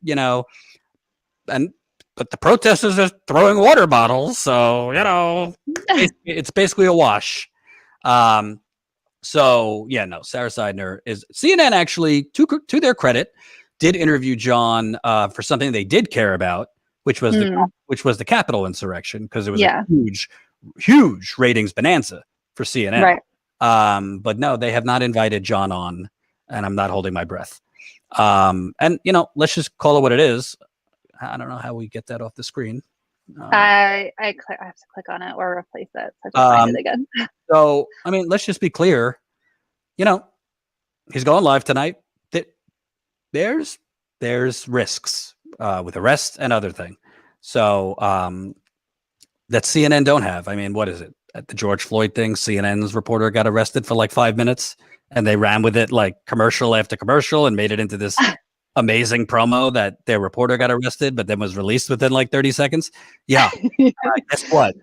but the protesters are throwing water bottles. So, it's basically a wash. So yeah, no, Sarah Seidner is CNN actually to their credit did interview John for something they did care about, which was the Capitol insurrection, because it was a huge ratings bonanza for CNN. Right. But no, they have not invited John on, and I'm not holding my breath. And let's just call it what it is. I don't know how we get that off the screen. I have to click on it or replace it. So I can find it again. So I mean, let's just be clear. He's going live tonight. There's risks with arrest and other thing. So that CNN don't have. I mean, what is it? At the George Floyd thing, CNN's reporter got arrested for 5 minutes, and they ran with it commercial after commercial and made it into this amazing promo that their reporter got arrested, but then was released within 30 seconds. Yeah. Guess what?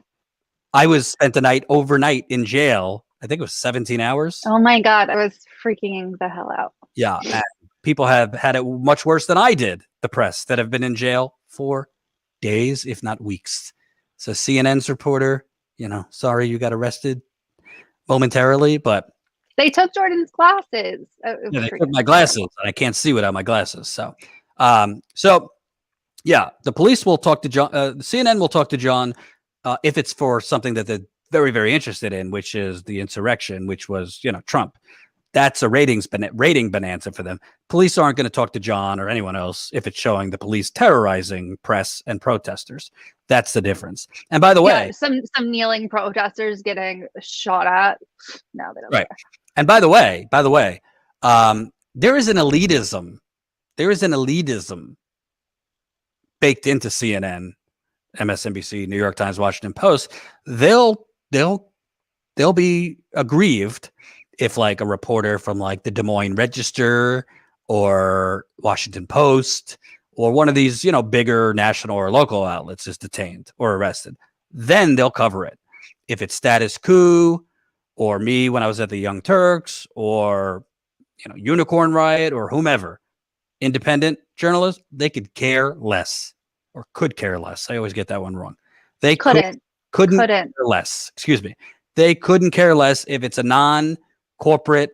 I spent the night overnight in jail. I think it was 17 hours. Oh my God. I was freaking the hell out. Yeah. And people have had it much worse than I did. The press that have been in jail for days, if not weeks. So CNN's reporter, sorry you got arrested momentarily, but they took Jordan's glasses. Yeah, they took my glasses, and I can't see without my glasses. So, Yeah, the police will talk to John. CNN will talk to John if it's for something that they're very, very interested in, which is the insurrection, which was, Trump. That's a rating bonanza for them. Police aren't going to talk to John or anyone else if it's showing the police terrorizing press and protesters. That's the difference. And by the way, some kneeling protesters getting shot at. No, they don't. Right. Care. And by the way, there is an elitism. There is an elitism baked into CNN, MSNBC, New York Times, Washington Post. They'll be aggrieved if like a reporter from like the Des Moines Register or Washington Post or one of these, bigger national or local outlets is detained or arrested. Then they'll cover it. If it's Status Coup or me when I was at the Young Turks or, Unicorn Riot or whomever, independent journalists, they could care less or could care less. I always get that one wrong. They couldn't care less. Excuse me. They couldn't care less if it's a non-corporate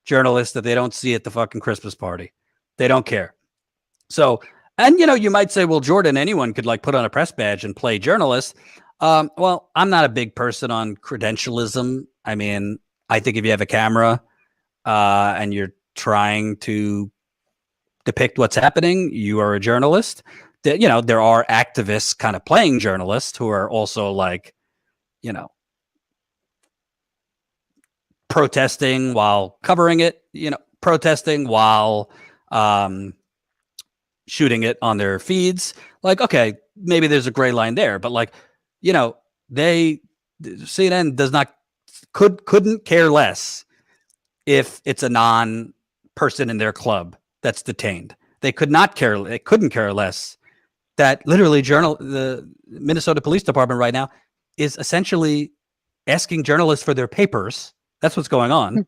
journalist that they don't see at the fucking Christmas party. They don't care. So, and you might say, well, Jordan, anyone could like put on a press badge and play journalist. Well, I'm not a big person on credentialism. I mean, I think if you have a camera and you're trying to depict what's happening, you are a journalist. There are activists kind of playing journalists who are also like, protesting while covering it, protesting while shooting it on their feeds. Like, okay, maybe there's a gray line there, but like, CNN couldn't care less if it's a non-person in their club that's detained. They couldn't care less that literally the Minnesota Police Department right now is essentially asking journalists for their papers. That's what's going on.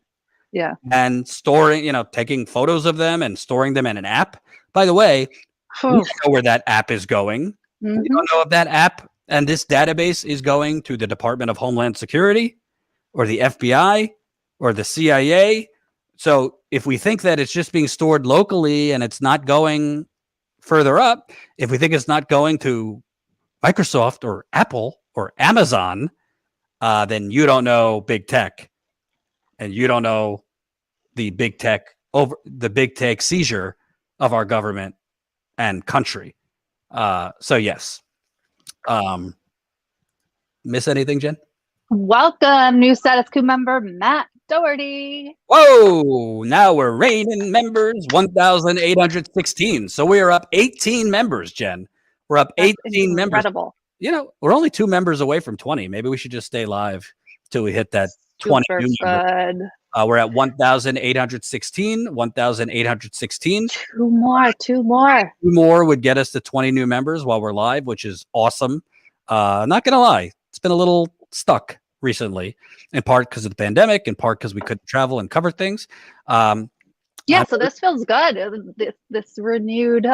Yeah. And storing, taking photos of them and storing them in an app. By the way, we don't know where that app is going. Mm-hmm. We don't know if that app and this database is going to the Department of Homeland Security or the FBI or the CIA. So if we think that it's just being stored locally and it's not going further up, if we think it's not going to Microsoft or Apple or Amazon, then you don't know big tech, and you don't know the big tech seizure of our government and country. So yes. Miss anything, Jen? Welcome, new Status Coup member Matt Doherty. Whoa! Now we're reigning members, 1,816. So we are up 18 members, Jen. We're up 18 members. Incredible. We're only 2 members away from 20. Maybe we should just stay live till we hit that 20. Good. We're at 1,816. 1,816. Two more. 2 more would get us to 20 new members while we're live, which is awesome. Not gonna lie, it's been a little stuck recently, in part because of the pandemic, in part because we couldn't travel and cover things. So this feels good. This renewed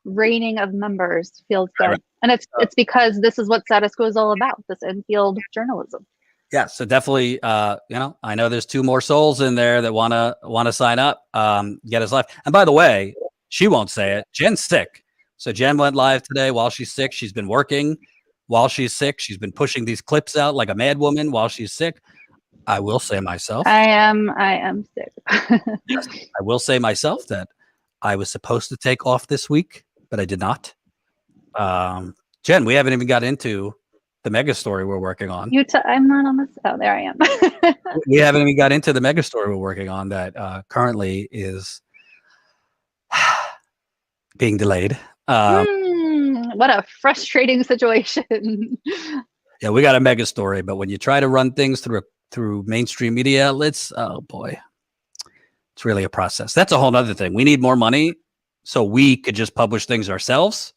reigning of members feels good. Right. And it's because this is what Status Quo is all about, this in-field journalism. Yeah, so definitely, I know there's 2 more souls in there that want to sign up, get us live. And by the way, she won't say it. Jen's sick. So Jen went live today while she's sick. She's been working while she's sick. She's been pushing these clips out like a mad woman while she's sick. I will say myself. I am sick. Yes, I will say myself that I was supposed to take off this week, but I did not. Jen, we haven't even got into the mega story we're working on. I'm not on this. Oh, there I am. We haven't even got into the mega story we're working on that currently is being delayed. What a frustrating situation. Yeah, we got a mega story, but when you try to run things through mainstream media outlets, oh boy, it's really a process. That's a whole other thing. We need more money so we could just publish things ourselves,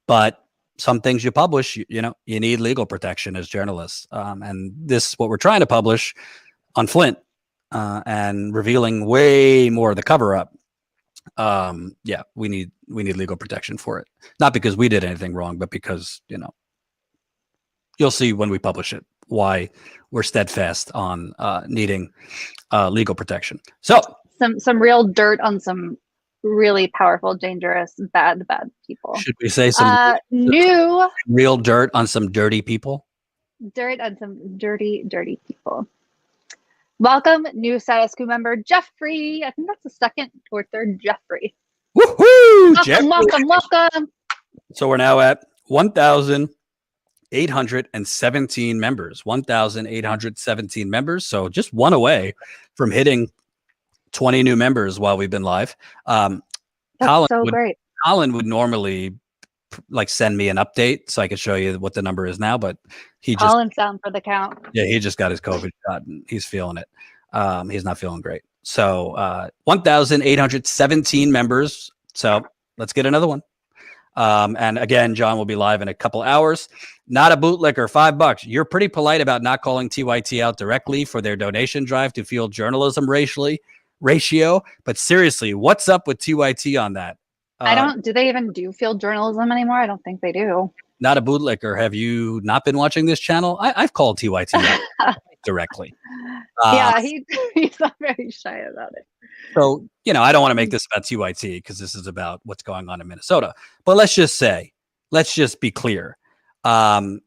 but some things you publish, you need legal protection as journalists. And this, what we're trying to publish on Flint and revealing way more of the cover up. We need legal protection for it. Not because we did anything wrong, but because, you'll see when we publish it why we're steadfast on needing legal protection. So some real dirt on some really powerful, dangerous, bad people. Should we say some new real dirt on some dirty people? Dirt on some dirty people. Welcome, new status quo member Jeffrey. I think that's the second or third Jeffrey. Woohoo! Welcome. So we're now at 1,817 members. 1,817 members. So just one away from hitting 20 new members while we've been live. That's great. Colin would normally like send me an update so I could show you what the number is now, but Colin's down for the count. Yeah, he just got his COVID shot and he's feeling it. He's not feeling great. So 1,817 members. So let's get another one. And again, John will be live in a couple hours. Not a bootlicker, $5. You're pretty polite about not calling TYT out directly for their donation drive to fuel journalism ratio. But seriously, what's up with TYT on that? Do they even do field journalism anymore? I don't think they do. Not a bootlicker. Have you not been watching this channel? I've called TYT directly. Yeah, he's not very shy about it. So, I don't want to make this about TYT because this is about what's going on in Minnesota. But let's just be clear. TYT,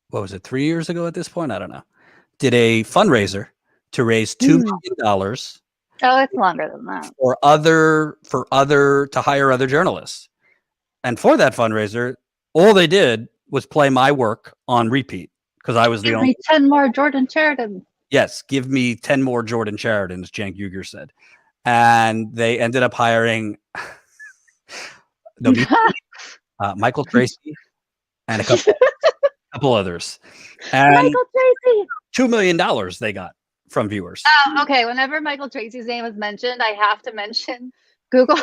what was it, 3 years ago at this point? I don't know. Did a fundraiser to raise $2 million. Oh, it's longer than that. To hire other journalists. And for that fundraiser, all they did was play my work on repeat because I was the only. 10 more Jordan Sheridan. Yes, give me 10 more Jordan Sheridans, Cenk Uygur said. And they ended up hiring Michael Tracy and a couple others. And Michael Tracy. $2 million they got from viewers. Okay, whenever Michael Tracy's name is mentioned, I have to mention Google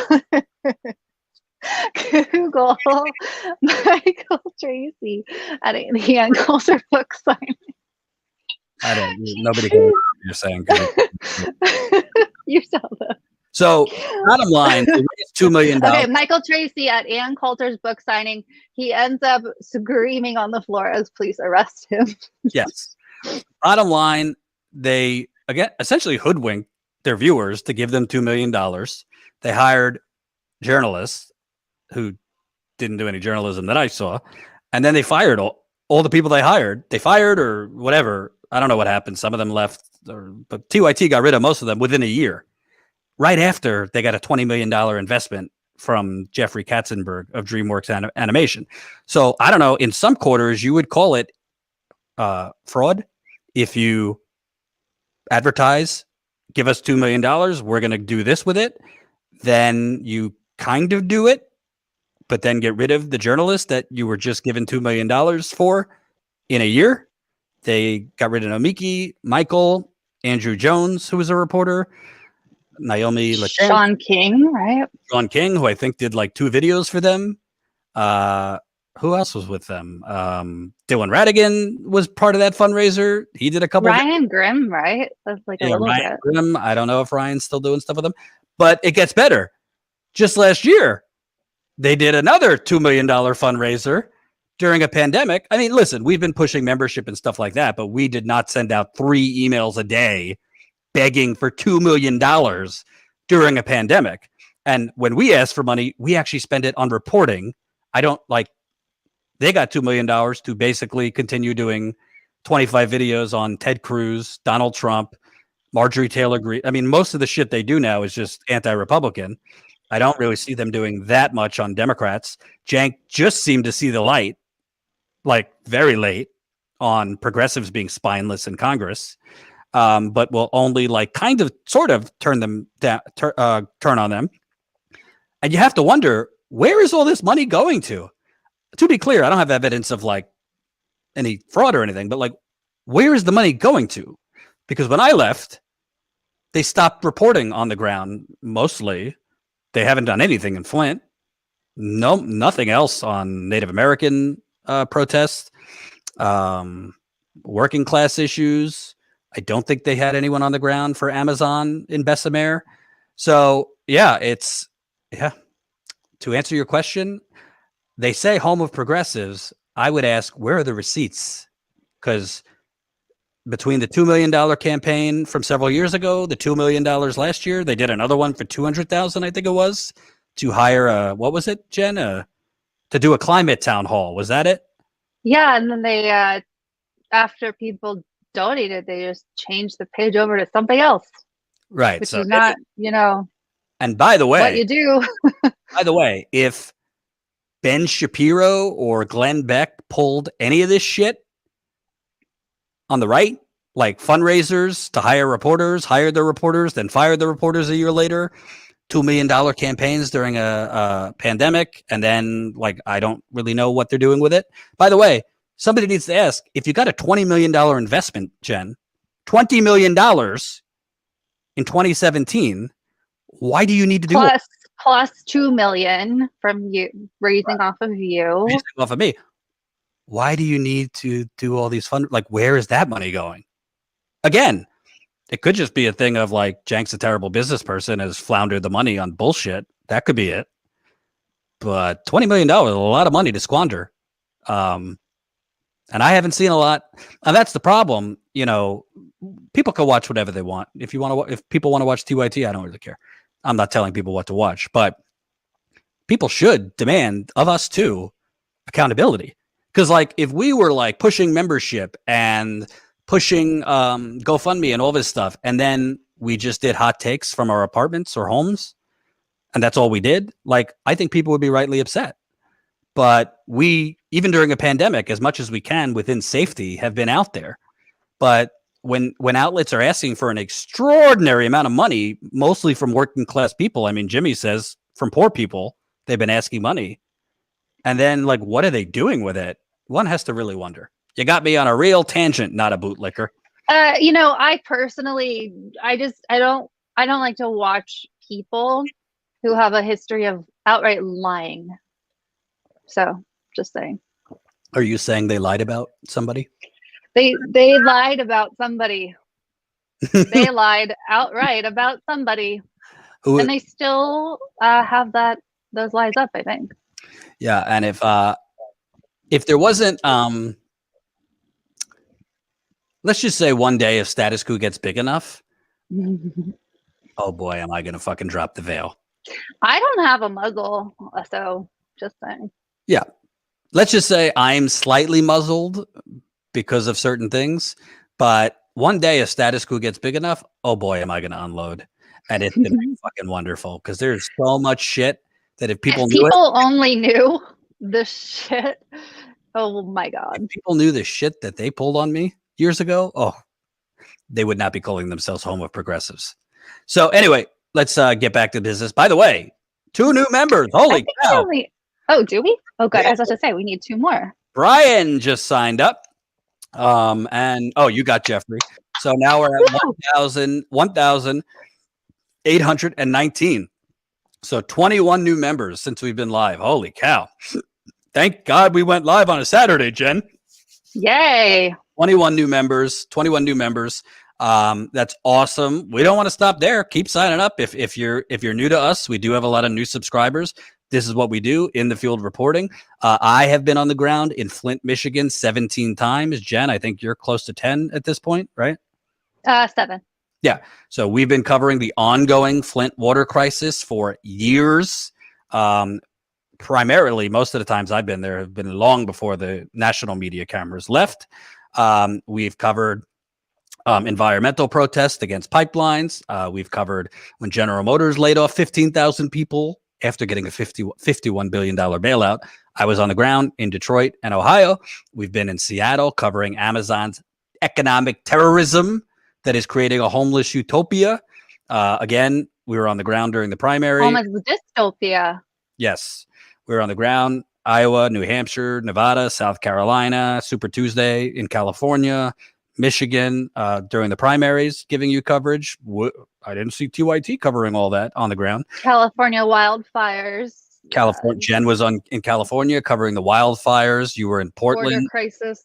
Michael Tracy at the Ann Coulter book signing. Nobody can what you're saying. You tell them. So, bottom line, it's $2 million. Okay, Michael Tracy at Ann Coulter's book signing. He ends up screaming on the floor as police arrest him. Yes. Bottom line, they again essentially hoodwinked their viewers to give them $2 million. They hired journalists who didn't do any journalism that I saw, and then they fired all the people they hired. They fired or whatever. I don't know what happened. Some of them left, but TYT got rid of most of them within a year. Right after they got a $20 million investment from Jeffrey Katzenberg of DreamWorks Animation. So I don't know. In some quarters, you would call it fraud if you advertise, give us $2 million, we're going to do this with it. Then you kind of do it, but then get rid of the journalist that you were just given $2 million for in a year. They got rid of Nomiki, Michael, Andrew Jones, who was a reporter, Naomi LeChamp, Sean King, right? Sean King, who I think did like 2 videos for them. Who else was with them? Dylan Radigan was part of that fundraiser. He did a couple. Ryan Grimm, right? That's like a little Ryan bit. Grimm. I don't know if Ryan's still doing stuff with them, but it gets better. Just last year, they did another $2 million fundraiser during a pandemic. I mean, listen, we've been pushing membership and stuff like that, but we did not send out 3 emails a day begging for $2 million during a pandemic. And when we ask for money, we actually spend it on reporting. They got $2 million to basically continue doing 25 videos on Ted Cruz, Donald Trump, Marjorie Taylor Greene. I mean, most of the shit they do now is just anti-Republican. I don't really see them doing that much on Democrats. Cenk just seemed to see the light, like very late, on progressives being spineless in Congress, but will only sort of turn on them. And you have to wonder, where is all this money going to? To be clear, I don't have evidence of any fraud or anything, but where is the money going to? Because when I left, they stopped reporting on the ground mostly. They haven't done anything in Flint. No, nothing else on Native American protests, working class issues. I don't think they had anyone on the ground for Amazon in Bessemer. So to answer your question, they say home of progressives. I would ask, where are the receipts? Because between the $2 million campaign from several years ago, the $2 million last year, they did another one for 200,000, I think it was, to hire what was it, Jen? To do a climate town hall. Was that it? Yeah, and then they after people donated, they just changed the page over to something else. Right. Which so is not, and by the way, what you do. by the way, if Ben Shapiro or Glenn Beck pulled any of this shit on the right, like fundraisers to hire reporters, hired the reporters, then fired the reporters a year later, $2 million campaigns during a pandemic, and then I don't really know what they're doing with it. By the way, somebody needs to ask, if you got a $20 million investment, Jen, $20 million in 2017, why do you need to do it? Plus 2 million from you raising off of you. Raising off of me. Why do you need to do all these where is that money going? Again, it could just be a thing of Jank's a terrible business person, has floundered the money on bullshit. That could be it. But $20 million is a lot of money to squander. And I haven't seen a lot. And that's the problem. People can watch whatever they want. If people want to watch TYT, I don't really care. I'm not telling people what to watch, but people should demand of us too accountability. Because if we were pushing membership and pushing GoFundMe and all this stuff, and then we just did hot takes from our apartments or homes, and that's all we did, I think people would be rightly upset. But we, even during a pandemic, as much as we can within safety, have been out there. But when outlets are asking for an extraordinary amount of money, mostly from working class people, I mean, Jimmy says from poor people, they've been asking money. And then what are they doing with it? One has to really wonder. You got me on a real tangent, not a bootlicker. I personally, I don't like to watch people who have a history of outright lying. So, just saying. Are you saying they lied about somebody? They lied about somebody. They lied outright about somebody. And they still have those lies up, I think. Yeah, and if there wasn't let's just say one day if Status Coup gets big enough, oh boy, am I going to fucking drop the veil. I don't have a muzzle, so just saying. Yeah. Let's just say I'm slightly muzzled because of certain things, but one day if Status Coup gets big enough, oh boy, am I going to unload. And it's been fucking wonderful because there's so much shit that if people knew only knew the shit. Oh my God. If people knew the shit that they pulled on me years ago, they would not be calling themselves home of progressives. So anyway, let's get back to business. By the way, 2 new members. Holy cow. Do we? Oh, good. Yeah. I was about to say, we need 2 more. Brian just signed up. And you got Jeffrey. So now we're at 1,819. So 21 new members since we've been live. Holy cow. Thank God we went live on a Saturday, Jen. Yay. 21 new members. That's awesome. We don't want to stop there. Keep signing up. If you're new to us, we do have a lot of new subscribers. This is what we do in the field reporting. I have been on the ground in Flint, Michigan 17 times. Jen, I think you're close to 10 at this point, right? 7. Yeah. So we've been covering the ongoing Flint water crisis for years. Primarily, most of the times I've been there have been long before the national media cameras left. We've covered environmental protests against pipelines. We've covered when General Motors laid off 15,000 people after getting a $51 billion bailout. I was on the ground in Detroit and Ohio. We've been in Seattle covering Amazon's economic terrorism that is creating a homeless utopia. Again, we were on the ground during the primary. Homeless dystopia. Yes, we were on the ground. Iowa, New Hampshire, Nevada, South Carolina, Super Tuesday in California, Michigan during the primaries, giving you coverage. I didn't see TYT covering all that on the ground. California wildfires. California. Jen was in California covering the wildfires. You were in Portland. Border crisis.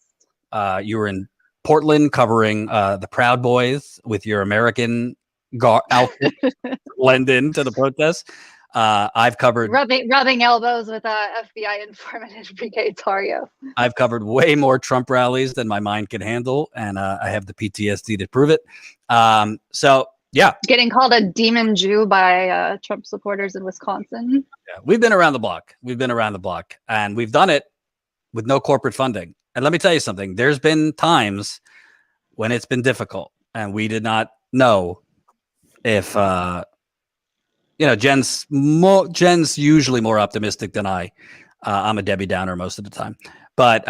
You were in Portland covering the Proud Boys with your American outfit blend into the protests. I've covered rubbing elbows with FBI informant Enrique Tarrio. I've covered way more Trump rallies than my mind can handle, and I have the PTSD to prove it. So yeah, getting called a demon Jew by Trump supporters in Wisconsin. Yeah, we've been around the block. And we've done it with no corporate funding. And let me tell you something. There's been times when it's been difficult, and we did not know if Jen's usually more optimistic than I. I'm a Debbie Downer most of the time. But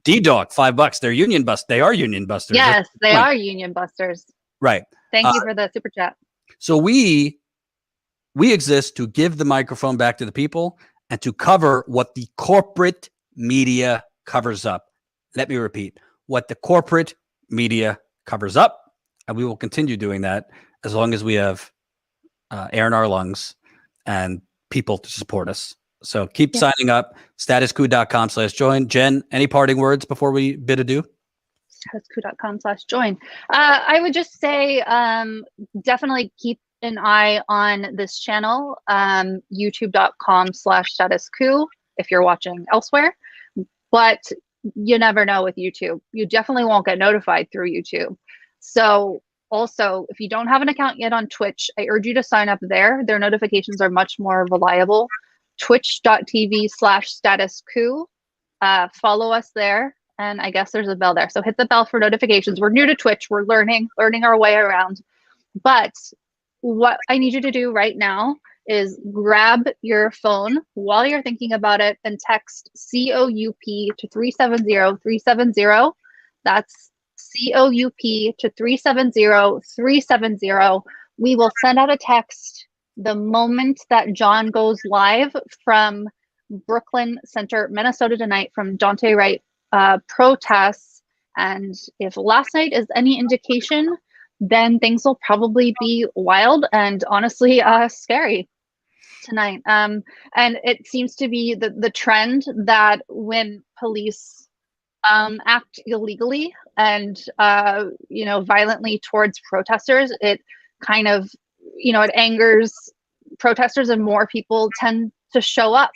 D-Dog, $5. They're union bust. They are union busters. Yes, they are union busters. Right. Thank you for the super chat. So we exist to give the microphone back to the people and to cover what the corporate media covers up. Let me repeat, what the corporate media covers up. And we will continue doing that as long as we have air in our lungs and people to support us. So keep signing up, statuscoup.com/join. Jen, any parting words before we bid adieu? Statuscoup.com/join. I would just say definitely keep an eye on this channel, youtube.com/statuscoup if you're watching elsewhere. But you never know with YouTube. You definitely won't get notified through YouTube. So also, if you don't have an account yet on Twitch, I urge you to sign up there. Their notifications are much more reliable. Twitch.tv/statuscoup. Follow us there. And I guess there's a bell there. So hit the bell for notifications. We're new to Twitch. We're learning our way around. But what I need you to do right now is grab your phone while you're thinking about it and text COUP to 370-370. That's COUP to 370-370. We will send out a text the moment that John goes live from Brooklyn Center, Minnesota tonight, from Daunte Wright protests. And if last night is any indication, then things will probably be wild and honestly scary tonight. And it seems to be the trend that when police act illegally and violently towards protesters, it kind of it angers protesters and more people tend to show up.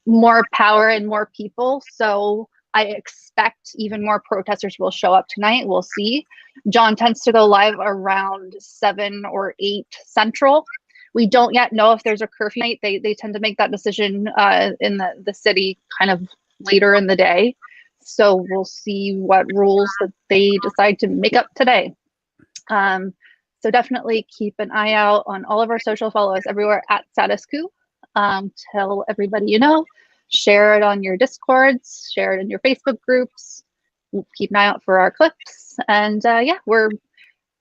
More power and more people. So I expect even more protesters will show up tonight. We'll see. John tends to go live around 7 or 8 Central. We don't yet know if there's a curfew night. They tend to make that decision in the city kind of later in the day. So we'll see what rules that they decide to make up today. So definitely keep an eye out on all of our social follows everywhere at statuscoup. Tell everybody you know. Share it on your Discords. Share it in your Facebook groups. We'll keep an eye out for our clips. And we're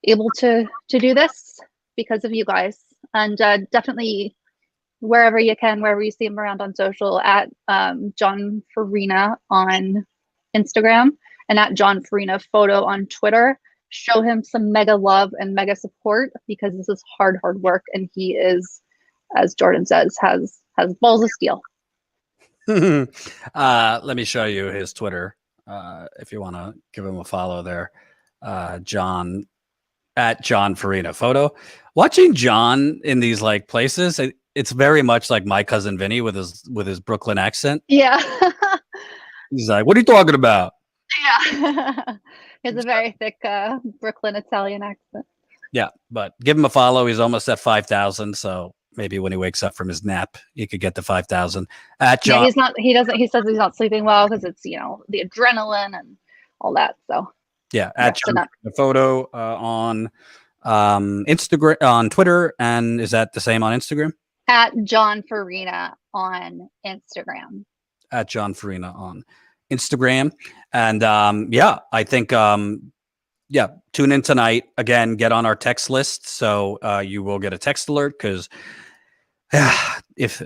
able to do this because of you guys. And definitely wherever you can, wherever you see him around on social, at John Farina on Instagram and at John Farina Photo on Twitter. Show him some mega love and mega support because this is hard work, and he is, as Jordan says, has balls of steel. Let me show you his Twitter if you want to give him a follow there. John at John Farina Photo. Watching John in these places, it's very much like my cousin Vinny with his Brooklyn accent. Yeah. He's like, "What are you talking about?" Yeah. He has a very thick Brooklyn Italian accent. Yeah, but give him a follow. He's almost at 5,000, so maybe when he wakes up from his nap, he could get to 5,000. At John, yeah, he says he's not sleeping well because it's the adrenaline and all that. So yeah, at John Photo on Instagram, on Twitter, and is that the same on Instagram? At John Farina on Instagram. At John Farina on Instagram. And I think tune in tonight. Again, get on our text list so you will get a text alert, because if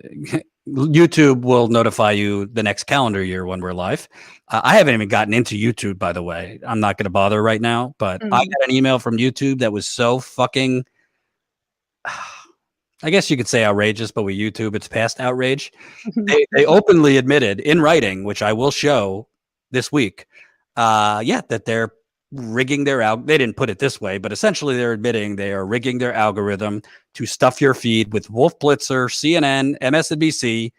YouTube will notify you the next calendar year when we're live. I haven't even gotten into YouTube, by the way. I'm not going to bother right now, but I got an email from YouTube that was so fucking, I guess you could say outrageous, but with YouTube, it's past outrage. They openly admitted in writing, which I will show this week, that they're rigging their they didn't put it this way, but essentially they're admitting they are rigging their algorithm to stuff your feed with Wolf Blitzer, CNN, MSNBC,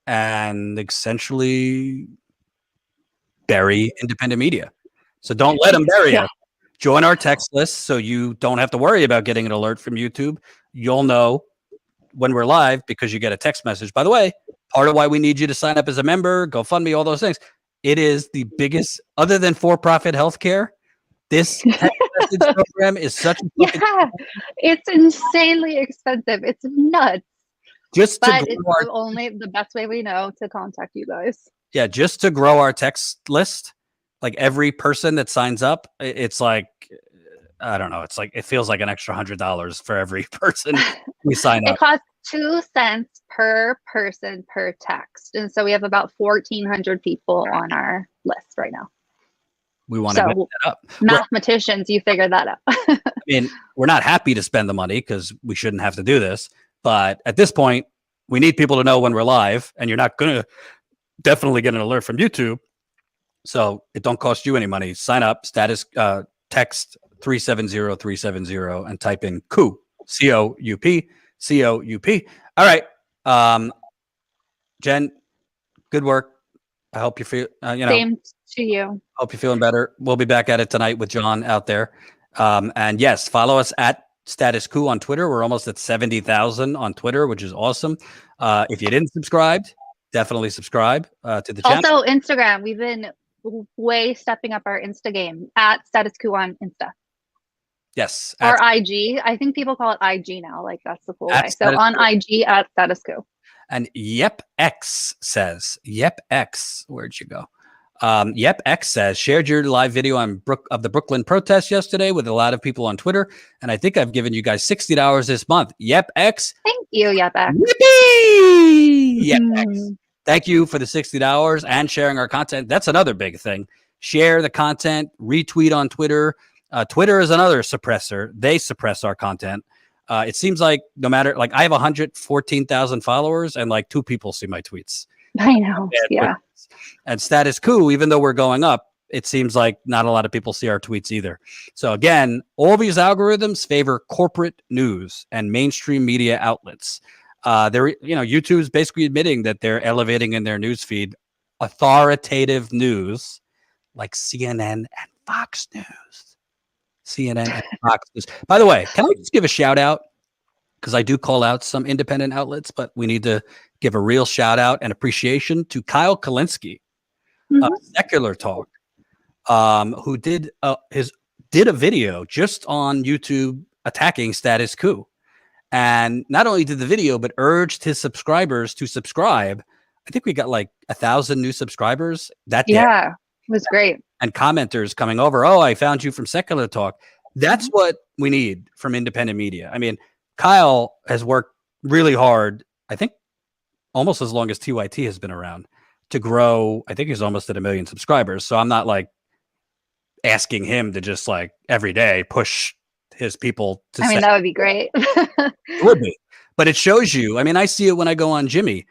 and essentially bury independent media. So don't let them bury us. Join our text list so you don't have to worry about getting an alert from YouTube. You'll know when we're live because you get a text message. By the way, part of why we need you to sign up as a member, GoFundMe, all those things. It is the biggest, other than for-profit healthcare, this text message program is such a it's insanely expensive. It's nuts. It's only the best way we know to contact you guys. Yeah, just to grow our text list, like every person that signs up, it's like, I don't know, it's like, it feels like an extra $100 for every person we sign up. It costs 2 cents per person per text. And so we have about 1,400 people on our list right now. We want to get that up. Mathematicians, you figure that out. I mean, we're not happy to spend the money because we shouldn't have to do this. But at this point, we need people to know when we're live, and you're not going to definitely get an alert from YouTube. So it don't cost you any money. Sign up, text 370-370 and type in Coup, C-O-U-P, C-O-U-P. All right. Jen, good work. I hope you feel, Same to you. Hope you're feeling better. We'll be back at it tonight with John out there. And yes, follow us at Status Coup on Twitter. We're almost at 70,000 on Twitter, which is awesome. If you didn't subscribe, definitely subscribe to the channel. Also, Instagram. We've been way stepping up our Insta game at Status Coup on Insta. Yes. Or IG. I think people call it IG now. Like, that's the cool way. So on IG at Status Coup. And YepX says, YepX, where'd you go? YepX says, shared your live video of the Brooklyn protest yesterday with a lot of people on Twitter. And I think I've given you guys $60 this month. YepX. Thank you, YepX. Yippee! YepX. Thank you for the $60 and sharing our content. That's another big thing. Share the content, retweet on Twitter. Twitter is another suppressor. They suppress our content. It seems like no matter, like I have 114,000 followers and like 2 people see my tweets. I know. Yeah. And Status Coup, even though we're going up, it seems like not a lot of people see our tweets either. So again, all these algorithms favor corporate news and mainstream media outlets. YouTube's basically admitting that they're elevating in their news feed authoritative news like CNN and Fox News. CNN and Fox News. By the way, can I just give a shout out? Because I do call out some independent outlets, but we need to give a real shout out and appreciation to Kyle Kalinske of Secular Talk, who did a video just on YouTube attacking Status Coup. And not only did the video, but urged his subscribers to subscribe. I think we got like 1,000 new subscribers that day. Yeah, it was great. And commenters coming over. Oh, I found you from Secular Talk. That's what we need from independent media. I mean, Kyle has worked really hard, I think almost as long as TYT has been around, to grow. I think he's almost at 1 million subscribers. So I'm not like asking him to just like every day push his people to that would be great. It would be. But it shows you, I mean, I see it when I go on Jimmy.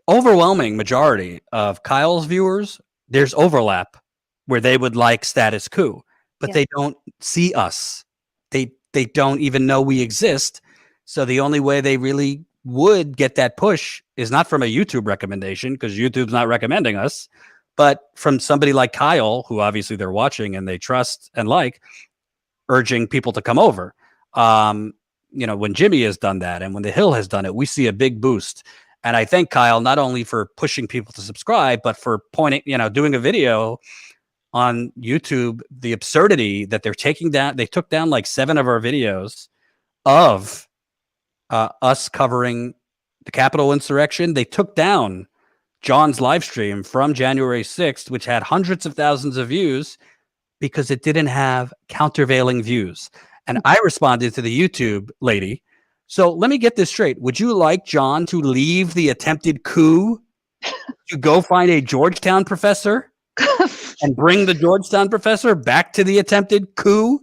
Overwhelming majority of Kyle's viewers, there's overlap where they would like Status Coup, but they don't see us. They don't even know we exist. So the only way they really would get that push is not from a YouTube recommendation, because YouTube's not recommending us, but from somebody like Kyle, who obviously they're watching and they trust and like, urging people to come over. When Jimmy has done that and when The Hill has done it, we see a big boost. And I thank Kyle not only for pushing people to subscribe, but for doing a video on YouTube, the absurdity that they're taking down. They took down like 7 of our videos of us covering the Capitol insurrection. They took down John's live stream from January 6th, which had hundreds of thousands of views, because it didn't have countervailing views. And I responded to the YouTube lady. So let me get this straight. Would you like John to leave the attempted coup to go find a Georgetown professor and bring the Georgetown professor back to the attempted coup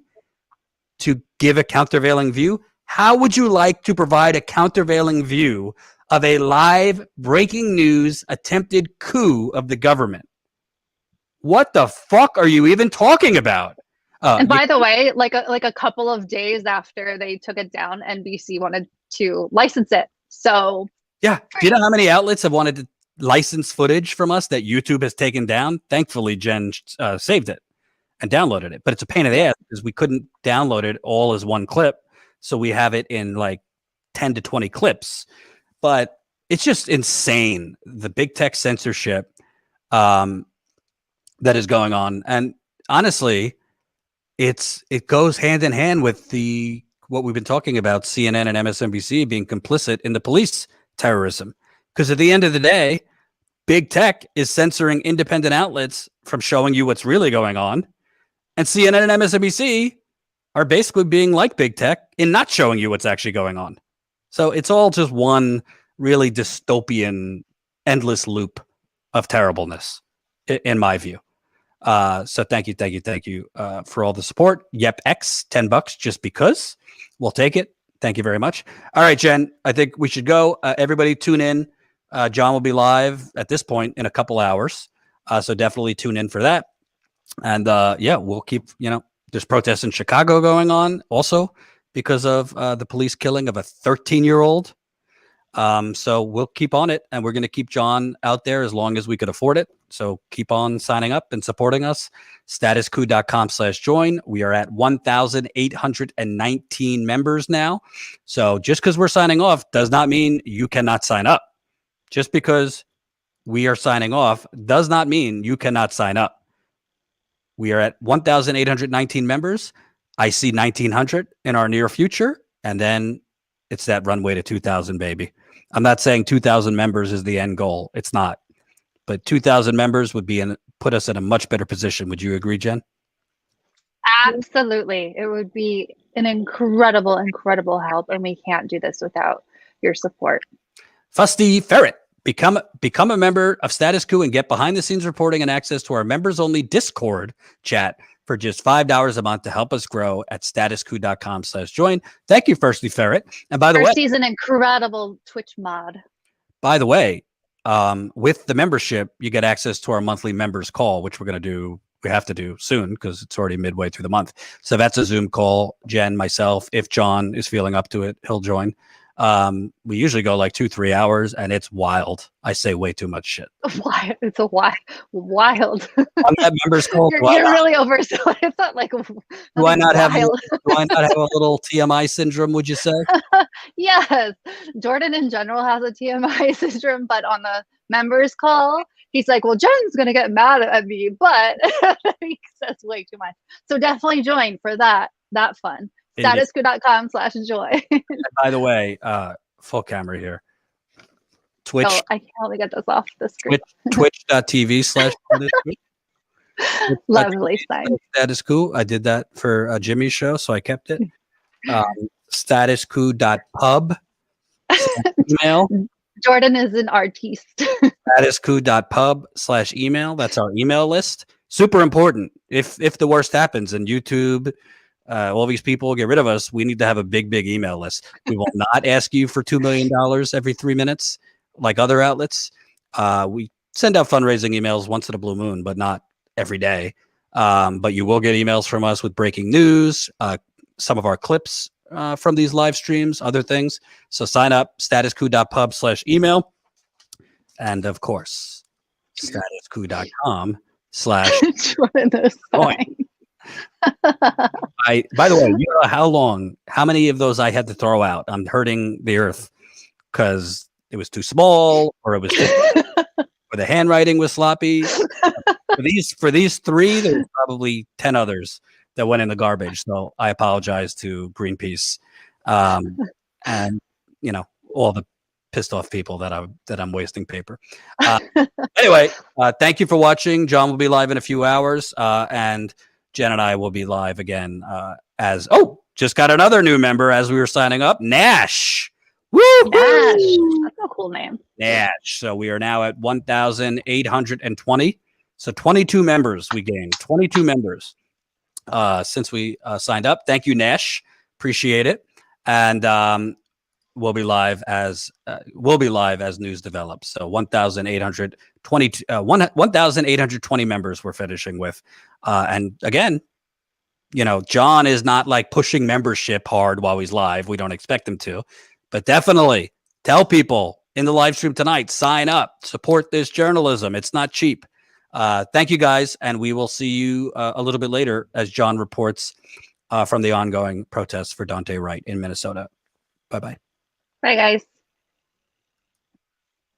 to give a countervailing view? How would you like to provide a countervailing view of a live breaking news attempted coup of the government? What the fuck are you even talking about? And by the way, like a couple of days after they took it down, NBC wanted to license it. So yeah, do you know how many outlets have wanted to license footage from us that YouTube has taken down? Thankfully, Jenn saved it and downloaded it, but it's a pain in the ass because we couldn't download it all as one clip, so we have it in like 10 to 20 clips. But it's just insane, the big tech censorship that is going on, and honestly, it goes hand in hand with what we've been talking about, CNN and MSNBC being complicit in the police terrorism. Because at the end of the day, big tech is censoring independent outlets from showing you what's really going on, and CNN and MSNBC are basically being like big tech in not showing you what's actually going on. So it's all just one really dystopian, endless loop of terribleness, in my view. So thank you for all the support. Yep, X, $10 just because. We'll take it. Thank you very much. All right, Jenn, I think we should go. Everybody tune in. John will be live at this point in a couple hours. So definitely tune in for that. And we'll keep, there's protests in Chicago going on also because of the police killing of a 13-year-old. So we'll keep on it, and we're going to keep John out there as long as we could afford it. So keep on signing up and supporting us. Statuscoup.com/join. We are at 1,819 members now. So just because we're signing off does not mean you cannot sign up. Just because we are signing off does not mean you cannot sign up. We are at 1,819 members. I see 1,900 in our near future, and then it's that runway to 2,000, baby. I'm not saying 2,000 members is the end goal. It's not. But 2,000 members would put us in a much better position. Would you agree, Jenn? Absolutely. It would be an incredible, incredible help, and we can't do this without your support. Fusty Ferret, become a member of Status Coup and get behind-the-scenes reporting and access to our members-only Discord chat for just $5 a month to help us grow at statuscoup.com/join. Thank you, Fusty Ferret. And by the way, he's an incredible Twitch mod. By the way, with the membership, you get access to our monthly members call, which we have to do soon because it's already midway through the month. So that's a Zoom call. Jenn, myself, if John is feeling up to it, he'll join. We usually go like 2-3 hours, and it's wild. I say way too much shit. Why? It's a wild. On that members call, you're really overselling. It's not like. Do I not have a little TMI syndrome? Would you say? Yes, Jordan in general has a TMI syndrome, but on the members call, he's like, "Well, Jenn's gonna get mad at me," but he says way too much. So definitely join for that fun. Statuscoup.com/join. By the way, full camera here. Twitch. Oh, I can't let me get this off the screen. Twitch.tv/. Lovely sign. Status Coup. I did that for Jimmy's show, so I kept it. Statuscoup.pub. Email. Jordan is an artiste. Statuscoup.pub/email. That's our email list. Super important. If the worst happens and YouTube, all these people get rid of us, we need to have a big email list. We will not ask you for $2 million every 3 minutes like other outlets. We send out fundraising emails once in a blue moon, but not every day. But you will get emails from us with breaking news, some of our clips from these live streams, other things. So sign up, statuscoup.pub/email. And of course, statuscoup.com/join. By the way, you know how many of those I had to throw out? I'm hurting the earth because it was too small, or it was or the handwriting was sloppy. For these 3, there's probably 10 others that went in the garbage. So I apologize to Greenpeace, and all the pissed off people that I'm wasting paper. Anyway, thank you for watching. John will be live in a few hours, and Jenn and I will be live again just got another new member as we were signing up. Nash. Woo! Nash. That's a cool name. Nash. So we are now at 1,820. So 22 members we gained. 22 members since we signed up. Thank you, Nash. Appreciate it. And we'll be live as news develops. So 1,820 members we're finishing with, and again, John is not like pushing membership hard while he's live. We don't expect him to, but definitely tell people in the live stream tonight, sign up, support this journalism. It's not cheap. Thank you guys, and we will see you a little bit later as John reports from the ongoing protests for Daunte Wright in Minnesota. Bye-bye. Bye, guys.